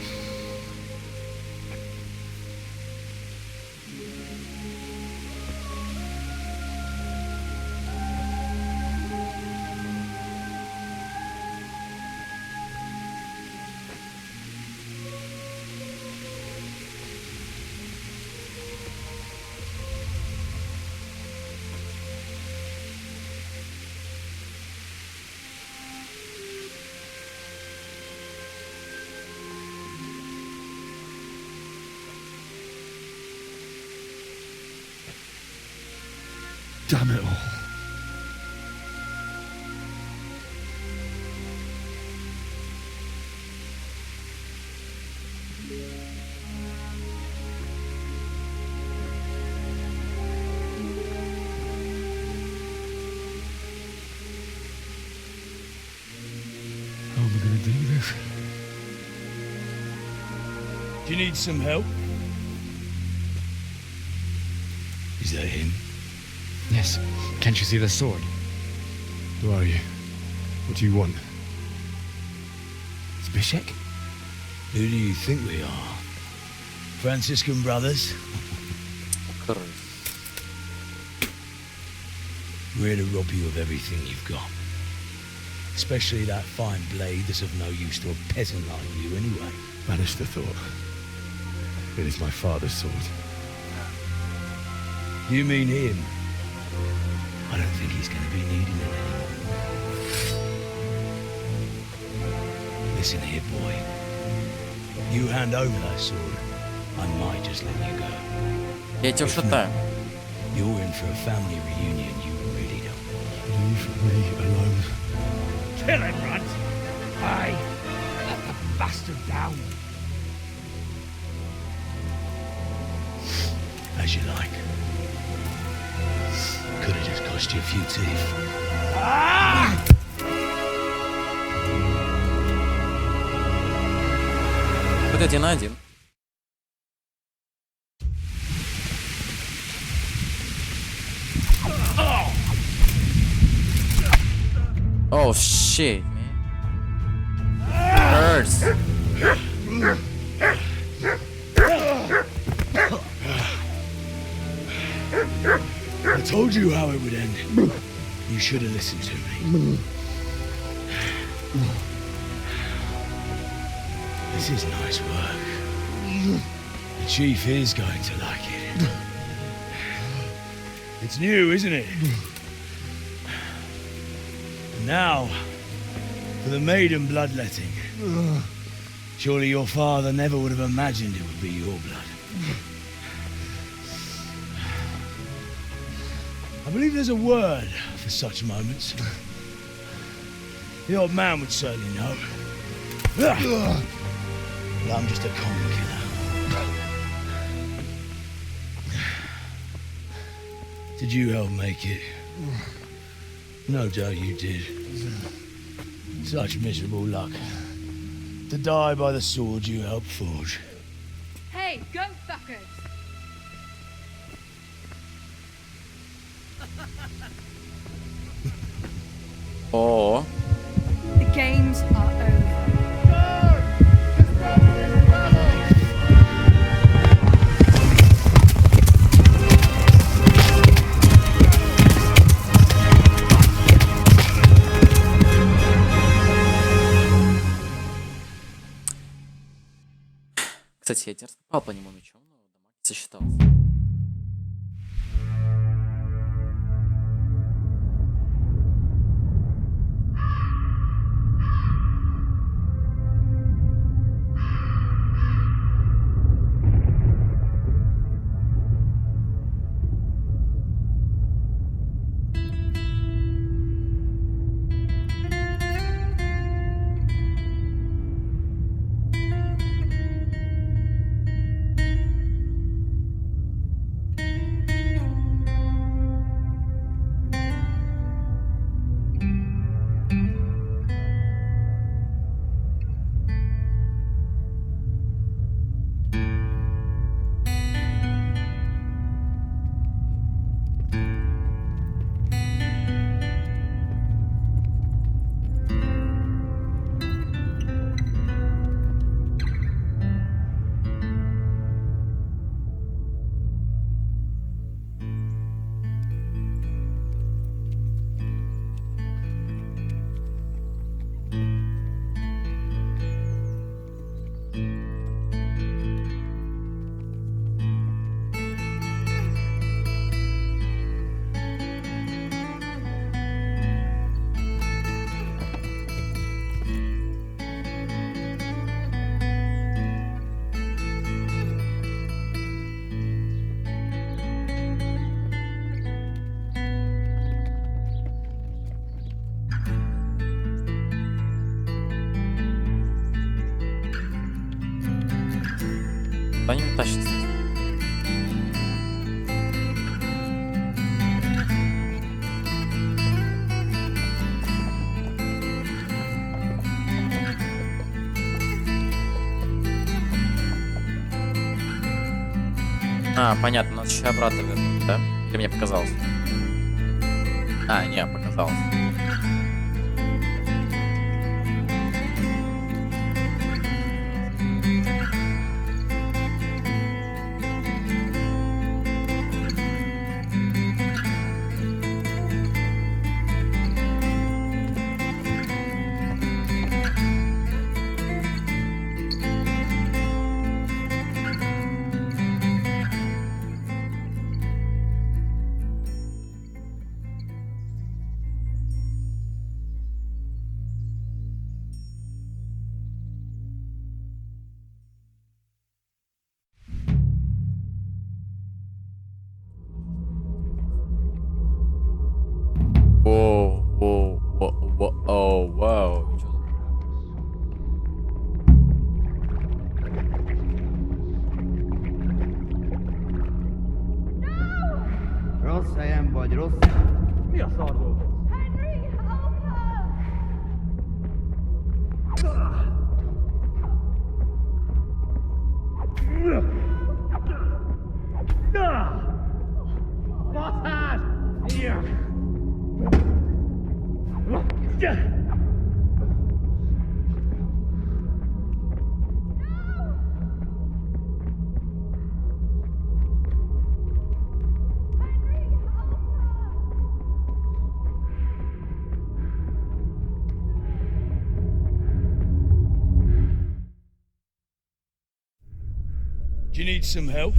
Damn it all. How am I going to do this? Do you need some help? Is that him? Yes. Can't you see the sword? Who are you? What do you want? Zbyszek? Who do you think we are? Franciscan brothers? We're here to rob you of everything you've got. Especially that fine blade that's of no use to a peasant like you anyway. Banish the thought. It is my father's sword. You mean him? I don't think he's going to be needing it anymore. Listen here, boy. You hand over that sword, I might just let you go. Я тебя шатаю. You're in for a family reunion you really don't want. Leave me alone. Kill him, Runt! Aye, let the bastard down. As you like. Could have just cost you a few teeth. Ah! Вот 1-1. Oh shit, man. Hurts. I told you how it would end. You should have listened to me. This is nice work. The chief is going to like it. It's new, isn't it? And now, for the maiden bloodletting. Surely your father never would have imagined it would be your blood. I believe there's a word for such moments. The old man would certainly know. But I'm just a common killer. Did you help make it? No doubt you did. Such miserable luck. To die by the sword you helped forge. Hey, go fuckers! Oh. The games are over. Кстати, я дерзко попал по нему мечом, но дамаг не сосчитался. А, понятно, нас еще обратно вернут, да? Или мне показалось? А, не, показалось. Вау. Rossa, ilyen vagy, rossz. Mi a szarból? Henry, help Baszás! Do you need some help?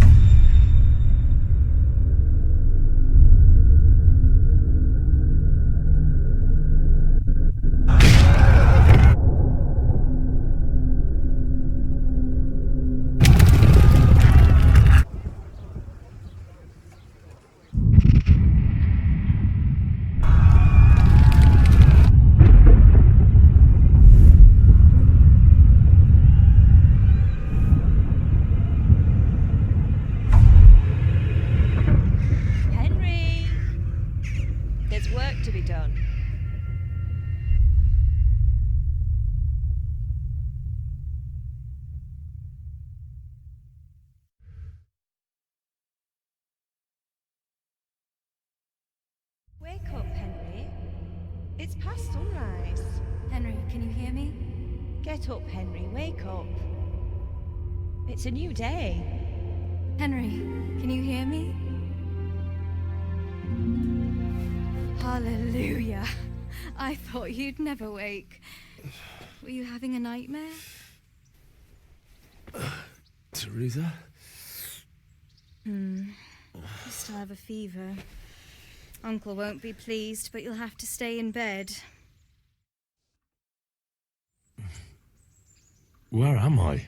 Henry! There's work to be done. Wake up, Henry. It's past sunrise. Henry, can you hear me? Get up, Henry. Wake up. It's a new day. Henry, can you hear me? Hallelujah. I thought you'd never wake. Were you having a nightmare? Teresa? You still have a fever. Uncle won't be pleased, but you'll have to stay in bed. Where am I?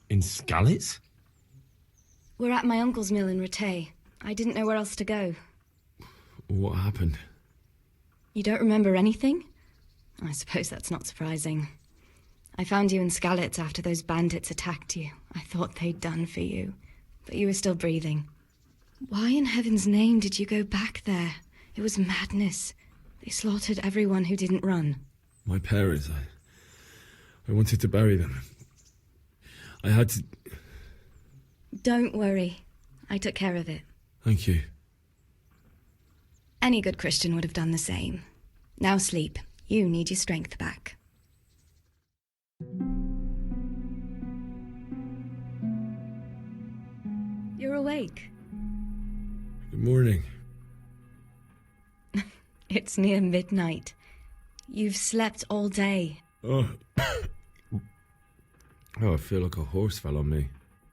In Skalitz? We're at my uncle's mill in Rattay. I didn't know where else to go. What happened? You don't remember anything? I suppose that's not surprising. I found you in Skalitz after those bandits attacked you. I thought they'd done for you, but you were still breathing. Why in heaven's name did you go back there? It was madness. They slaughtered everyone who didn't run. My parents, I wanted to bury them. I had to... Don't worry. I took care of it. Thank you. Any good Christian would have done the same. Now sleep. You need your strength back. You're awake. Good morning. It's near midnight. You've slept all day. Oh, I feel like a horse fell on me.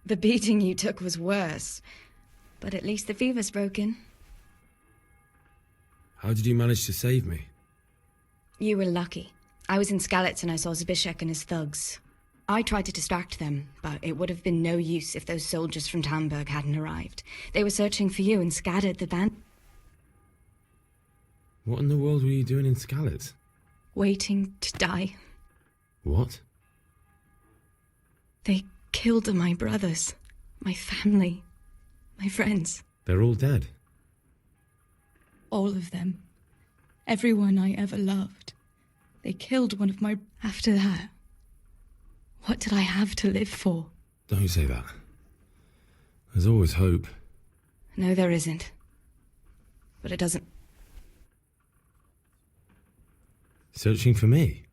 The beating you took was worse. But at least the fever's broken. How did you manage to save me? You were lucky. I was in Skalitz and I saw Zbyszek and his thugs. I tried to distract them, but it would have been no use if those soldiers from Tamburg hadn't arrived. They were searching for you and scattered the band. What in the world were you doing in Skalitz? Waiting to die. What? They killed my brothers, my family, my friends. They're all dead. All of them. Everyone I ever loved. They killed one of my... After that, what did I have to live for? Don't say that. There's always hope. No, there isn't. But it doesn't... Searching for me?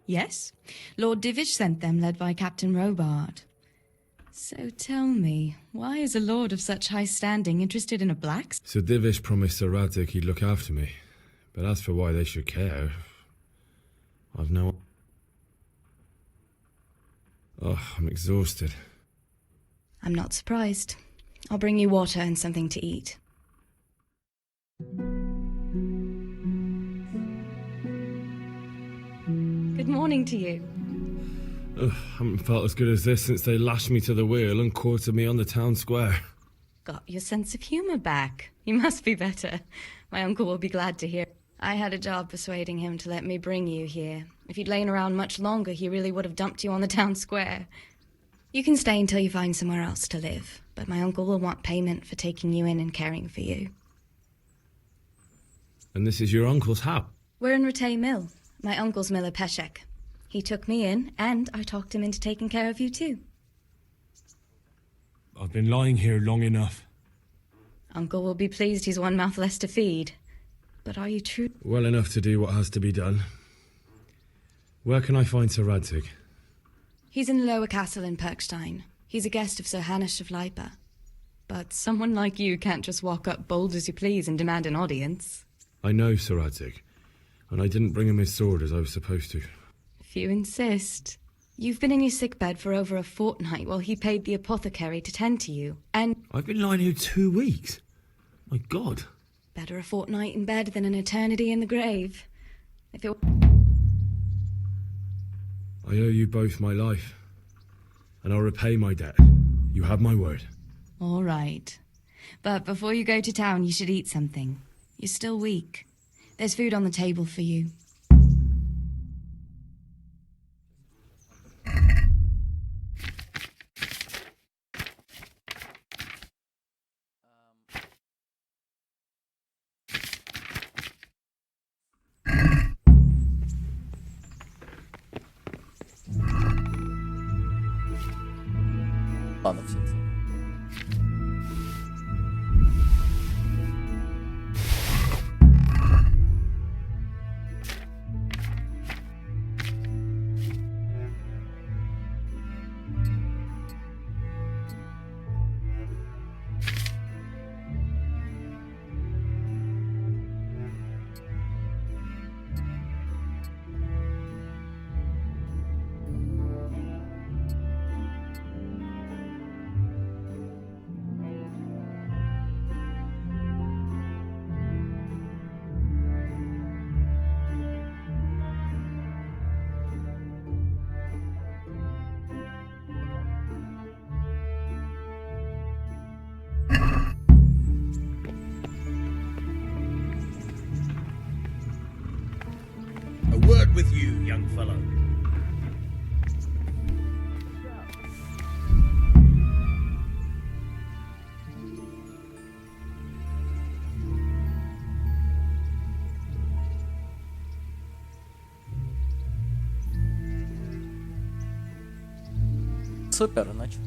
Yes. Lord Divish sent them, led by Captain Robart. So tell me, why is a lord of such high standing interested in a blacksmith? Sir Divish promised Sir Radzig he'd look after me. But as for why they should care, I've no... Oh, I'm exhausted. I'm not surprised. I'll bring you water and something to eat. Good morning to you. Ugh, haven't felt as good as this since they lashed me to the wheel and quartered me on the town square. Got your sense of humor back. You must be better. My uncle will be glad to hear. I had a job persuading him to let me bring you here. If you'd lain around much longer, he really would have dumped you on the town square. You can stay until you find somewhere else to live, but my uncle will want payment for taking you in and caring for you. And this is your uncle's house? We're in Ratay Mill. My uncle's miller Peshek. He took me in, and I talked him into taking care of you too. I've been lying here long enough. Uncle will be pleased he's one mouth less to feed. But are you true? Well enough to do what has to be done. Where can I find Sir Radzig? He's in the lower castle in Perkstein. He's a guest of Sir Hanush of Leipa. But someone like you can't just walk up bold as you please and demand an audience. I know Sir Radzig, and I didn't bring him his sword as I was supposed to. If you insist. You've been in your sickbed for over a fortnight while he paid the apothecary to tend to you, and... I've been lying here 2 weeks. My God. Better a fortnight in bed than an eternity in the grave. If it... I owe you both my life, and I'll repay my debt. You have my word. All right. But before you go to town, you should eat something. You're still weak. There's food on the table for you. Ладно, все. A word with you, young fellow. Супер, значит.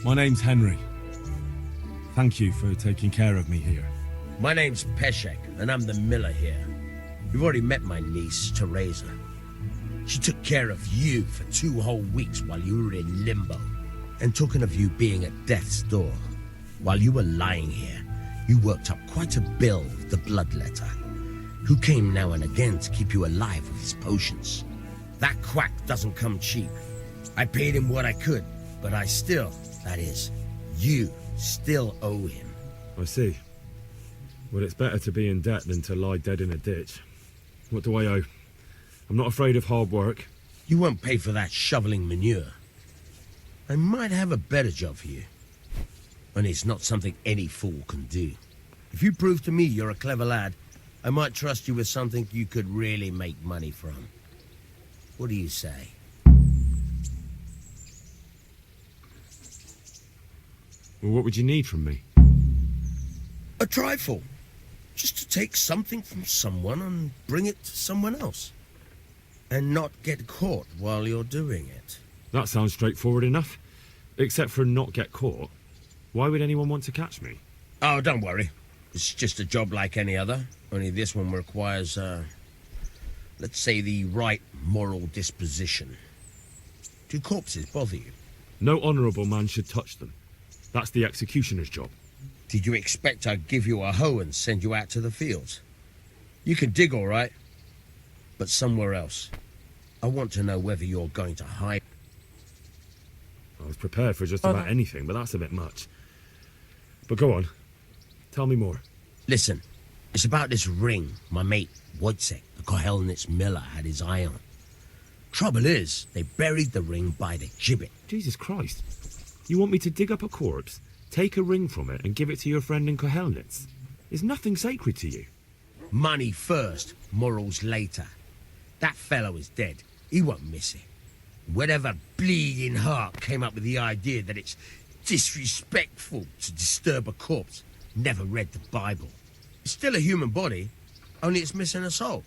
My name's Henry. Thank you for taking care of me here. My name's Peshek, and I'm the miller here. You've already met my niece, Teresa. She took care of you for 2 whole weeks while you were in limbo. And talking of you being at death's door, while you were lying here, you worked up quite a bill with the bloodletter, who came now and again to keep you alive with his potions. That quack doesn't come cheap. I paid him what I could, but I still, that is, you still owe him. I see. Well, it's better to be in debt than to lie dead in a ditch. What do I owe? I'm not afraid of hard work. You won't pay for that shoveling manure. I might have a better job for you. And it's not something any fool can do. If you prove to me you're a clever lad, I might trust you with something you could really make money from. What do you say? Well, what would you need from me? A trifle. Just to take something from someone and bring it to someone else. And not get caught while you're doing it. That sounds straightforward enough. Except for not get caught. Why would anyone want to catch me? Oh, don't worry. It's just a job like any other. Only this one requires, let's say, the right moral disposition. Do corpses bother you? No honourable man should touch them. That's the executioner's job. Did you expect I'd give you a hoe and send you out to the fields? You can dig all right, but somewhere else. I want to know whether you're going to hide. I was prepared for just about anything, but that's a bit much. But go on. Tell me more. Listen, it's about this ring my mate Wojciech, the Kohelnitz miller, had his eye on. Trouble is, they buried the ring by the gibbet. Jesus Christ. You want me to dig up a corpse, take a ring from it, and give it to your friend in Kohelnitz? Is nothing sacred to you? Money first, morals later. That fellow is dead. He won't miss it. Whatever bleeding heart came up with the idea that it's disrespectful to disturb a corpse never read the Bible. It's still a human body, only it's missing a soul.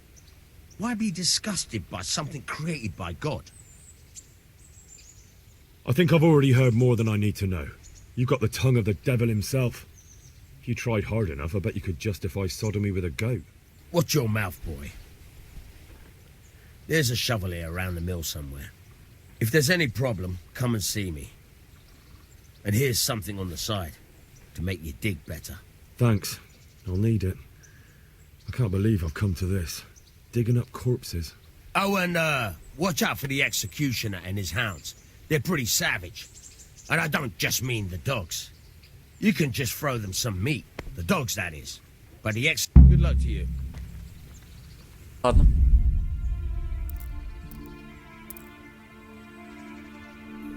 Why be disgusted by something created by God? I think I've already heard more than I need to know. You've got the tongue of the devil himself. If you tried hard enough, I bet you could justify sodomy with a goat. Watch your mouth, boy. There's a shovel here around the mill somewhere. If there's any problem, come and see me. And here's something on the side to make you dig better. Thanks. I'll need it. I can't believe I've come to this. Digging up corpses. Oh, and watch out for the executioner and his hounds. They're pretty savage. And I don't just mean the dogs. You can just throw them some meat. The dogs, that is. But the Good luck to you. Ладно.